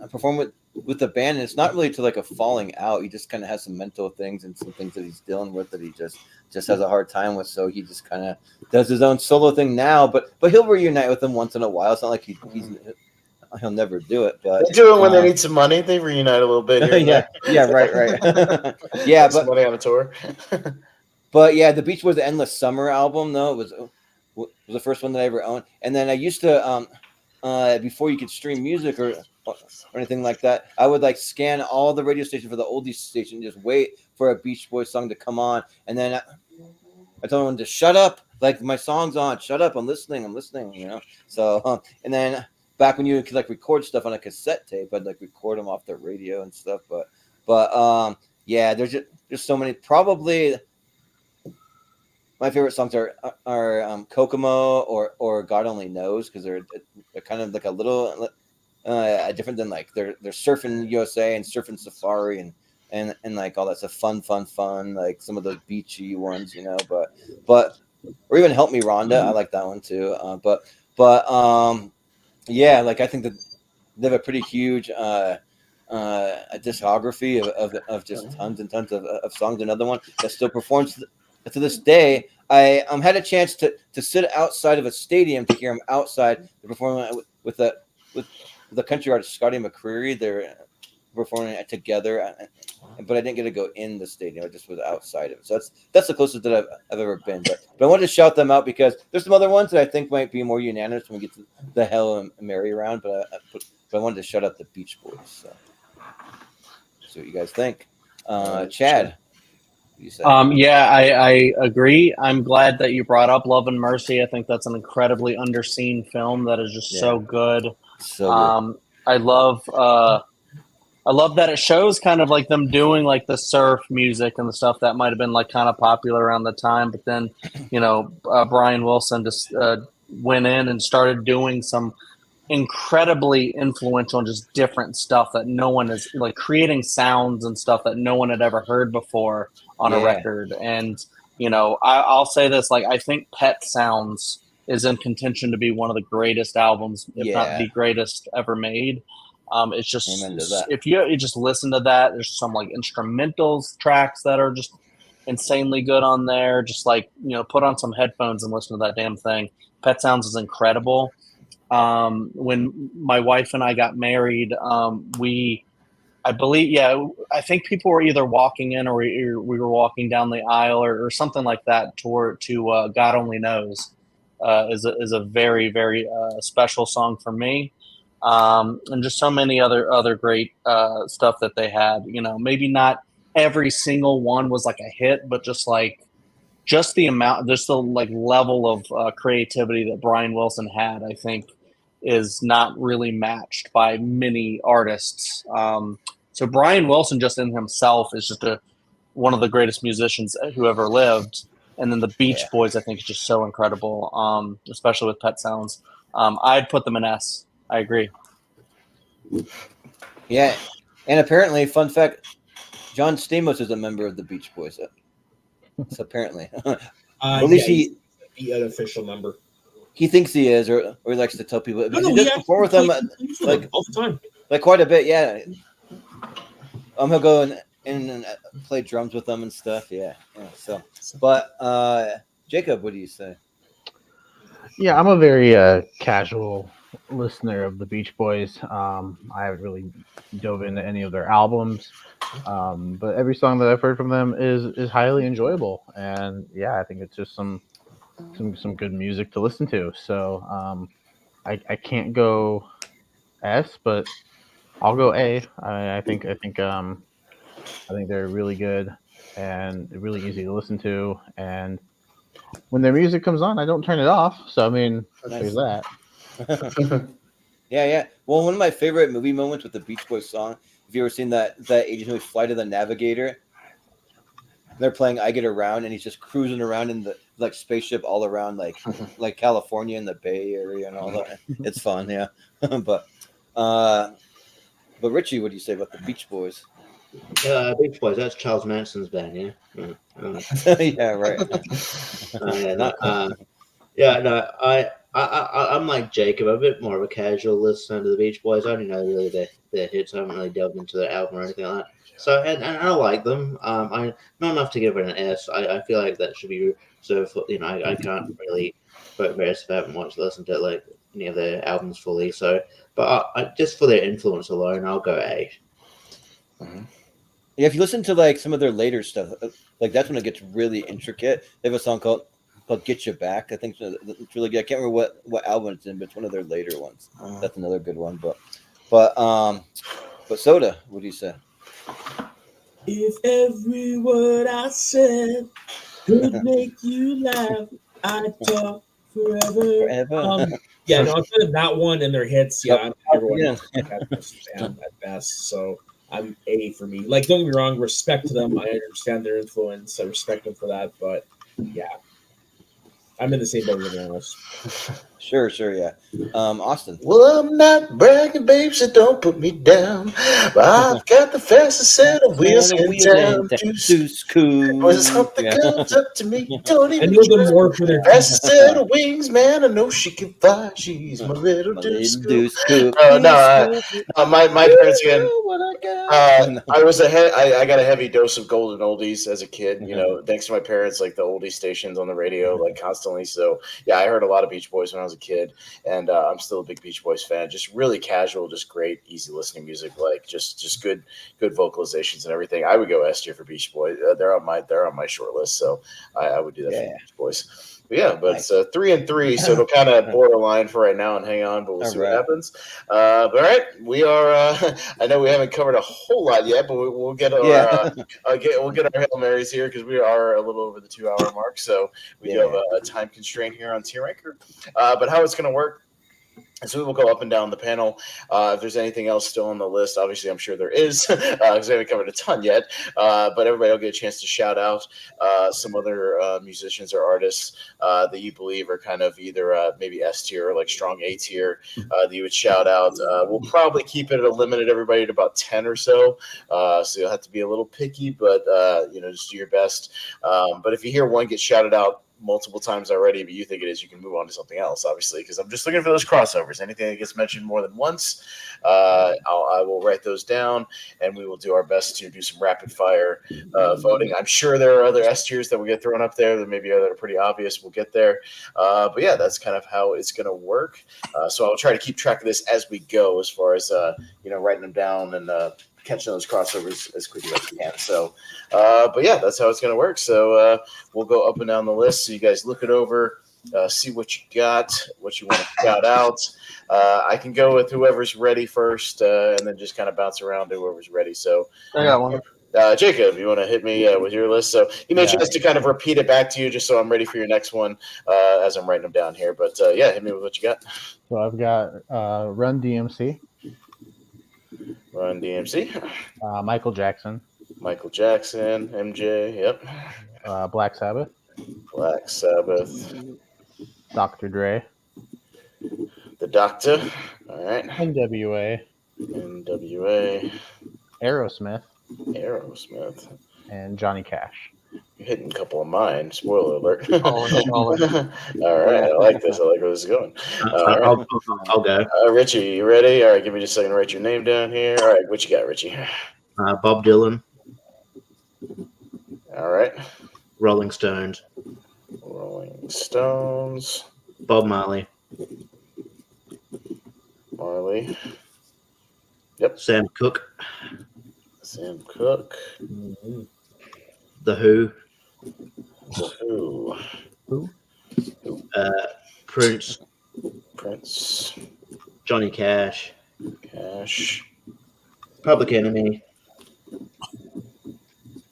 S2: perform with the band, and it's not really to like a falling out. He just kind of has some mental things and some things that he's dealing with that he just has a hard time with. So he just kind of does his own solo thing now, but he'll reunite with them once in a while. It's not like he'll never do it, but
S3: they do it when they need some money. They reunite a little bit here.
S2: Right. Yeah, but
S3: money on a tour.
S2: But yeah, the Beach Boys' Endless Summer album, though, was the first one that I ever owned. And then I used to, before you could stream music or anything like that, I would like scan all the radio stations for the oldies station, just wait for a Beach Boys song to come on, and then I told everyone to shut up, like my song's on, shut up, I'm listening, you know. So and then back when you could like record stuff on a cassette tape, I'd like record them off the radio and stuff. But yeah, there's so many. Probably my favorite songs are Kokomo or God Only Knows, because they're kind of like a little different than like they're Surfing USA and Surfing Safari and like all that stuff, fun, like some of those beachy ones, you know. But or even Help Me Rhonda, I like that one too. But yeah, like I think that they have a pretty huge a discography of just tons and tons of songs. Another one that still performs to this day. I had a chance to sit outside of a stadium to hear him outside. They're performing with the country artist Scotty McCreery. They're performing it together, but I didn't get to go in the stadium. I just was outside of it. So that's the closest that I've ever been. But I wanted to shout them out because there's some other ones that I think might be more unanimous when we get to the Hell and Mary round. But I wanted to shout out the Beach Boys. So see what you guys think. Chad.
S7: Yeah, I agree. I'm glad that you brought up Love and Mercy. I think that's an incredibly underseen film that is just so good. I love that it shows kind of like them doing like the surf music and the stuff that might have been like kind of popular around the time. But then, you know, Brian Wilson just went in and started doing some incredibly influential and just different stuff that no one is like creating sounds and stuff that no one had ever heard before on a record. And, you know, I'll say this, like, I think Pet Sounds is in contention to be one of the greatest albums, if not the greatest ever made. It's just, if you just listen to that, there's some like instrumentals tracks that are just insanely good on there. Just like, you know, put on some headphones and listen to that damn thing. Pet Sounds is incredible. When my wife and I got married, I think people were either walking in or we were walking down the aisle or something like that to God Only Knows is a very, very special song for me. And just so many other great stuff that they had. You know, maybe not every single one was like a hit, but just the amount, just the like level of creativity that Brian Wilson had, I think, is not really matched by many artists. So Brian Wilson, just in himself, is just one of the greatest musicians who ever lived. And then the Beach Boys, I think, is just so incredible, especially with Pet Sounds. I'd put them in S. I agree.
S2: Yeah, and apparently, fun fact, John Stamos is a member of the Beach Boys. So apparently, at least
S4: the unofficial member.
S2: He thinks he is, or he likes to tell people.
S4: No,
S2: he does perform with them like
S4: all the time,
S2: like quite a bit. Yeah, he'll go and play drums with them and stuff. Yeah. So, but Jacob, what do you say?
S6: Yeah, I'm a very casual listener of the Beach Boys. I haven't really dove into any of their albums, but every song that I've heard from them is highly enjoyable. And yeah, I think it's just some good music to listen to. So I can't go S, but I'll go A. I think they're really good and really easy to listen to. And when their music comes on, I don't turn it off. So I mean, there's that.
S2: Yeah. Well, one of my favorite movie moments with the Beach Boys song. Have you ever seen that Agent movie, Flight of the Navigator? They're playing "I Get Around" and he's just cruising around in the spaceship all around like California and the Bay Area and all that. It's fun, yeah. but Richie, what do you say about the Beach Boys?
S5: Beach Boys. That's Charles Manson's band. Yeah.
S2: Yeah, right.
S5: Yeah, no, I'm like Jacob. I'm a bit more of a casual listener to the Beach Boys. I only know really their hits. I haven't really delved into their album or anything like that. So, and I like them. I not enough to give it an S. I feel like that should be reserved for, I can't really vote embarrassed if I haven't watched listened to like any of their albums fully. So, but just for their influence alone, I'll go A.
S2: Yeah, if you listen to like some of their later stuff, like that's when it gets really intricate. They have a song called "Get You Back." I think it's really good. I can't remember what album it's in, but it's one of their later ones. That's another good one. But Soda, what do you say?
S4: If every word I said could make you laugh, I'd talk forever. Yeah, no, outside of that one and their hits, yeah, I'm everyone else at best. So I'm A for me. Like, don't get me wrong, respect to them. I understand their influence. I respect them for that. But yeah, I'm in the same boat with everyone else.
S2: Sure, yeah. Austin.
S3: Well, I'm not bragging, babe, so don't put me down. But I've got the fastest set of wheels in town. When something comes up to me, don't even.
S4: I know them more for their
S3: fastest set of wings, man. I know she can fly. She's my little deuce scoop. My parents again. I was I got a heavy dose of golden oldies as a kid. You know, thanks to my parents, like the oldie stations on the radio, like constantly. So yeah, I heard a lot of Beach Boys when I was a kid, and I'm still a big Beach Boys fan. Just really casual, just great, easy listening music. Like just good vocalizations and everything. I would go S tier for Beach Boys. They're on my short list, so I would do that for Beach Boys. But yeah, but nice. It's 3 and 3, so it'll kind of borderline for right now and hang on, but we'll see what happens. But all right, we are. I know we haven't covered a whole lot yet, but we'll get our we'll get our Hail Marys here because we are a little over the 2-hour mark, so we do have a time constraint here on Tier Ranker. But how it's going to work. So we will go up and down the panel. If there's anything else still on the list, obviously I'm sure there is, because we haven't covered a ton yet. But everybody will get a chance to shout out some other musicians or artists that you believe are kind of either maybe S tier or like strong A tier that you would shout out. We'll probably keep it at a limited everybody to about 10 or so. So you'll have to be a little picky, but just do your best. But if you hear one get shouted out multiple times already, but you think it is, you can move on to something else, obviously, because I'm just looking for those crossovers. Anything that gets mentioned more than once, I will write those down, and we will do our best to do some rapid fire voting. I'm sure there are other S tiers that will get thrown up there that maybe that are pretty obvious. We'll get there, but yeah, that's kind of how it's going to work. So I'll try to keep track of this as we go, as far as writing them down and catching those crossovers as quickly as we can. So, but yeah, that's how it's going to work. So we'll go up and down the list. So you guys look it over, see what you got, what you want to shout out. I can go with whoever's ready first, and then just kind of bounce around to whoever's ready. So
S7: I got one.
S3: Jacob, you want to hit me with your list? So you mentioned us to kind of repeat it back to you, just so I'm ready for your next one as I'm writing them down here. But hit me with what you got.
S6: So I've got Run DMC.
S3: Run DMC.
S6: Michael Jackson.
S3: MJ. Yep.
S6: Black Sabbath. Dr. Dre.
S3: The Doctor. All right.
S6: NWA. Aerosmith. And Johnny Cash.
S3: You're hitting a couple of mine. Spoiler alert. All right. I like this. I like where this is going.
S5: I'll go.
S3: Richie, you ready? All right. Give me just a second to write your name down here. All right. What you got, Richie?
S5: Bob Dylan.
S3: All right.
S5: Rolling Stones. Bob Marley.
S3: Yep.
S5: Sam Cooke.
S3: Mm-hmm.
S5: The Who. Prince. Johnny Cash. Public Enemy,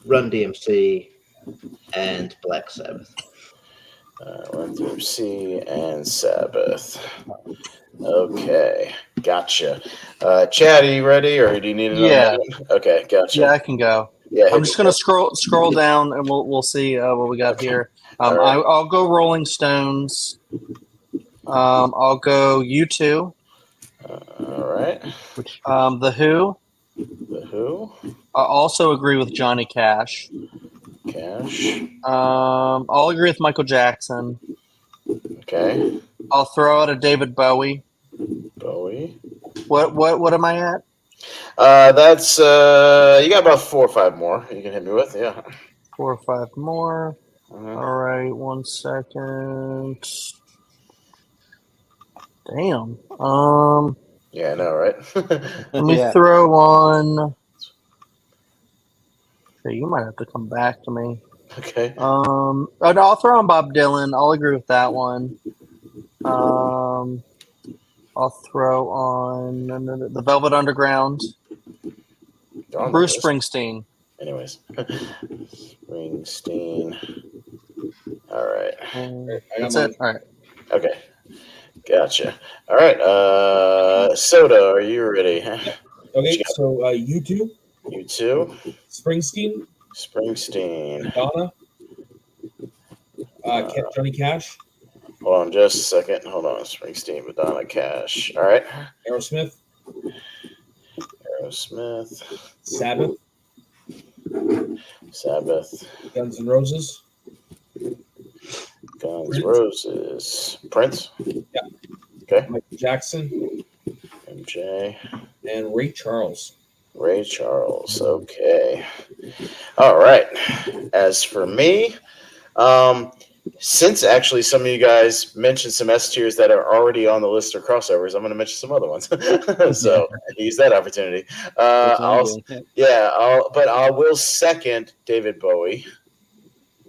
S5: Run DMC, and Black Sabbath.
S3: Run DMC and Sabbath. Okay, gotcha. Chad, are you ready, or do you need another
S7: Yeah.
S3: one? Okay, gotcha.
S7: Yeah, I can go.
S3: Yeah,
S7: I'm just gonna scroll down, and we'll see what we got here.
S3: All right.
S7: I'll go Rolling Stones. I'll go U2.
S3: All right.
S7: The Who.
S3: The Who.
S7: I also agree with Johnny Cash.
S3: Cash.
S7: I'll agree with Michael Jackson.
S3: Okay.
S7: I'll throw out a David Bowie.
S3: Bowie.
S7: What am I at?
S3: That's you got about 4 or 5 more you can hit me with. Yeah.
S7: 4 or 5 more.
S3: Uh-huh.
S7: All right, 1 second. Damn.
S3: Yeah, I know, right?
S7: Let me throw on. Okay, you might have to come back to me.
S3: Okay.
S7: I'll throw on Bob Dylan. I'll agree with that one. I'll throw on the Velvet Underground. Bruce Springsteen.
S3: Anyways, Springsteen. All right.
S7: That's it. All right.
S3: Okay. Gotcha. All right. Soda, are you ready?
S4: Okay, so U2.
S3: U2.
S4: Springsteen.
S3: Madonna.
S4: Johnny Cash.
S3: Hold on just a second. Hold on. Springsteen, Madonna, Cash. All right.
S4: Aerosmith. Sabbath. Guns N' Roses.
S3: Prince.
S4: Yeah.
S3: Okay.
S4: Michael Jackson.
S3: MJ.
S4: And Ray Charles.
S3: Okay. All right. As for me, since actually some of you guys mentioned some S tiers that are already on the list or crossovers, I'm going to mention some other ones. So use that opportunity. I will second David Bowie,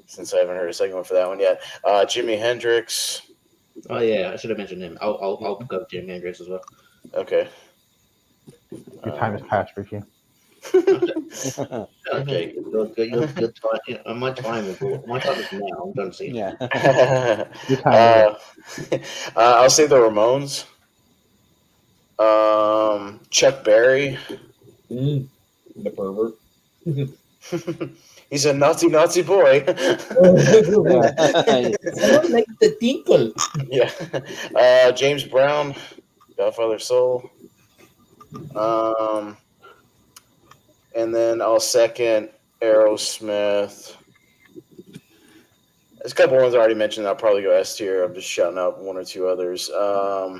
S3: since I haven't heard a second one for that one yet. Jimi Hendrix.
S5: Oh yeah, I should have mentioned him. I'll go with Jimi Hendrix as well.
S3: Okay.
S6: Your time has passed, Richie.
S5: Okay, my time is now. I'm done seeing.
S2: Yeah.
S3: I'll say the Ramones. Chuck Berry.
S4: The pervert.
S3: He's a naughty boy.
S4: Someone like the tinkle.
S3: Yeah. James Brown, Godfather Soul. And then I'll second Aerosmith. There's a couple ones I already mentioned. I'll probably go S tier. I'm just shouting out 1 or 2 others. I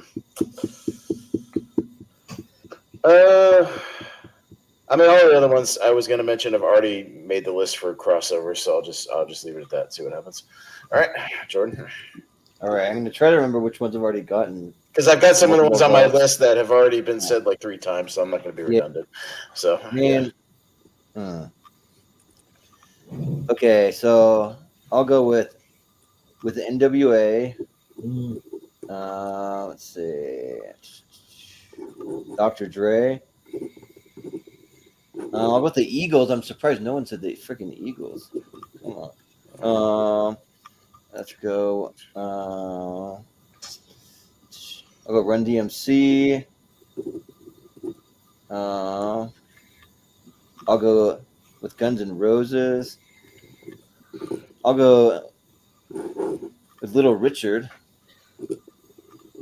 S3: mean, all the other ones I was going to mention have already made the list for crossover, so I'll just leave it at that. See what happens. All right, Jordan.
S2: All right, I'm going to try to remember which ones I've already gotten.
S3: Because I've got some of the ones on my list that have already been said like 3 times, so I'm not going to be redundant. So,
S2: Okay, so I'll go with the NWA. Let's see, Dr. Dre. I'll go with the Eagles. I'm surprised no one said the freaking Eagles. Come on. Let's go. I'll go Run DMC. I'll go with Guns N' Roses. I'll go with Little Richard.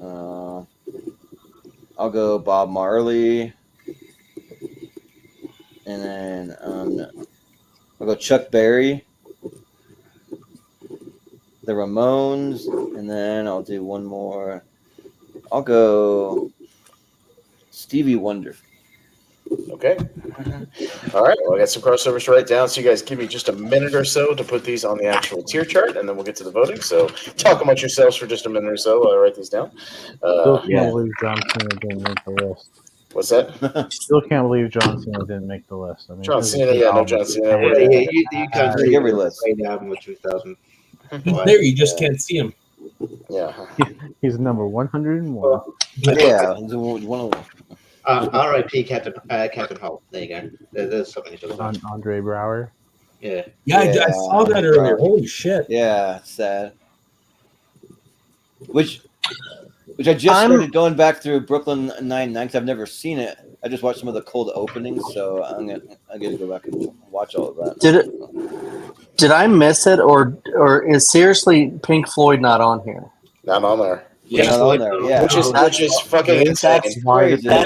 S2: I'll go Bob Marley. And then I'll go Chuck Berry, the Ramones, and then I'll do one more. I'll go Stevie Wonder.
S3: Okay. All right. Well, I got some crossovers to write down, so you guys give me just a minute or so to put these on the actual tier chart, and then we'll get to the voting. So talk amongst yourselves for just a minute or so while I write these down.
S6: Still can't believe John Cena didn't make the list.
S3: What's that?
S6: Still can't believe John Cena didn't make the list. I mean,
S3: John Cena, no John Cena.
S5: You can't
S2: see every list.
S5: Great album of 2000.
S4: He's there, you just can't see him.
S3: Yeah.
S6: He's number 101.
S2: Yeah, he's one of them.
S5: R.I.P. Captain Holt. There you go. There's something you should have done.
S6: Andre Brower.
S5: Yeah.
S4: Yeah, I saw that earlier. Holy shit.
S2: Yeah, sad. Which I just started going back through Brooklyn Nine-Nine because I've never seen it. I just watched some of the cold openings, so I'm gonna go back and watch all of that.
S7: Did I miss it, or is seriously Pink Floyd not on here?
S3: Not on there.
S2: Yeah, not on there. Yeah,
S3: Which is fucking insane.
S7: That's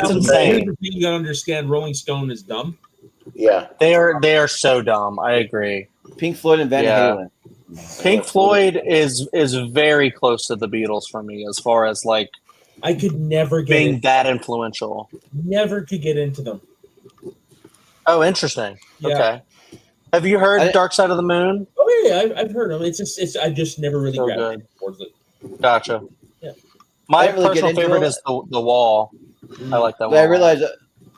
S7: insane.
S4: Here's the thing you gotta understand: Rolling Stone is dumb.
S3: Yeah,
S7: They are so dumb. I agree.
S2: Pink Floyd and Van Halen.
S7: Pink Floyd is very close to the Beatles for me as far as like
S4: I could never get
S7: being that influential.
S4: Never could get into them.
S7: Oh, interesting.
S4: Yeah.
S7: Okay. Have you heard Dark Side of the Moon?
S4: Oh yeah, I've heard them. I just never really gravitated towards it.
S7: Gotcha.
S4: Yeah.
S7: My
S2: really
S7: personal favorite is the Wall. I like that
S2: But
S7: one.
S2: I realize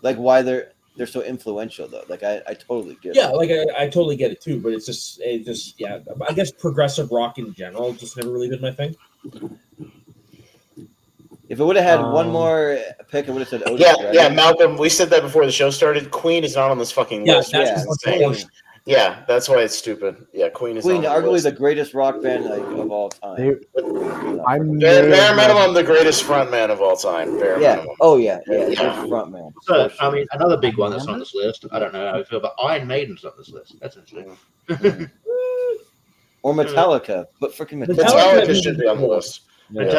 S2: like why they're so influential though. Like I totally get it.
S4: Yeah, like I totally get it too, but it's just yeah. I guess progressive rock in general just never really been my thing.
S2: If it would have had one more pick, I would have said Otis.
S3: Yeah, Malcolm. We said that before the show started. Queen is not on this fucking list.
S4: That's
S3: insane. Yeah, that's why it's stupid. Yeah, Queen is
S2: arguably the greatest rock band of all time.
S3: Bare minimum, the greatest frontman of all time. Bare minimum.
S2: Oh yeah, frontman.
S5: So I mean, another big one that's on this list. I don't know how I feel, but Iron Maiden's on this list. That's interesting.
S2: Or Metallica, but freaking
S3: Metallica should be on the list.
S5: Yeah,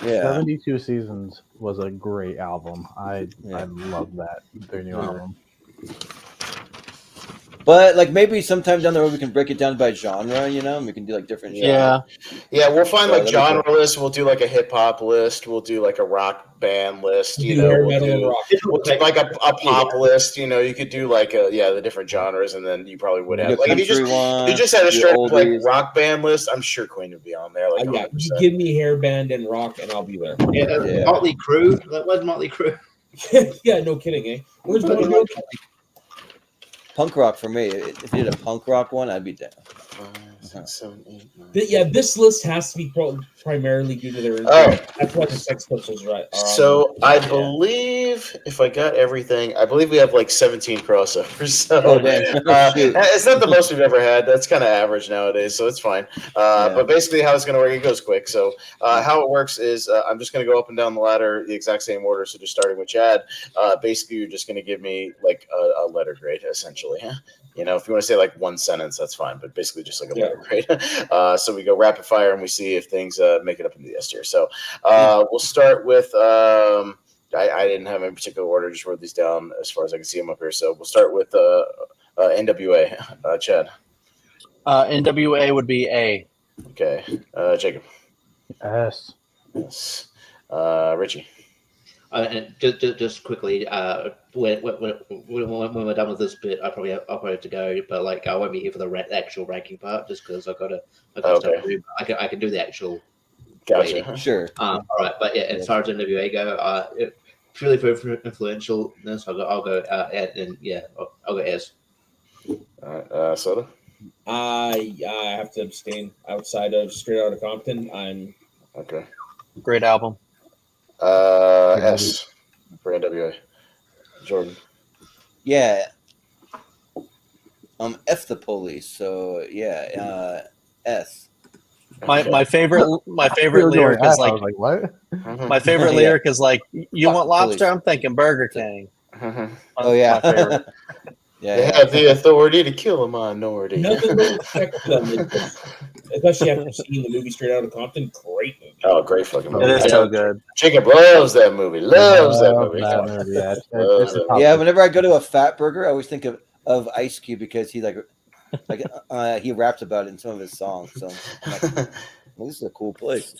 S6: 72 Seasons was a great album. I love their new album.
S2: But like maybe sometime down the road we can break it down by genre, and we can do like different genres.
S3: Yeah, we'll find like genre lists. We'll do like a hip hop list. We'll do like a rock band list. We'll do like a pop list. You could do like the different genres, and then you probably would have like if you just had a straight up like rock band list. I'm sure Queen would be on there. Like
S4: you give me hair band and rock, and I'll be there.
S5: Motley Crue. Where's Motley Crue?
S4: Yeah, no kidding, eh? Where's Motley Crue?
S2: Punk rock for me. If you did a punk rock one, I'd be down.
S3: 5, 6, 7, 8, 9.
S4: Yeah, this list has to be primarily due to their. That's why the Sex Pistols, right?
S3: So I believe if I got everything, I believe we have like 17 crossovers. So it's not the most we've ever had. That's kind of average nowadays, so it's fine. But basically, how it's going to work, it goes quick. So how it works is I'm just going to go up and down the ladder the exact same order. So just starting with Chad, basically you're just going to give me like a letter grade essentially. If you want to say like one sentence, that's fine. But basically just like a letter grade. So we go rapid fire and we see if things make it up into the S tier. So we'll start with I didn't have any particular order, just wrote these down as far as I can see them up here. So we'll start with NWA. Chad.
S7: NWA would be A.
S3: Okay. Jacob.
S6: S.
S3: Yes. Richie.
S5: Just quickly, when we're done with this bit, I'll probably have to go. But like, I won't be here for the actual ranking part, just because I've got to. I can do the actual.
S3: Gotcha.
S5: Rating.
S2: Sure.
S5: All right, but yeah, as far as NWA go, purely for influentialness, I'll go I'll go S.
S3: All right, Soda.
S4: I have to abstain. Outside of Straight Outta Compton, I'm
S3: okay.
S7: Great album.
S3: S for NWA. Jordan.
S2: Yeah. F the Police. So S.
S7: My favorite lyric is like,
S6: what?
S7: My favorite lyric is like, you want lobster? I'm thinking Burger King.
S2: Oh yeah.
S7: My favorite.
S3: They have the authority to kill a minority.
S4: nothing to respect them, especially after seeing the movie Straight Outta Compton. Great movie.
S3: Oh, great fucking movie.
S7: It is so good.
S3: Jacob loves that movie. Loves that movie.
S2: Yeah, whenever I go to a Fat Burger, I always think of Ice Cube because he he raps about it in some of his songs. So I'm like, well, this is a cool place.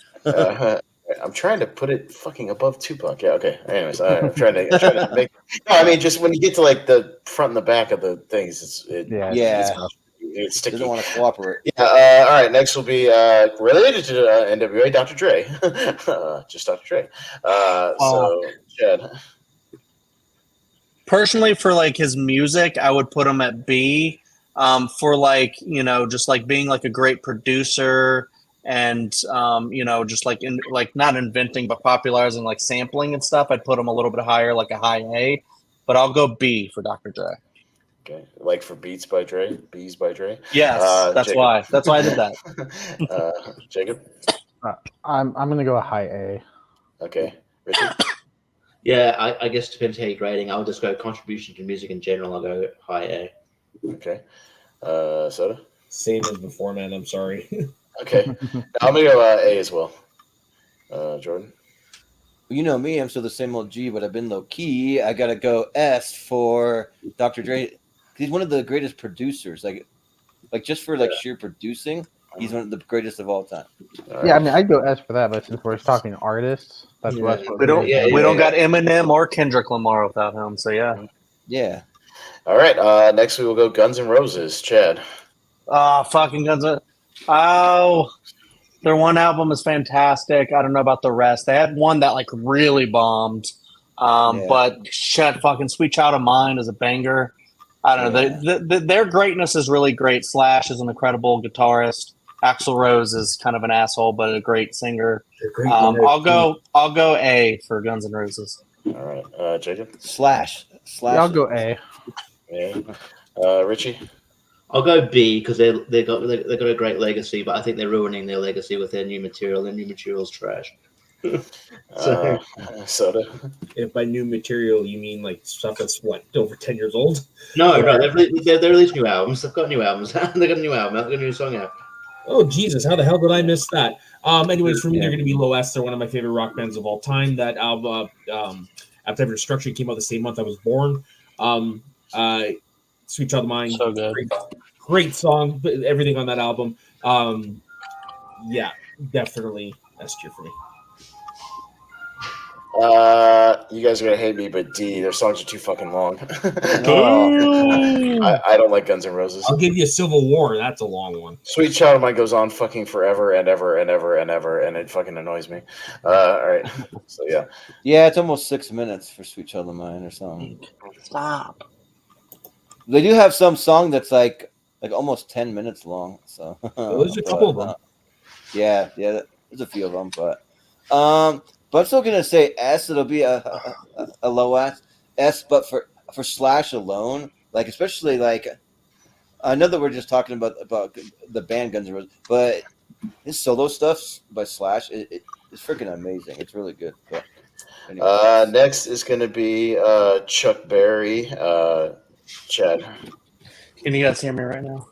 S3: I'm trying to put it fucking above Tupac. Yeah, okay. Anyways, I'm trying to make. No, I mean, just when you get to like the front and the back of the things, it's sticky.
S2: Doesn't want to cooperate.
S3: Yeah. All right. Next will be related to NWA, Dr. Dre. Just Dr. Dre. So, Chad.
S7: Personally, for like his music, I would put him at B. For like, just like being like a great producer and just like not inventing but popularizing like sampling and stuff, I'd put them a little bit higher, like a high A. But I'll go B for Dr. Dre.
S3: Okay, like for Beats by Dre, Bees by Dre.
S7: Yes, that's
S3: Jacob.
S7: why. That's why I did that.
S3: Jacob.
S6: I'm gonna go a high A.
S3: Okay, Richie.
S5: Yeah, I guess depends how you're grading. I'll just go contribution to music in general. I'll go high A.
S3: Okay, Soda.
S4: Same as before, man. I'm sorry.
S3: Okay, I'm gonna go A as well. Jordan.
S2: You know me, I'm still the same old G, but I've been low key. I gotta go S for Dr. Dre. He's one of the greatest producers. Like just for sheer producing, he's one of the greatest of all time.
S3: All
S6: Yeah, I
S3: right.
S6: mean, I'd go S for that, but since we're talking artists, that's what
S7: We don't
S5: Yeah,
S7: we don't
S5: yeah.
S7: got Eminem or Kendrick Lamar without him. So yeah.
S2: Yeah.
S3: All right. Next we will go Guns N' Roses. Chad.
S7: Fucking Guns N' Oh, their one album is fantastic. I don't know about the rest. They had one that like really bombed.
S2: Yeah.
S7: But shit, fucking Sweet Child of Mine is a banger. I don't know. Their greatness is really great. Slash is an incredible guitarist. Axl Rose is kind of an asshole, but a great singer. I'll go A for Guns N' Roses.
S3: All right. Jacob.
S2: Slash.
S6: Yeah, I'll go A.
S3: Yeah. Richie.
S5: I'll go B because they got a great legacy, but I think they're ruining their legacy with their new material. Their new material's trash.
S3: Soda.
S4: If by new material you mean like stuff that's over 10 years old?
S5: No, they've released new albums. They've got new albums. They got a new album. They've got a new song out.
S4: Oh Jesus, how the hell did I miss that? Anyways, for me, they're going to be low S. They're one of my favorite rock bands of all time. That album, Appetite for Destruction, came out the same month I was born. Sweet Child of Mine,
S7: So good.
S4: great song. But everything on that album, yeah, definitely S tier for me.
S3: You guys are gonna hate me, but D, their songs are too fucking long.
S7: Ooh.
S3: I don't like Guns N' Roses.
S4: I'll give you a Civil War. That's a long one.
S3: Sweet Child of Mine goes on fucking forever and ever and ever and ever, and it fucking annoys me. All right, so yeah.
S2: Yeah, it's almost 6 minutes for Sweet Child of Mine or something.
S7: Stop.
S2: They do have some song that's like almost 10 minutes long. So
S4: There's a couple of them.
S2: Yeah, there's a few of them, but I'm still gonna say S. It'll be a low S, but for Slash alone, like especially like I know that we're just talking about the band Guns N' Roses, but his solo stuff by Slash it's freaking amazing. It's really good. But anyway.
S3: Next is gonna be Chuck Berry. Chad.
S7: Can you guys hear me right now?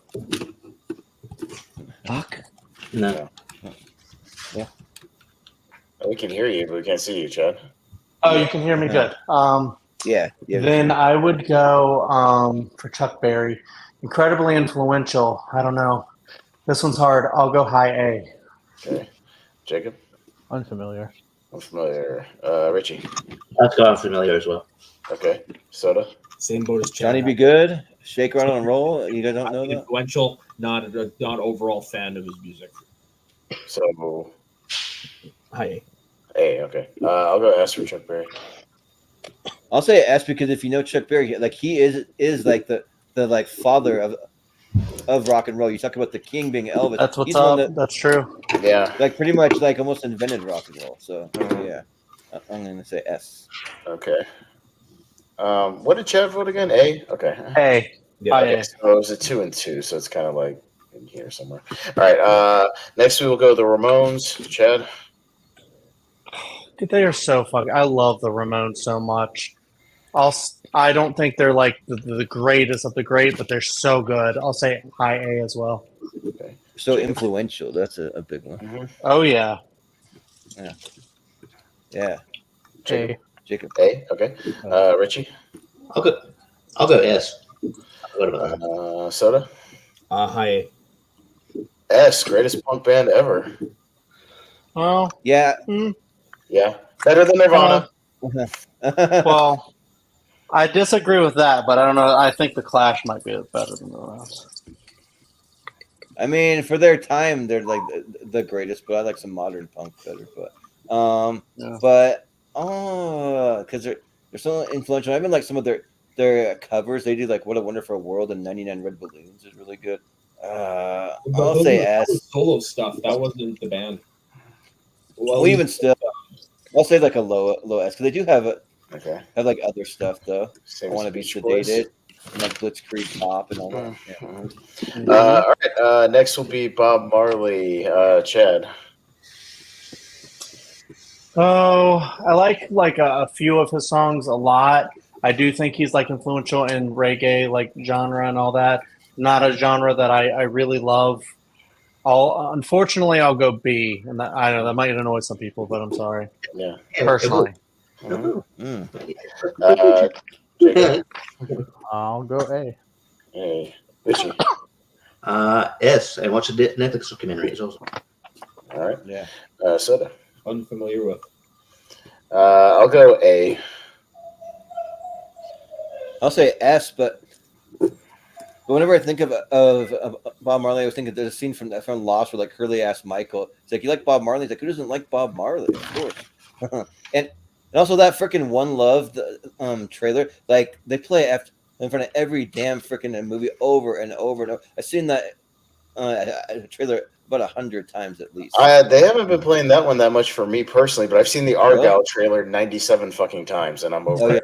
S5: Fuck. No.
S2: Yeah.
S3: We can hear you, but we can't see you, Chad.
S7: Oh, you can hear me good.
S2: Yeah.
S7: Then I would go for Chuck Berry. Incredibly influential. I don't know. This one's hard. I'll go high A.
S3: Okay. Jacob?
S6: Unfamiliar.
S3: Unfamiliar. Richie?
S5: That's got unfamiliar as well.
S3: Okay. Soda?
S4: Same boat as
S2: Johnny
S4: Chad.
S2: Be Good, Shake, Rattle, and Roll. You guys don't know that?
S4: Influential, not overall fan of his music.
S3: So,
S4: Hi.
S3: A, okay. I'll go S for Chuck Berry.
S2: I'll say S because if you know Chuck Berry, like he is like the like father of rock and roll. You talk about the king being Elvis.
S7: That's what's
S2: He's the one
S7: up. That's true.
S3: Yeah.
S2: like pretty much like almost invented rock and roll. So yeah, I'm gonna say S.
S3: Okay. What did Chad vote again? A? Okay.
S7: A.
S4: Yeah.
S7: High
S3: Okay,
S7: A.
S3: so it was a 2 and 2, so it's kind of like in here somewhere. All right. Next we will go the Ramones. Chad?
S7: Dude, they are so fucking. I love the Ramones so much. I don't think they're like the greatest of the great, but they're so good. I'll say high A as well.
S3: Okay.
S2: So influential. That's a big one.
S3: Mm-hmm.
S7: Oh yeah.
S2: Yeah.
S6: A.
S2: Jacob.
S3: A? Okay. Richie?
S5: I'll go S. What about that?
S3: Soda?
S4: Hi.
S3: S, greatest punk band ever.
S7: Well,
S2: Yeah.
S3: Yeah. Better than Nirvana.
S7: well, I disagree with that, but I don't know. I think the Clash might be better than the rest.
S2: I mean, for their time, they're like the greatest, but I like some modern punk better. But because they're so influential. I even like some of their covers. They do like "What a Wonderful World" and "99 Red Balloons" is really good. I'll say
S4: That was
S2: S.
S4: solo stuff. That wasn't the band.
S2: Well, even still, I'll say like a low S because they do have
S3: Okay.
S2: like other stuff though.
S3: Same
S2: I
S3: as
S2: want to be
S3: Beach Boys.
S2: sedated and like Blitzkrieg Pop and all that. Yeah.
S3: Mhm. All right. Next will be Bob Marley. Chad.
S7: Oh, I like a few of his songs a lot. I do think he's like influential in reggae like genre and all that. Not a genre that I really love. Unfortunately I'll go B, and I know that might annoy some people, but I'm sorry.
S3: Yeah.
S7: Personally.
S2: Mm.
S3: Jacob.
S6: I'll go A.
S3: Hey, Richie.
S5: S. I watched the Netflix documentary. It's awesome.
S3: All right.
S2: Yeah.
S3: Soda.
S4: Unfamiliar with.
S3: I'll go A.
S2: I'll say S, but whenever I think of Bob Marley, I was thinking there's a scene from Lost where like Hurley asked Michael, "It's like you like Bob Marley?" He's like, "Who doesn't like Bob Marley?" Of course. and also that freaking One Love trailer, like they play in front of every damn freaking movie over and over and over. I've seen that trailer about 100 times at least.
S3: They haven't been playing that one that much for me personally, but I've seen the Argyle trailer 97 fucking times, and I'm over it.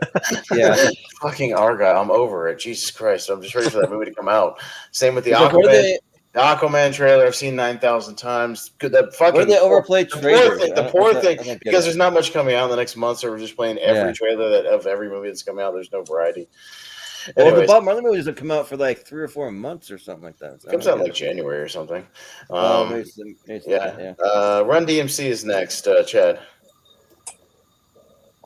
S2: Yeah.
S3: Fucking Argyle, I'm over it. Jesus Christ, I'm just ready for that movie to come out. Same with the
S2: It's like,
S3: Aquaman. The Aquaman trailer I've seen 9,000 times. Good, that fucking.
S2: What do they overplay trailers?
S3: The poor thing,
S2: because
S3: because there's not much coming out in the next month, so we're just playing every trailer of every movie that's coming out. There's no variety.
S2: Well, the Bob Marley movie doesn't come out for like 3 or 4 months or something like that.
S3: It comes out like January or something.
S2: Maybe
S3: yeah. Run DMC is next. Chad.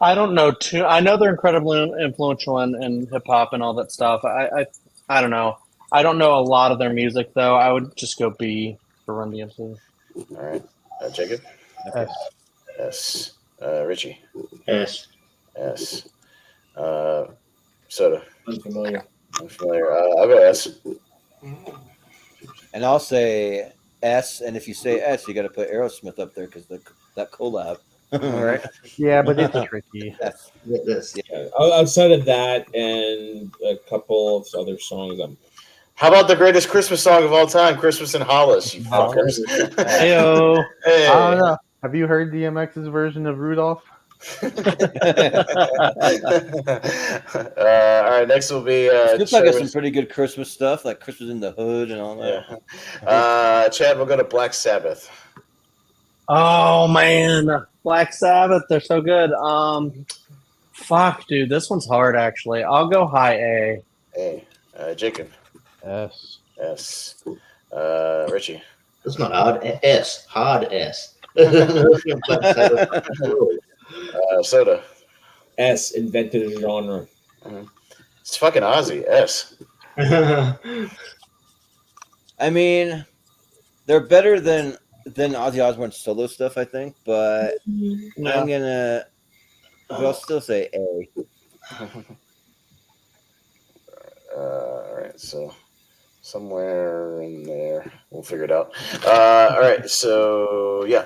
S7: I don't know too. I know they're incredibly influential in hip hop and all that stuff. I don't know. I don't know a lot of their music though. I would just go B for Run DMC.
S3: All right, Jacob.
S6: S.
S3: S. Richie.
S5: S.
S3: S. Soda.
S4: Unfamiliar.
S3: I'll go S.
S2: And I'll say S. And if you say S, you got to put Aerosmith up there because that collab. Right?
S6: Yeah, but it's tricky.
S2: S.
S5: This.
S4: Yeah. Outside of that and a couple of other songs,
S3: How about the greatest Christmas song of all time, Christmas in Hollis, you fuckers?
S7: Heyo.
S3: Hey.
S6: I don't know. Have you heard DMX's version of Rudolph?
S3: All right, next will be
S2: Snoop Dogg got some pretty good Christmas stuff, like Christmas in the Hood and all that.
S3: Yeah. Chad, we'll go to Black Sabbath.
S7: Oh man, Black Sabbath, they're so good. Fuck, dude, this one's hard actually. I'll go high A.
S3: A. Jacob.
S6: S.
S3: S. Richie.
S5: It's not hard. S. Hard S.
S3: Soda.
S4: S. Invented a genre.
S3: It's fucking Ozzy. S.
S2: I mean, they're better than Ozzy Osbourne's solo stuff, I think, but I'll still say A.
S3: All right, so somewhere in there, we'll figure it out. All right, so yeah,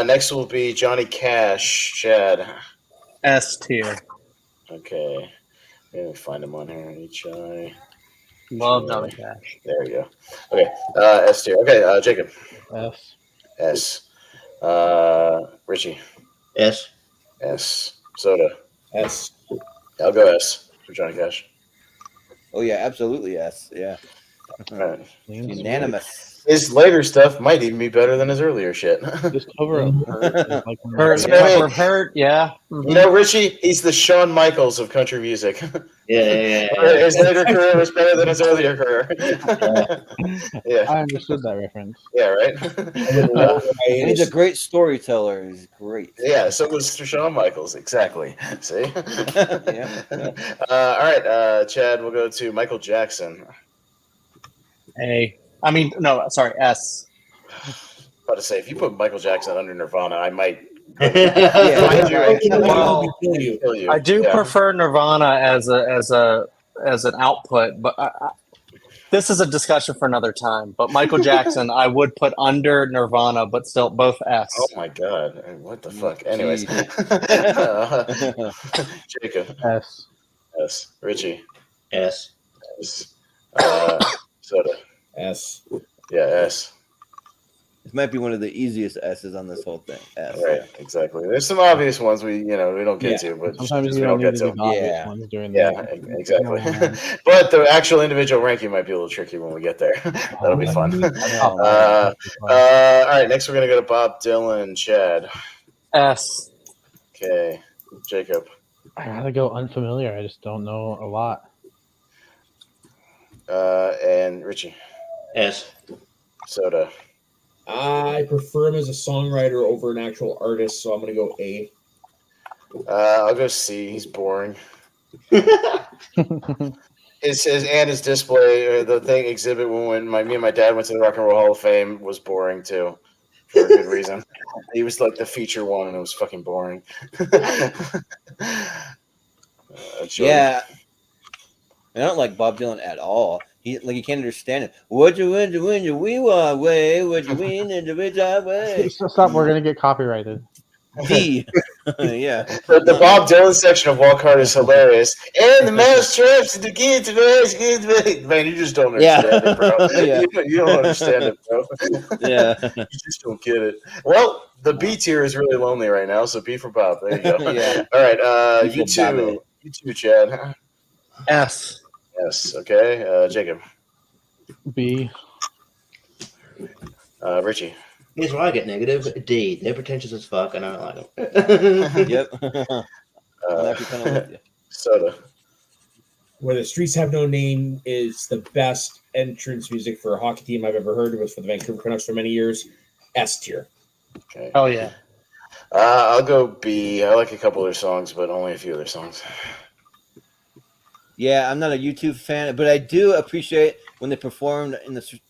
S3: next will be Johnny Cash. Chad.
S7: S tier.
S3: Okay, let me find him on here. HI.
S7: Love Johnny Cash.
S3: There you go. Okay, S tier. Okay, Jacob.
S6: S.
S3: S. Richie.
S5: S.
S3: S. Soda.
S4: S.
S3: I'll go S for Johnny Cash.
S2: Oh yeah, absolutely yes. Yeah.
S3: All right.
S2: Unanimous.
S3: His later stuff might even be better than his earlier shit.
S6: This cover of Hurt is like one of my
S7: Hurt,
S6: favorite.
S3: Hey.
S7: cover of Hurt, yeah.
S3: You know, Richie, he's the Shawn Michaels of country music.
S5: Yeah.
S3: His later career was better than his earlier career. Yeah,
S6: I understood that reference.
S3: yeah, right.
S2: And he's a great storyteller. He's great.
S3: Yeah, so was Shawn Michaels. Exactly. See?
S2: Yeah.
S3: All right, Chad, we'll go to Michael Jackson.
S7: A. I mean, no, sorry, S.
S3: About to say, if you put Michael Jackson under Nirvana, I might
S2: Yeah.
S7: Well,
S4: Kill you.
S3: kill you.
S7: I do
S3: Yeah.
S7: prefer Nirvana as an output, but this is a discussion for another time. But Michael Jackson, I would put under Nirvana, but still both S.
S3: Oh my god! What the fuck? Anyways, Jacob.
S6: S.
S3: S. Richie.
S5: S.
S3: S. Soda.
S4: S.
S3: Yeah, S.
S2: This might be one of the easiest S's on this whole thing. S.
S3: Right, exactly. There's some obvious ones we don't get to, but
S6: Sometimes
S3: just
S6: you
S3: we
S6: don't
S3: don't
S6: need
S3: get
S6: to
S3: to
S6: do
S3: them.
S6: the obvious
S2: Yeah.
S6: ones during
S3: Yeah,
S6: the
S3: exactly.
S6: round.
S3: But the actual individual ranking might be a little tricky when we get there. That'll be fun.
S2: Oh,
S3: All right, next we're gonna go to Bob Dylan, Chad.
S7: S.
S3: Okay, Jacob.
S6: I gotta go unfamiliar. I just don't know a lot.
S3: And Richie.
S5: S.
S3: Soda.
S4: I prefer him as a songwriter over an actual artist, so I'm going to go A.
S3: I'll go C. He's boring. His display, the thing exhibit when me and my dad went to the Rock and Roll Hall of Fame was boring too, for a good reason. He was like the feature one, and it was fucking boring.
S2: Yeah. I don't like Bob Dylan at all. You can't understand it. Would you win your wee way? Would you win in the wee way?
S6: Stop. We're gonna get copyrighted.
S2: D. Yeah.
S3: The Bob Dylan section of Walk Hard is hilarious. And the mouse traps to get to the man, you just don't understand it, bro.
S2: Yeah.
S3: You don't understand it, bro.
S2: Yeah.
S3: You just don't get it. Well, the B tier is really lonely right now, so B for Bob. There you go.
S2: Yeah.
S3: All right.
S2: B for Bobby.
S3: You too, Chad.
S7: S.
S3: Yes. Okay. Jacob.
S6: B.
S3: Richie.
S5: Here's where I get negative. D. They're pretentious as fuck, and I don't like them.
S2: Yep. I'm actually kind of with you.
S3: Soda.
S4: Where the Streets Have No Name is the best entrance music for a hockey team I've ever heard. It was for the Vancouver Canucks for many years. S tier.
S3: Okay.
S7: Oh yeah.
S3: I'll go B. I like a couple of their songs, but only a few of their songs.
S2: Yeah, I'm not a YouTube fan, but I do appreciate when they performed in the Super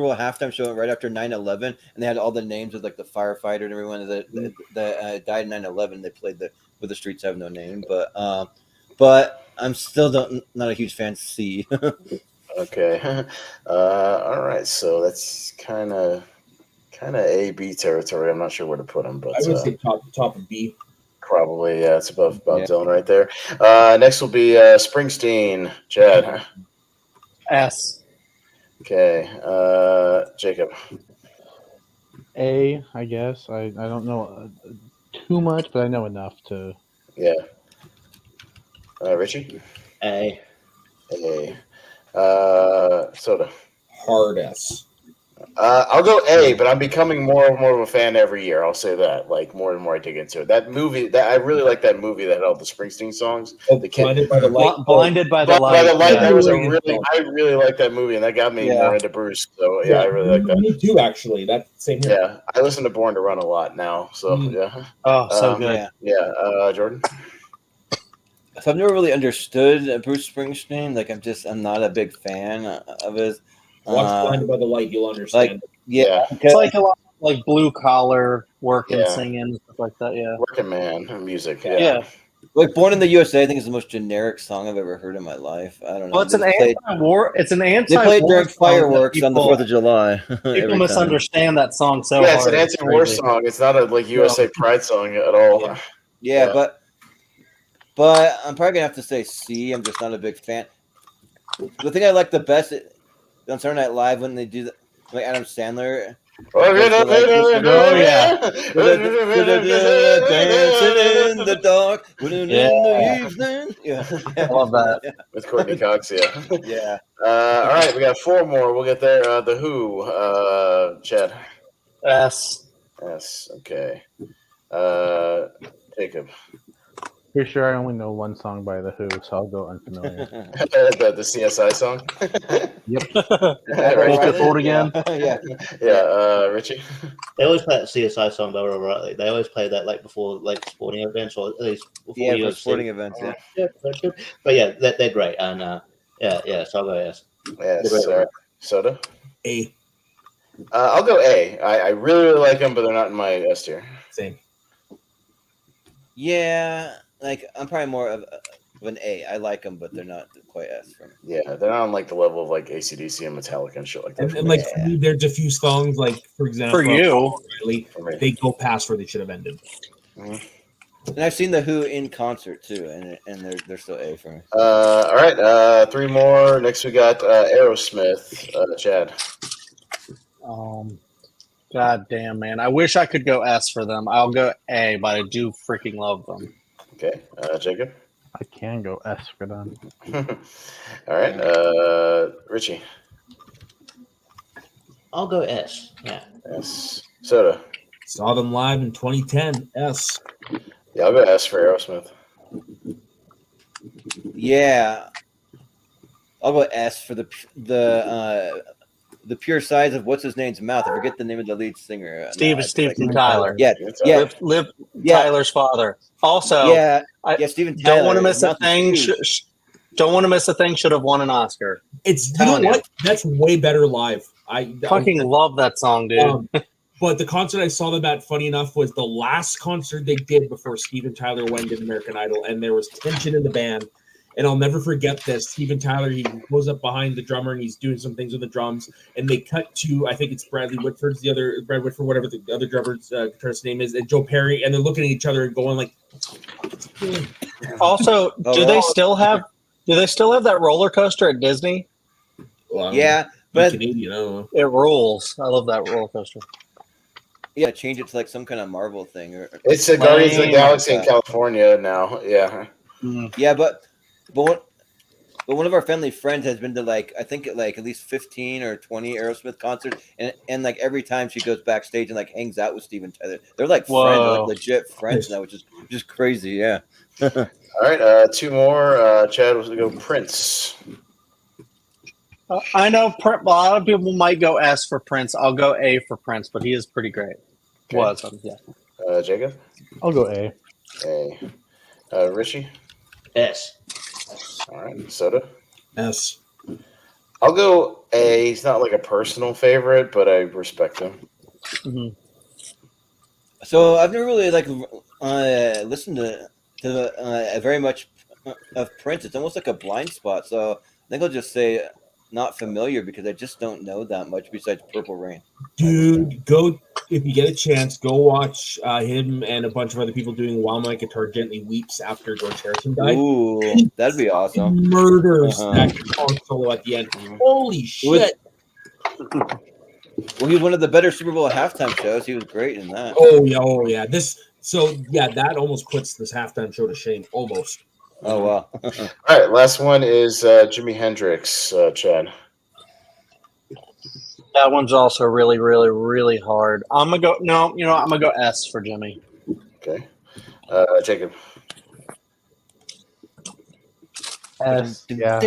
S2: Bowl halftime show right after 9/11, and they had all the names of like the firefighter and everyone that died in 9/11. They played with the Streets Have No Name, but I'm still not a huge fan. C.
S3: Okay. All right. So that's kind of A-B territory. I'm not sure where to put them, but
S4: I would say top of B.
S3: probably, yeah, it's above Bob
S2: Yeah.
S3: Dylan right there. Next will be Springsteen. Chad.
S7: S.
S3: Okay. Jacob.
S6: A. I guess. I don't know too much, but I know enough to.
S3: Yeah. Richie.
S5: A.
S3: A. Soda.
S4: Hard S.
S3: I'll go A, but I'm becoming more and more of a fan every year. I'll say that. Like more and more I dig into it. That movie, I really like that movie that had all the Springsteen songs.
S4: Oh,
S3: The kid,
S4: Blinded by the Light.
S7: Blinded by the
S3: By
S7: light.
S3: the light.
S7: Yeah.
S3: That was
S4: Really good film.
S3: I really like that movie, and that got me
S7: Yeah.
S3: more into Bruce. So yeah, I really like that.
S4: Me too, actually. That same here.
S3: Yeah, I listen to Born to Run a lot now. So yeah,
S7: Oh, so good.
S2: Yeah.
S3: yeah. Jordan.
S2: So I've never really understood Bruce Springsteen. Like I'm not a big fan of his.
S4: Watch Blinded by the Light, you'll understand.
S2: Yeah.
S7: It's like a lot of like blue collar work and
S3: Yeah.
S7: singing and stuff like that. Yeah.
S3: Working man music.
S7: Yeah.
S3: Yeah.
S2: Like Born in the USA, I think is the most generic song I've ever heard in my life. I don't know.
S7: Well, it's an
S2: They played-
S7: anti-war. It's an
S2: They
S7: anti-war.
S2: played during
S7: song that
S2: fireworks on the
S7: people-
S2: 4th of July.
S7: People misunderstand that song so
S3: Yeah, it's
S7: hard.
S3: an anti-war
S7: crazy.
S3: song. It's not a like USA Pride song at all.
S4: Yeah.
S2: Yeah,
S3: Yeah.
S2: but I'm probably gonna have to say C. I'm just not a big fan. The thing I like the best on Saturday Night Live when they do like Adam Sandler.
S3: Oh
S7: yeah.
S2: Dancing in the dark, in
S7: Yeah.
S2: the evening. Yeah,
S7: I love that.
S3: With Courtney Cox, yeah.
S2: yeah.
S3: All right, we got 4 more. We'll get there. The Who, Chad.
S7: S.
S3: Yes, okay. Jacob.
S6: Pretty sure I only know one song by The Who, so I'll go unfamiliar.
S3: the CSI song.
S7: Make it fold again.
S2: Yeah.
S3: Yeah, Richie.
S5: They always play that CSI song, though, right? They always play that like before like sporting events, or at least before
S2: Yeah, for
S5: UFC.
S2: sporting events. Yeah.
S5: Yeah, that's good. But yeah, they're great, and yeah. So I'll go yes.
S3: Yes, Soda.
S4: A.
S3: I'll go A. I really, really like them, but they're not in my S tier.
S4: Same.
S2: Yeah, like I'm probably more of an A. I like them, but they're not quite S for me.
S3: Yeah, they're not on like the level of like AC/DC and Metallica and shit like that.
S4: And like for me, there's a few songs, like for example,
S7: For you.
S4: Riley,
S3: For me.
S4: they go past where they should have ended.
S2: And I've seen the Who in concert too, and they're still A for me.
S3: All right, 3 more. Next we got Aerosmith. Chad.
S7: God damn, man. I wish I could go S for them. I'll go A, but I do freaking love them.
S3: Okay, Jacob.
S6: I can go S for them.
S3: All right, Richie.
S5: I'll go S. Yeah.
S3: S. Soda.
S4: Saw them live in 2010. S.
S3: Yeah, I'll go S for Aerosmith.
S2: Yeah, I'll go S for the pure size of what's his name's mouth. I forget the name of the lead singer.
S7: Steven Tyler.
S2: Yeah, yeah,
S7: Liv
S2: yeah.
S7: Tyler's father. Also,
S2: yeah, Steven Tyler.
S7: don't want to miss
S2: his
S7: a
S2: mouth is
S7: thing.
S2: huge.
S7: Don't want to miss a thing. Should have won an Oscar.
S4: It's you know what? That's way better live. I
S7: Fucking love that song, dude.
S4: But the concert I saw them at, funny enough, was the last concert they did before Steven Tyler went in American Idol, and there was tension in the band. And I'll never forget this. Steven Tyler, he goes up behind the drummer and he's doing some things with the drums. And they cut to, I think it's Bradley Whitford's Brad Whitford, whatever the other drummer's guitarist's name is, and Joe Perry, and they're looking at each other and going like.
S7: Also, do they still have that roller coaster at Disney?
S4: Well,
S2: Yeah, but
S4: Canadian, I don't know.
S7: It rules. I love that roller coaster.
S2: yeah, change it to like some kind of Marvel thing or
S3: It's the Guardians of the Galaxy in California now. Yeah.
S2: yeah, but one of our family friends has been to like I think like at least 15 or 20 Aerosmith concerts, and like every time she goes backstage and like hangs out with Steven Tyler, they're like friends, they're, like legit friends now, which is just crazy. Yeah.
S3: All right, 2 more. Chad was going to go Prince.
S7: I know a lot of people might go S for Prince. I'll go A for Prince, but he is pretty great.
S3: Okay.
S7: Yeah.
S3: Jacob.
S6: I'll go A.
S3: A. Richie.
S5: S.
S3: All right, Soda.
S4: S.
S3: I'll go A. He's not like a personal favorite, but I respect him.
S7: Mm-hmm.
S2: So I've never really like listened to very much of Prince. It's almost like a blind spot. So I think I'll just say not familiar because I just don't know that much besides Purple Rain.
S4: Dude, go if you get a chance, go watch him and a bunch of other people doing While My Guitar Gently Weeps after George Harrison died.
S2: Ooh, that'd be awesome.
S4: Murders that guitar solo at the end. Holy shit.
S2: Well, he was one of the better Super Bowl halftime shows. He was great in that.
S4: Oh yeah. That almost puts this halftime show to shame. Almost.
S2: Oh wow.
S3: All right, last one is Jimi Hendrix. Chad.
S7: That one's also really, really, really hard. I'm gonna go. No, I'm gonna go S for Jimmy.
S3: Okay. Jacob.
S6: S. Yeah.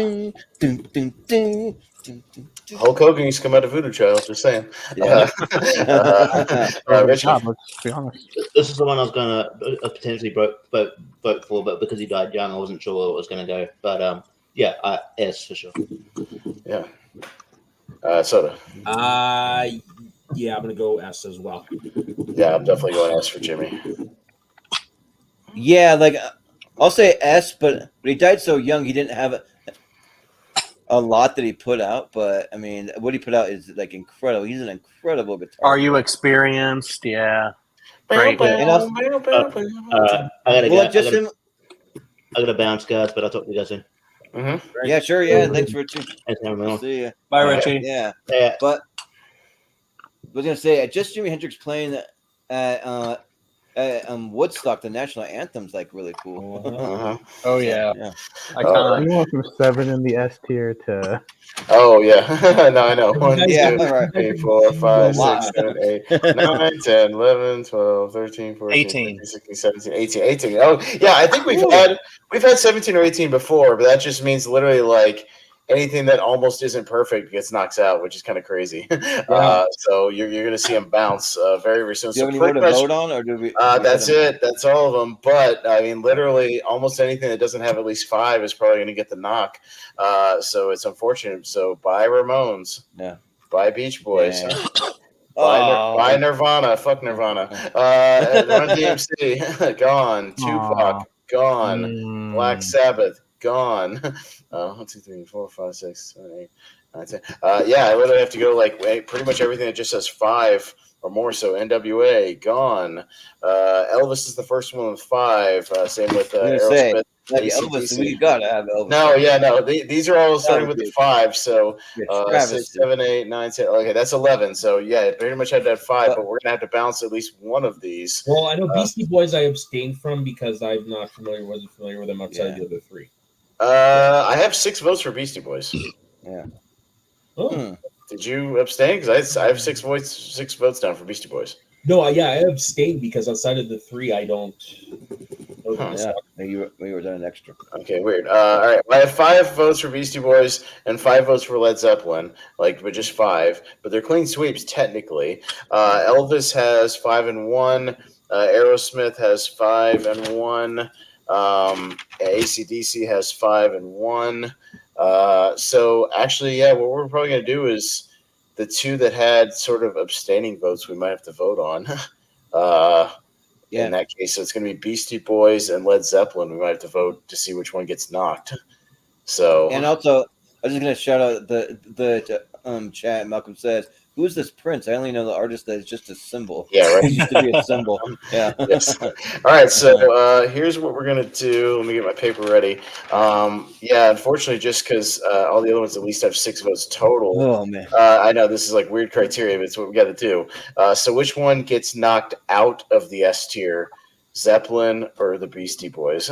S3: Hulk Hogan used to come out of Voodoo Child. Just saying.
S2: Yeah.
S3: Richie.
S6: Let's be honest.
S5: This is the one I was gonna potentially vote for, but because he died young, I wasn't sure where it was gonna go. But S for sure.
S3: Yeah. Soda.
S4: Yeah, I'm gonna go S as well.
S3: Yeah, I'm definitely going S for Jimmy.
S2: Yeah, like I'll say S, but he died so young, he didn't have a lot that he put out. But I mean, what he put out is like incredible. He's an incredible guitar.
S7: Are you experienced? Yeah.
S3: Great.
S2: And also,
S5: I gotta bounce, guys, but I'll talk to you guys soon.
S3: Mm-hmm.
S2: yeah, sure, yeah. Thanks for
S5: Thanks,
S2: see ya.
S7: Bye, Richie.
S2: Yeah,
S5: Yeah.
S2: but I was gonna say just Jimi Hendrix playing at Woodstock, the national anthem's like really cool.
S3: Uh-huh.
S7: Oh yeah.
S2: Yeah.
S6: You went from 7 in the S tier to.
S3: Oh yeah. No, I know. 1,
S2: Yeah,
S3: 2,
S2: right.
S3: 3, 4, 5,
S2: Wow.
S3: 6, 7, 8, 9, 10, 11, 12, 13, 14,
S7: 18.
S3: 15, 16, 17, 18. Oh yeah, I think we've had 17 or 18 before, but that just means literally like anything that almost isn't perfect gets knocked out, which is kind of crazy. So you're going to see them bounce very soon.
S2: Do you have any
S3: So
S2: more to vote on, or do we?
S3: that's it. That's all of them. But I mean, literally, almost anything that doesn't have at least 5 is probably going to get the knock. So it's unfortunate. So bye Ramones.
S2: Yeah.
S3: Bye Beach Boys.
S2: Yeah.
S3: Bye Nirvana. Fuck Nirvana. Run DMC. Gone. Tupac. Gone. Black Sabbath. gone. 1, 2, 3, 4, 5, 6, 7, 8, 9, 10. Yeah, I literally have to go like pretty much everything that just says 5 or more. So NWA gone. Elvis is the first one with 5. Same with Aerosmith.
S2: Like Elvis, we gotta have Elvis.
S3: No. These are all starting with the 5. So 6, 7, 8, 9, 10. Okay, that's 11. So yeah, pretty much had to have 5, but we're gonna have to bounce at least one of these.
S4: Well, I know Beastie Boys I abstained from because I'm not wasn't familiar with them outside of the other 3.
S3: I have 6 votes for Beastie Boys.
S2: Yeah.
S4: Oh.
S3: Did you abstain? Because I have 6 votes down for Beastie Boys.
S4: No, I abstained because outside of the 3, I don't.
S2: Yeah, you were done an extra.
S3: Okay, weird. All right, I have 5 votes for Beastie Boys and 5 votes for Led Zeppelin, but just 5. But they're clean sweeps technically. Elvis has 5 and 1. Aerosmith has 5 and 1. AC/DC has 5 and 1. So actually, yeah, what we're probably gonna do is the 2 that had sort of abstaining votes, we might have to vote on. In that case, so it's going to be Beastie Boys and Led Zeppelin. We might have to vote to see which one gets knocked. So,
S2: and also, I'm just going to shout out the chat. Malcolm says, "Who's this Prince? I only know the artist that is just a symbol."
S3: Yeah, right.
S2: It used to be a symbol. Yeah.
S3: Yes. All right. So here's what we're gonna do. Let me get my paper ready. Yeah. Unfortunately, just because all the other ones at least have 6 votes total.
S2: Oh man.
S3: I know this is like weird criteria, but it's what we got to do. So which one gets knocked out of the S tier, Zeppelin or the Beastie Boys?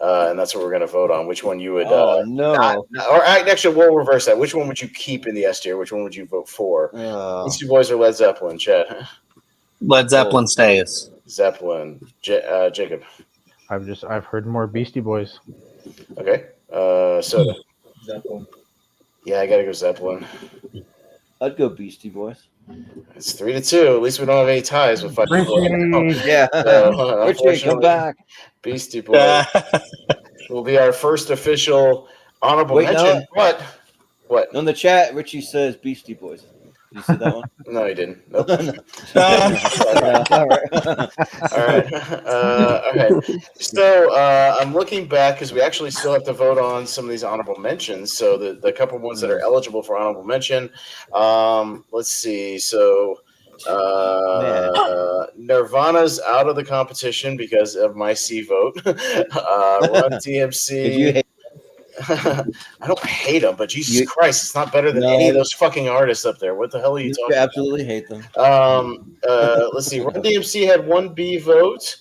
S3: And that's what we're going to vote on. Which one you would? Or actually, we'll reverse that. Which one would you keep in the S tier? Which one would you vote for? Beastie Boys or Led Zeppelin? Chat.
S7: Led Zeppelin stays.
S3: Zeppelin. Jacob.
S6: I've heard more Beastie Boys.
S3: Okay. Soda.
S4: Zeppelin.
S3: Yeah, I gotta go Zeppelin.
S2: I'd go Beastie Boys.
S3: It's 3-2. At least we don't have any ties with 5 people.
S2: Yeah.
S3: So,
S2: Richie, come back.
S3: Beastie Boys will be our first official honorable mention.
S2: No.
S3: What?
S2: In the chat, Richie says Beastie Boys. Did you see that one?
S3: No, he didn't. Nope. All right. So I'm looking back because we actually still have to vote on some of these honorable mentions. So the couple ones that are eligible for honorable mention. Let's see. So Nirvana's out of the competition because of my C vote. Run DMC. I don't hate them, but Jesus Christ, it's not better than any of those fucking artists up there. What the hell are you talking about?
S2: Absolutely hate them.
S3: Let's see. Run DMC had 1 B vote.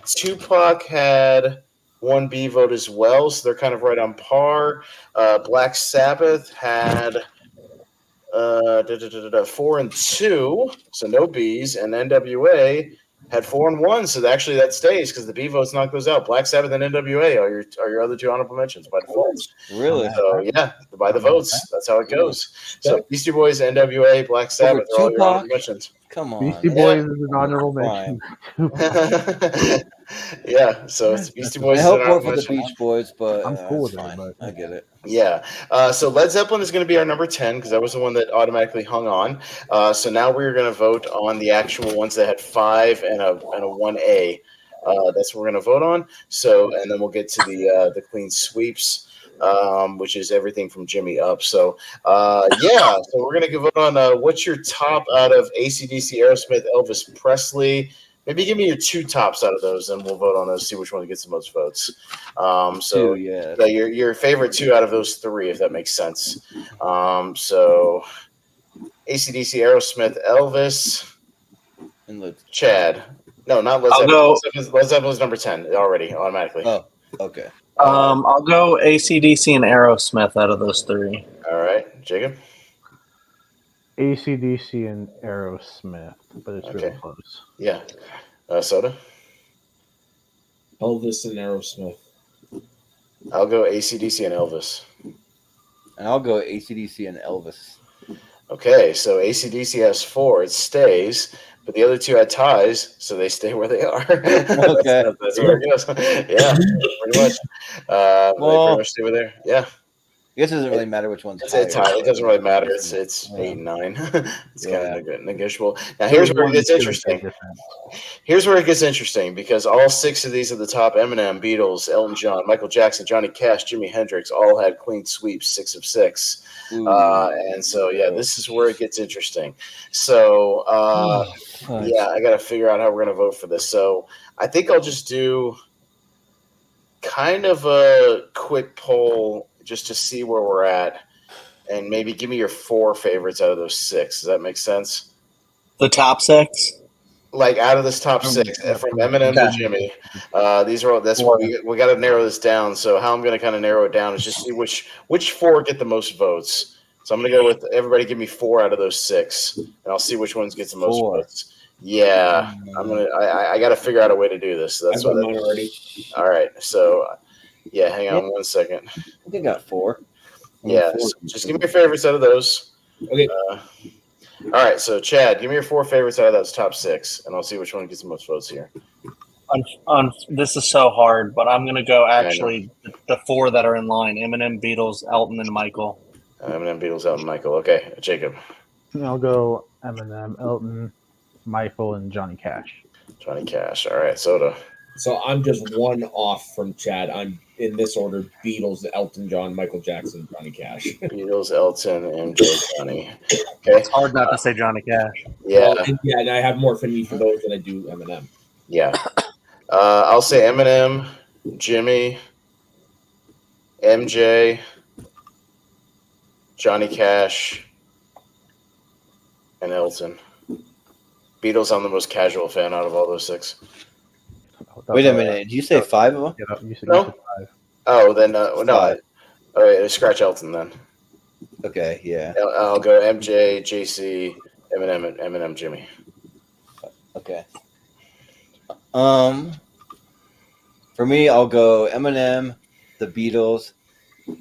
S3: Tupac had 1 B vote as well, so they're kind of right on par. Black Sabbath had 4 and 2, so no Bs, and NWA had 4 and 1, so actually that stays because the B votes knock those out. Black Sabbath and NWA are your other 2 honorable mentions by default.
S2: Really?
S3: So yeah, by the votes, that's how it goes. So Beastie Boys, NWA, Black Sabbath are all your honorable mentions.
S2: Come on,
S6: Beastie Boys is an honorable mention.
S3: Yeah, so it's Beastie Boys.
S2: I hope more for the Beach Boys, but
S6: I'm cool with
S2: fine.
S6: it. But
S2: I get it.
S3: Yeah. So Led Zeppelin is going to be our number 10 because that was the one that automatically hung on. So now we're going to vote on the actual ones that had 5 and a 1A. That's what we're going to vote on. So, and then we'll get to the clean sweeps, which is everything from Jimmy up. So, yeah. So we're going to vote on what's your top out of AC/DC, Aerosmith, Elvis Presley. Maybe give me your 2 tops out of those, and we'll vote on those. See which one gets the most votes. So your favorite 2 out of those 3, if that makes sense. So AC/DC, Aerosmith, Elvis,
S2: and
S3: Chad. No, not Led Zeppelin. Led Zeppelin's number 10 already, automatically.
S2: Oh, okay.
S7: I'll go AC/DC and Aerosmith out of those 3.
S3: All right, Jacob.
S6: AC/DC and Aerosmith, but it's really close.
S3: Yeah. Soda?
S4: Elvis and Aerosmith.
S3: I'll go AC/DC and Elvis.
S2: And I'll go AC/DC and Elvis.
S3: Okay, so AC/DC has 4. It stays. But the other 2 had ties, so they stay where they are.
S2: Okay.
S3: that's where it goes. Yeah, pretty much. They pretty much stay where they are. Yeah.
S2: I guess it doesn't really matter which one's
S3: It's
S2: higher.
S3: high. It doesn't really matter. It's
S2: Yeah.
S3: 8 and 9. It's
S2: Yeah.
S3: kind of negotiable. Now here's where it gets interesting. Here's where it gets interesting because all 6 of these at the top: Eminem, Beatles, Elton John, Michael Jackson, Johnny Cash, Jimi Hendrix, all had clean sweeps, 6 of 6.
S2: Ooh.
S3: And so yeah, this is where it gets interesting. So yeah, I got to figure out how we're gonna vote for this. So I think I'll just do kind of a quick poll just to see where we're at, and maybe give me your 4 favorites out of those 6. Does that make sense?
S7: The top 6?
S3: Like out of this top 6, from Eminem to Jimmy, these are all. That's what we got to narrow this down. So how I'm going to kind of narrow it down is just see which 4 get the most votes. So I'm going to go with everybody. Give me 4 out of those 6, and I'll see which ones get the most votes. Yeah, I got to figure out a way to do this. So that's what
S4: mine already.
S3: All right, so yeah, hang on 1 second.
S2: I think I got 4.
S3: Yeah, so just give me your favorites out of those.
S4: Okay.
S3: All right, so Chad, give me your 4 favorites out of those top 6, and I'll see which one gets the most votes here.
S7: This is so hard, but I'm going to go actually the 4 that are in line: Eminem, Beatles, Elton, and Michael.
S3: Eminem, Beatles, Elton, Michael. Okay, Jacob.
S6: I'll go Eminem, Elton, Michael, and Johnny Cash.
S3: Johnny Cash. All right, Soda.
S4: So I'm just 1 off from Chad. I'm in this order: Beatles, Elton John, Michael Jackson, Johnny Cash.
S3: Beatles, Elton, MJ, Johnny. Okay.
S7: It's hard not to say Johnny Cash.
S3: Yeah.
S4: And I have more affinity for those than I do Eminem.
S3: Yeah. I'll say Eminem, Jimmy, MJ, Johnny Cash, and Elton. Beatles, I'm the most casual fan out of all those 6.
S2: Wait a minute. Did you say 5 of them?
S6: You said
S3: No.
S6: 5.
S3: Oh, then no.
S2: 5.
S3: All right, scratch Elton then.
S2: Okay, yeah.
S3: I'll go MJ, JC, Eminem, Jimmy.
S2: Okay. For me, I'll go Eminem, the Beatles,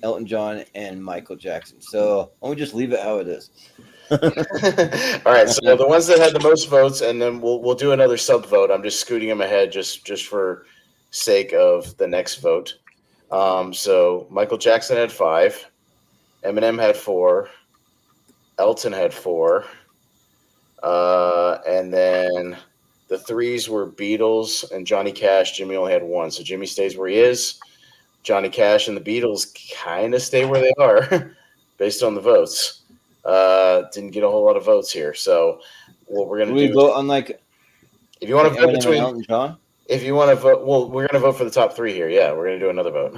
S2: Elton John, and Michael Jackson. So why don't we just leave it how it is?
S3: All right, so the ones that had the most votes, and then we'll do another sub vote. I'm just scooting them ahead just for sake of the next vote. So Michael Jackson had 5, Eminem had 4, Elton had 4, and then the 3s were Beatles and Johnny Cash. Jimmy only had 1, so Jimmy stays where he is. Johnny Cash and the Beatles kind of stay where they are based on the votes. Didn't get a whole lot of votes here. So what we're gonna do?
S2: Vote on like
S3: if you want to vote between
S2: Elton John.
S3: If you want to vote, well, we're gonna vote for the top 3 here. Yeah, we're gonna do another vote.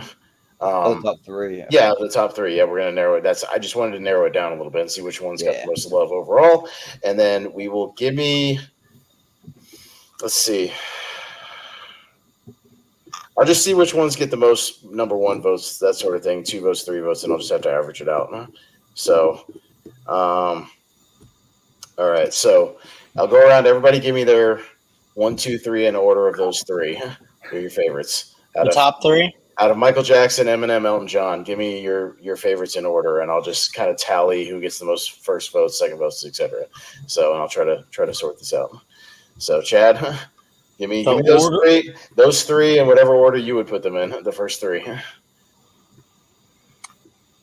S2: The top 3.
S3: Yeah, the top 3. Yeah, we're gonna narrow it. I just wanted to narrow it down a little bit and see which one's got the most love overall, and then we will give me. Let's see. I'll just see which ones get the most number 1 votes, that sort of thing. 2 votes, 3 votes, and I'll just have to average it out. So, all right. So I'll go around. Everybody, give me their 1, 2, 3 in order of those 3. They're your favorites.
S7: Top 3.
S3: Out of Michael Jackson, Eminem, Elton John, give me your favorites in order, and I'll just kind of tally who gets the most first votes, second votes, etc. So, and I'll try to sort this out. So, Chad, give me those 3 in whatever order you would put them in. The first 3.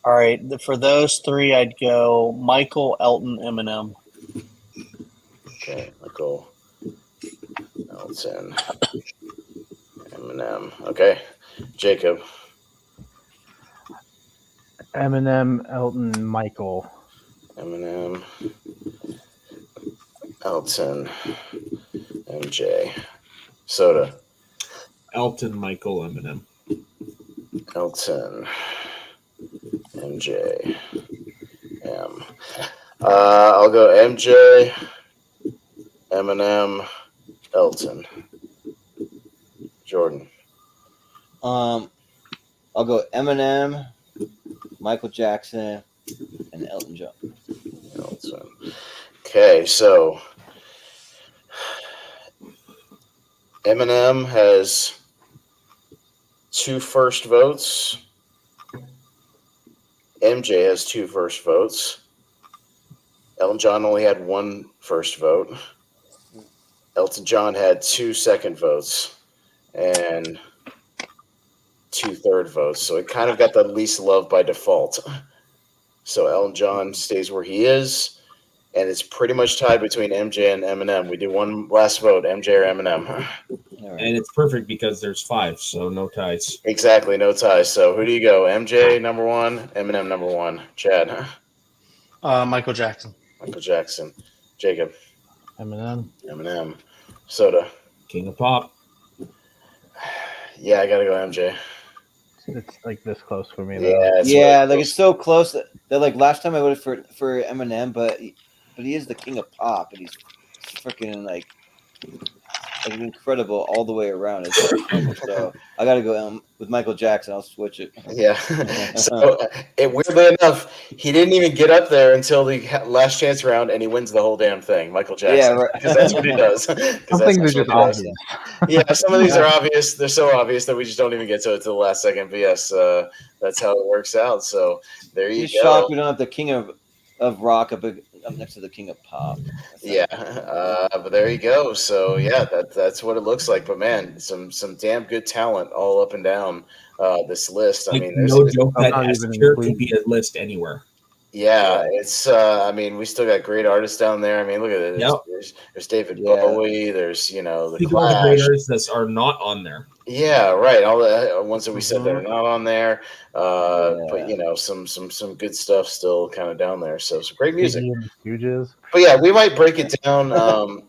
S7: All right, for those 3, I'd go Michael, Elton, Eminem.
S3: Okay, Michael, Elton, Eminem. Okay, Jacob.
S6: Eminem, Elton, Michael.
S3: Eminem, Elton, MJ. Soda.
S4: Elton, Michael, Eminem.
S3: Elton, MJ, M. I'll go MJ, Eminem, Elton. Jordan.
S2: I'll go Eminem, Michael Jackson, and Elton John.
S3: Elton. Okay, so Eminem has 2 first votes. MJ has 2 first votes. Elton John only had 1 first vote. Elton John had 2 second votes. And 2/3 votes. So it kind of got the least love by default. So Elton John stays where he is, and it's pretty much tied between MJ and Eminem. We do one last vote, MJ or Eminem.
S4: And it's perfect because there's 5, so no ties.
S3: Exactly, no ties. So who do you go? MJ number 1, Eminem number 1. Chad.
S7: Michael Jackson.
S3: Michael Jackson. Jacob.
S6: Eminem.
S3: Soda.
S4: King of Pop.
S3: Yeah, I gotta go MJ.
S6: It's like this close for me.
S3: Yeah,
S2: Yeah,
S3: really
S2: like
S3: close.
S2: it's so close that like last time I voted for Eminem, but he is the king of pop, and he's freaking like incredible all the way around. So I got to go with Michael Jackson. I'll switch it.
S3: Yeah. So weirdly enough, he didn't even get up there until the last chance round, and he wins the whole damn thing. Michael Jackson.
S2: Yeah, right.
S3: Because that's what he does.
S6: Some things are just obvious.
S3: Yeah, some of these are obvious. They're so obvious that we just don't even get to it till the last second. But yes, that's how it works out. So there you
S2: He's
S3: go.
S2: shocked we don't have the king of rock up next to the king of pop.
S3: Yeah, but there you go. So yeah, that's what it looks like. But man, some damn good talent all up and down this list. I
S4: Like,
S3: mean, there's
S4: no joke that
S6: not
S4: S
S6: even
S4: tier
S6: included.
S4: could be a list anywhere.
S3: yeah, it's. I mean, we still got great artists down there. I mean, look at it.
S4: Yep.
S3: There's David
S2: Yeah.
S3: Bowie. There's the
S4: Think of all the great
S3: Clash.
S4: artists that are not on there.
S3: Yeah, right. All the ones that we said that are not on there. But
S2: Yeah.
S3: some good stuff still kind of down there. So some great music.
S6: Biggie and the Stooges.
S3: But yeah, we might break it down.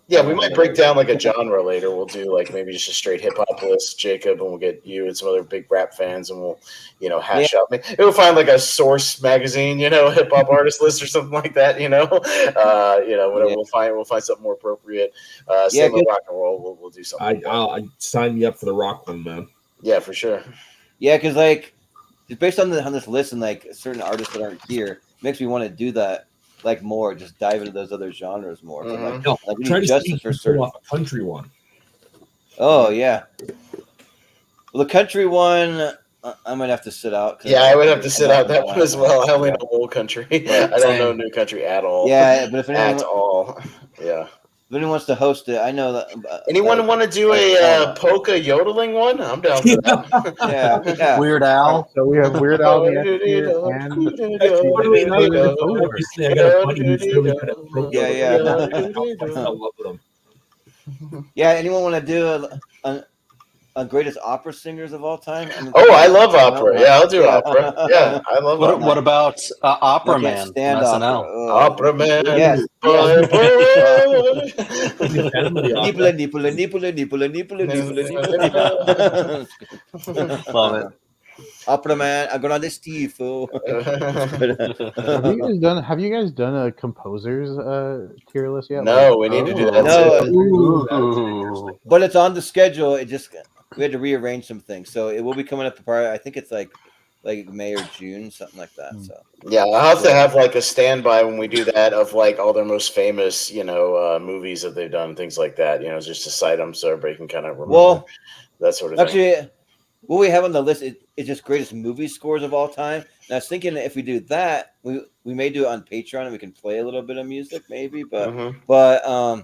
S3: We might break down like a genre later. We'll do like maybe just a straight hip hop list, Jacob, and we'll get you and some other big rap fans, and we'll hash out. We'll find like a Source magazine, hip hop artist list or something like that. Whatever.
S2: Yeah.
S3: We'll find something more appropriate.
S2: Yeah,
S3: Same with
S2: good.
S3: rock and roll. We'll do something.
S4: I sign me up for the rock one, man.
S3: Yeah, for sure.
S2: Yeah, because like just based on this list and like certain artists that aren't here, makes me want to do that like more. Just dive into those other genres more. But, like,
S4: No,
S2: like we
S4: try
S2: need
S4: to see
S2: justice
S4: if
S2: for
S4: you pull
S2: certain.
S4: off a country one.
S2: Oh yeah. Well, the country one, I might have to sit out.
S3: Yeah, I would have to sit out that one as well. I only know old country. I don't know new country at all.
S2: Yeah, but if
S3: At
S2: anyone,
S3: all. Yeah.
S2: if anyone wants to host it, I know that.
S3: Anyone want to do a polka yodeling one? I'm down for that.
S2: Yeah.
S7: Weird Al.
S6: So we have Weird Al the S tier and
S4: Obviously, I got a buddy who's really good at pro.
S2: Yeah.
S4: I love them.
S2: Yeah. Anyone want to do a greatest opera singers of all time?
S3: I love opera. Yeah, I'll do opera. Yeah, I love opera.
S7: What about Opera
S2: I can't
S7: Man?
S2: stand
S7: from
S2: opera.
S7: SNL.
S2: Oh.
S3: Opera man.
S2: Yes.
S3: Boy, boy.
S7: Love it.
S2: Opera man, I'm gonna schifo.
S6: Have you guys done a composers tier list yet?
S3: No, we need to do that
S2: No.
S3: too.
S7: Ooh.
S2: But it's on the schedule. We had to rearrange some things, so it will be coming up. I think it's like May or June, something like that. So
S3: Yeah, I'll have to have like a standby when we do that of like all their most famous, movies that they've done, things like that. Just to cite them so everybody can kind of remember that sort of thing.
S2: actually, what we have on the list is just greatest movie scores of all time. And I was thinking that if we do that, we may do it on Patreon and we can play a little bit of music, maybe. But I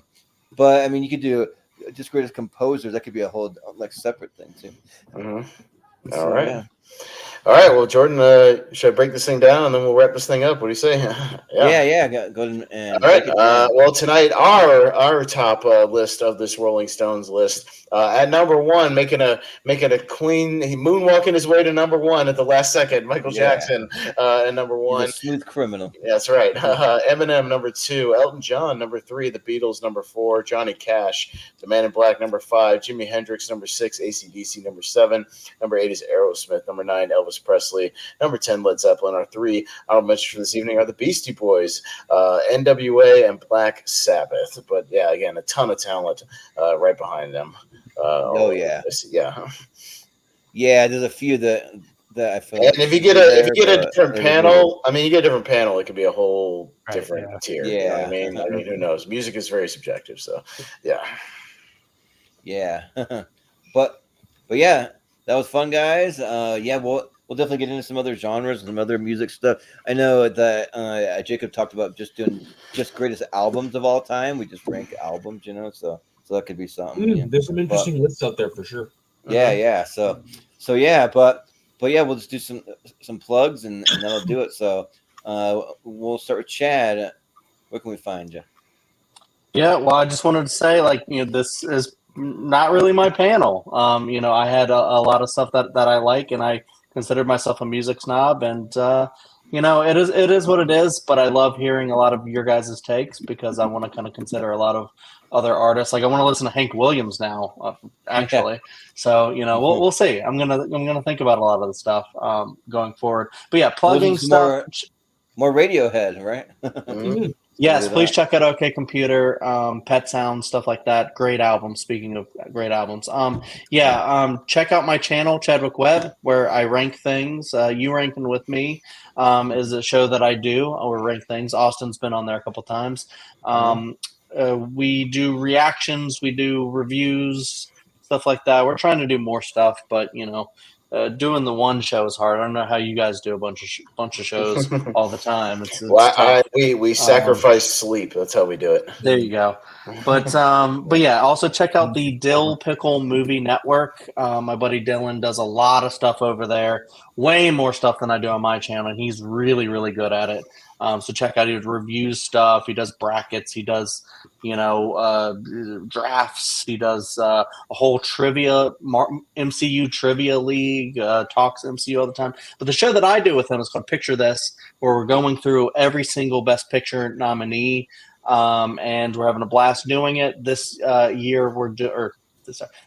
S2: mean, you could do just greatest composers. That could be a whole like separate thing too.
S3: All right. All right. Well, Jordan, should I break this thing down and then we'll wrap this thing up? What do you say?
S2: Yeah. Go and
S3: all right. Well, tonight our top list of this Rolling Stones list at number 1, making a clean moonwalking his way to number 1 at the last second. Michael Jackson at number 1.
S2: He's a smooth criminal.
S3: Yeah, that's right. Eminem number 2, Elton John number 3, The Beatles number 4, Johnny Cash, The Man in Black number 5, Jimi Hendrix number 6, AC/DC number 7, number 8 is Aerosmith, number 9 Elvis Presley, number 10 Led Zeppelin. Our 3 honorable mentions for this evening are the Beastie Boys, NWA, and Black Sabbath. But yeah, again, a ton of talent right behind them. Yeah.
S2: Yeah, there's a few that I feel.
S3: And if you get a different panel, it could be a whole different tier.
S2: Yeah.
S3: You know what I mean, who knows? Music is very subjective, so yeah.
S2: Yeah. but yeah, that was fun, guys. We'll definitely get into some other genres and some other music stuff. I know that Jacob talked about just doing greatest albums of all time. We just rank albums, so that could be something.
S4: There's some interesting lists out there for sure.
S2: Yeah. So yeah, but but yeah, we'll just do some plugs and that'll do it. So we'll start with Chad. Where can we find you?
S7: Yeah, well, I just wanted to say, like, this is not really my panel. I had a lot of stuff that I like, and I consider myself a music snob, and it is what it is. But I love hearing a lot of your guys' takes because I want to kind of consider a lot of other artists. Like, I want to listen to Hank Williams now, actually.
S2: Yeah.
S7: So we'll see. I'm gonna think about a lot of the stuff going forward. But yeah, plugging stuff.
S2: More Radiohead, right?
S7: Mm-hmm. Yes, please check out OK Computer, Pet Sound, stuff like that. Great album. Speaking of great albums, check out my channel, Chadwick Webb, where I rank things. You Ranking with Me is a show that I do. Or rank things. Austin's been on there a couple times. We do reactions, we do reviews, stuff like that. We're trying to do more stuff, but doing the one show is hard. I don't know how you guys do a bunch of shows all the time. It's tough.
S3: We sacrifice sleep. That's how we do it.
S7: There you go. But yeah, also check out the Dill Pickle Movie Network. My buddy Dylan does a lot of stuff over there, way more stuff than I do on my channel, and he's really, really good at it. So check out, he reviews stuff, he does brackets, he does drafts, he does a whole trivia MCU trivia league, talks MCU all the time. But the show that I do with him is called Picture This, where we're going through every single Best Picture nominee, and we're having a blast doing it. This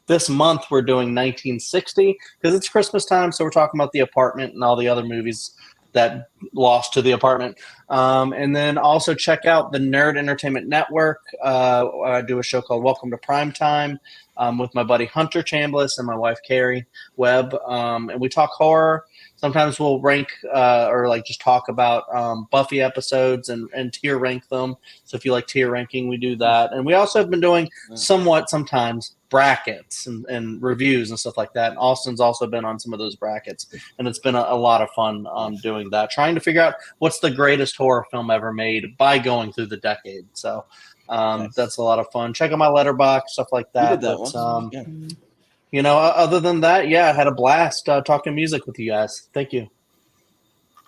S7: this month we're doing 1960 because it's Christmas time, so we're talking about The Apartment and all the other movies that lost to The Apartment. And then also check out the Nerd Entertainment Network. I do a show called Welcome to Primetime with my buddy Hunter Chambliss and my wife Carrie Webb. And we talk horror. Sometimes we'll rank or like just talk about Buffy episodes and tier rank them. So if you like tier ranking, we do that. And we also have been doing sometimes brackets and reviews and stuff like that. And Austin's also been on some of those brackets. And it's been a lot of fun doing that, trying to figure out what's the greatest horror film ever made by going through the decade. So that's a lot of fun. Check out my letterbox, stuff like that. Other than that, I had a blast talking music with you guys. Thank you.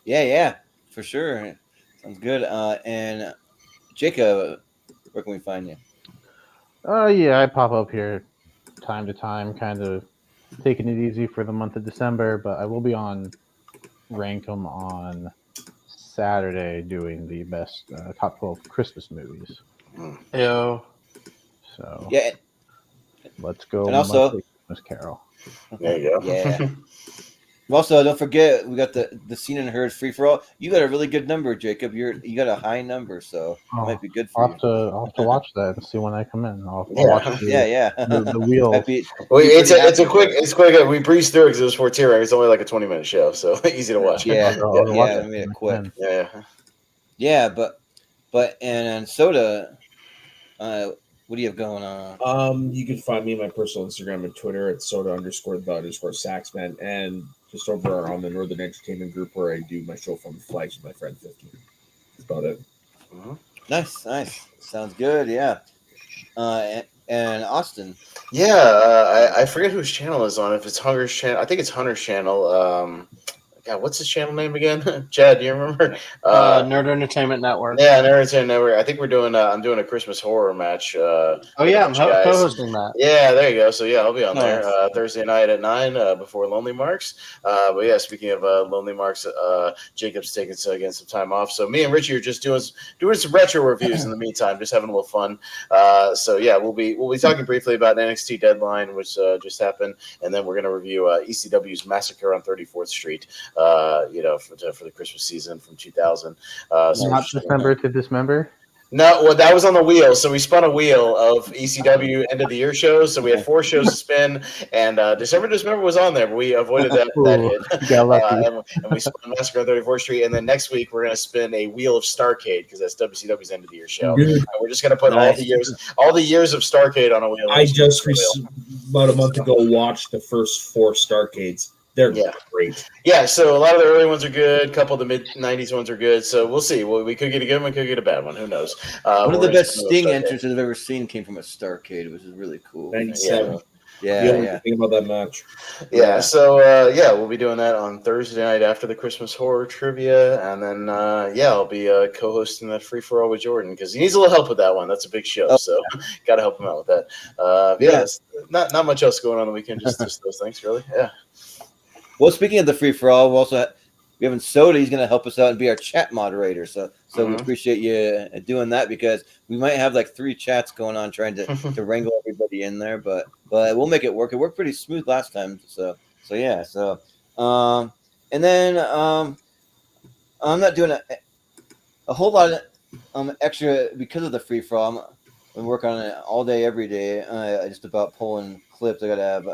S2: Yeah, for sure. Sounds good. And Jacob, where can we find you?
S6: I pop up here time to time, kind of taking it easy for the month of December, but I will be on Rankum on Saturday doing the best top 12 Christmas movies.
S7: Ew.
S6: So
S2: yeah,
S6: let's go.
S2: And also
S6: Christmas Carol.
S3: There you go.
S2: Yeah. Also, don't forget we got the Seen and Heard free for all. You got a really good number, Jacob. You got a high number, so it might be good for you.
S6: I'll have to watch that and see when I come in. I'll watch the wheel.
S3: It's quick. We breezed through it because it was 4 tier. It's only like a 20-minute show, so easy to watch.
S2: I made it quick. Yeah, but and Soda, what do you have going on?
S4: You can find me on my personal Instagram and Twitter at soda_the_saxman, and just over on the Northern Entertainment Group where I do my show from Flags with my friend 15. That's about it.
S2: Nice. Sounds good. Yeah. And Austin.
S3: Yeah, I forget whose channel is on. If it's Hunter's channel, I think it's Hunter's channel. God, what's his channel name again? Chad, do you remember?
S7: Nerd Entertainment Network.
S3: Yeah, Nerd Entertainment Network. I think we're doing. I'm doing a Christmas horror match.
S7: I'm co-hosting that.
S3: Yeah, there you go. So I'll be on there Thursday night at 9 before Lonely Marks. But yeah, speaking of Lonely Marks, Jacob's taking some time off. So me and Richie are just doing some retro reviews in the meantime, just having a little fun. We'll be talking briefly about NXT Deadline, which just happened, and then we're going to review ECW's Massacre on 34th Street. For the Christmas season from 2000.
S6: Not December to Dismember?
S3: No, well, that was on the wheel. So we spun a wheel of ECW end of the year shows. So we had 4 shows to spin, and December to Dismember was on there, but we avoided that hit. And we spun Massacre on 34th Street. And then next week we're going to spin a wheel of Starrcade because that's WCW's end of the year show. And we're just going to put all the years of Starrcade on a wheel.
S4: I just about a month ago watched the first 4 Starrcades. They're great.
S3: Yeah, so a lot of the early ones are good. A couple of the mid-90s ones are good. So we'll see. We could get a good one, we could get a bad one. Who knows?
S2: One of the best Sting entrances I've ever seen came from a Starrcade, which is really cool.
S4: 97.
S2: Yeah.
S4: Think about that match.
S3: Yeah,
S2: Yeah.
S3: so we'll be doing that on Thursday night after the Christmas horror trivia, and then I'll be co-hosting that free for all with Jordan because he needs a little help with that one. That's a big show,
S2: Oh,
S3: so got to help him out with that.
S2: Yeah.
S3: That's not much else going on the weekend, just those things, really. Yeah.
S2: Well, speaking of the free for all, we have Soda. He's going to help us out and be our chat moderator. So we appreciate you doing that because we might have like 3 chats going on trying to wrangle everybody in there, but we'll make it work. It worked pretty smooth last time. So yeah. So and then I'm not doing a whole lot of extra because of the free for all. I'm working on it all day, every day. Just about pulling clips. I got to have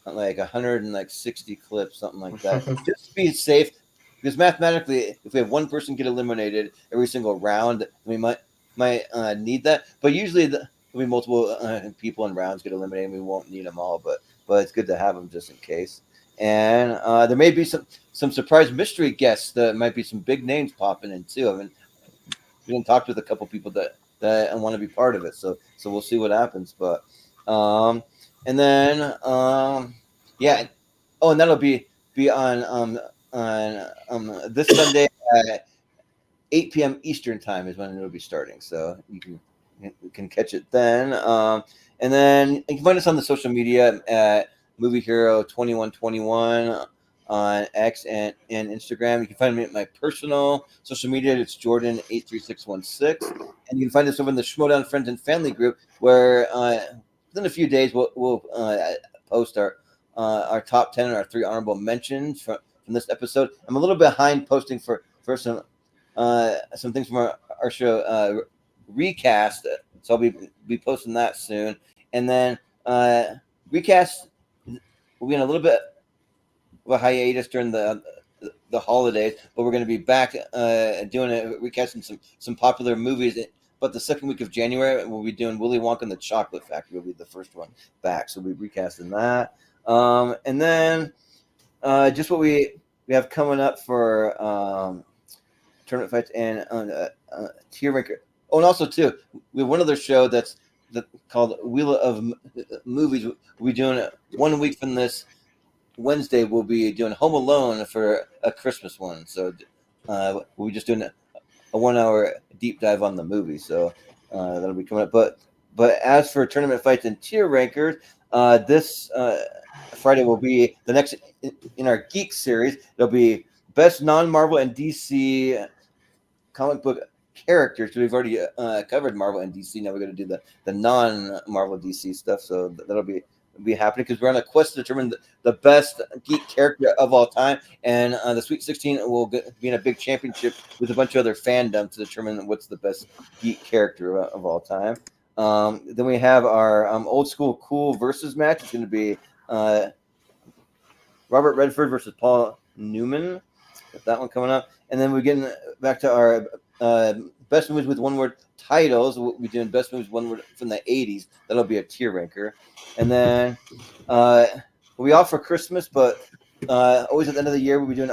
S2: like 160 clips, something like that, just to be safe. Because mathematically, if we have one person get eliminated every single round, we might need that. But usually, there'll be multiple people in rounds get eliminated. We won't need them all, but it's good to have them just in case. And there may be some surprise mystery guests. That might be some big names popping in too. I mean, we can talk with a couple people that want to be part of it. So we'll see what happens. But and then yeah. Oh, and that'll be on this Sunday at 8 p.m. Eastern time is when it'll be starting. So you can catch it then. And then you can find us on the social media at Movie Hero 2121 on X and Instagram. You can find me at my personal social media. It's Jordan83616. And you can find us over in the Schmodown Friends and Family group where within a few days we'll post our top 10 and our 3 honorable mentions from this episode. I'm a little behind posting for some things from our show recast, so I'll be posting that soon. And then recast will be in a little bit of a hiatus during the holidays, but we're going to be back doing it, recasting some popular movies. But the second week of January, we'll be doing Willy Wonka and the Chocolate Factory. Will be the first one back, so we'll be recasting that. And then just what we have coming up for tournament fights and tier ranker. Oh, and also too, we have one other show that's called Wheel of Movies. We'll be doing it 1 week from this Wednesday. We'll be doing Home Alone for a Christmas one. So we'll be just doing a 1 hour deep dive on the movie. So that'll be coming up. But as for tournament fights and tier rankers, this Friday will be the next in our Geek series. There'll be best non-Marvel and DC comic book characters. So we've already covered Marvel and DC. Now we're going to do the non-Marvel DC stuff. So that'll be happening because we're on a quest to determine the best geek character of all time. And the Sweet 16 will be in a big championship with a bunch of other fandom to determine what's the best geek character of all time. Then we have our old school cool versus match. It's going to be Robert Redford versus Paul Newman. Got that one coming up. And then we're getting back to our best movies with one word titles. We'll be doing best movies one word from the 80s. That'll be a tier ranker. And then we'll be off for Christmas, but always at the end of the year, we'll be doing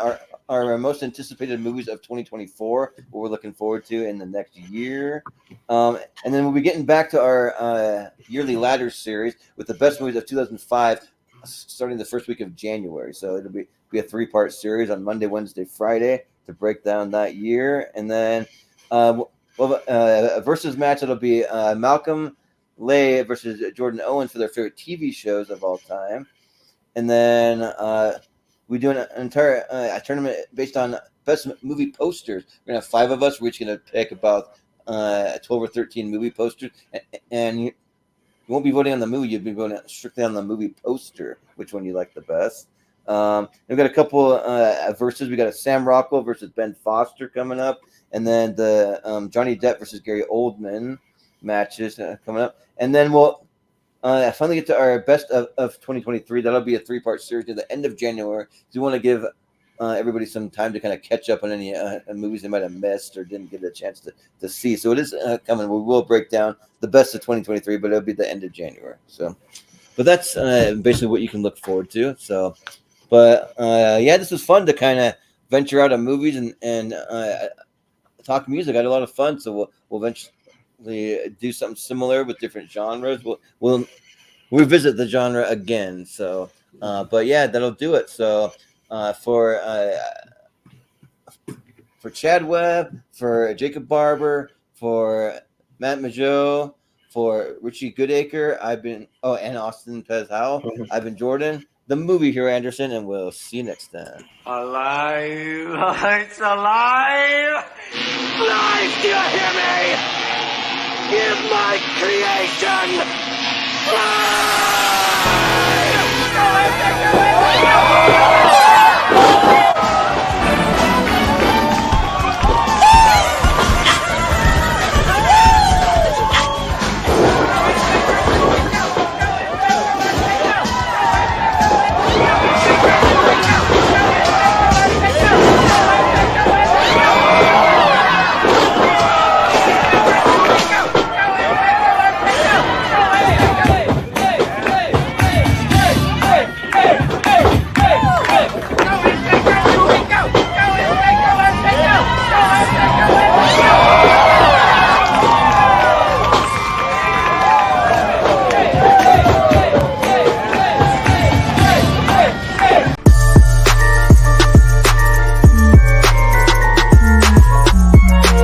S2: our most anticipated movies of 2024, what we're looking forward to in the next year. And then we'll be getting back to our yearly ladder series with the best movies of 2005 starting the first week of January. So it'll be a 3-part series on Monday, Wednesday, Friday to break down that year. And then a versus match, it'll be Malcolm Lay versus Jordan Owens for their favorite TV shows of all time. And then we do an entire a tournament based on best movie posters. We're going to have 5 of us. We're each going to pick about 12 or 13 movie posters. And you won't be voting on the movie. You'll be voting strictly on the movie poster, which one you like the best. We've got a couple verses. We got a Sam Rockwell versus Ben Foster coming up. And then the Johnny Depp versus Gary Oldman matches coming up. And then we'll finally get to our best of 2023. That'll be a 3-part series at the end of January. We want to give everybody some time to kind of catch up on any movies they might have missed or didn't get a chance to see. So it is coming. We will break down the best of 2023, but it'll be the end of January. So, but that's basically what you can look forward to. So, but yeah, this was fun to kind of venture out of movies and talk music. I had a lot of fun. So we'll eventually do something similar with different genres. We'll revisit the genre again. So, but yeah, that'll do it. So, for Chad Webb, for Jacob Barber, for Matt Mageau, for Richie Goodacre, and Austin Pez Howell. I've been Jordan, the movie hero Anderson, and we'll see you next time.
S8: Alive! It's alive! Life, do you hear me? Give my creation life!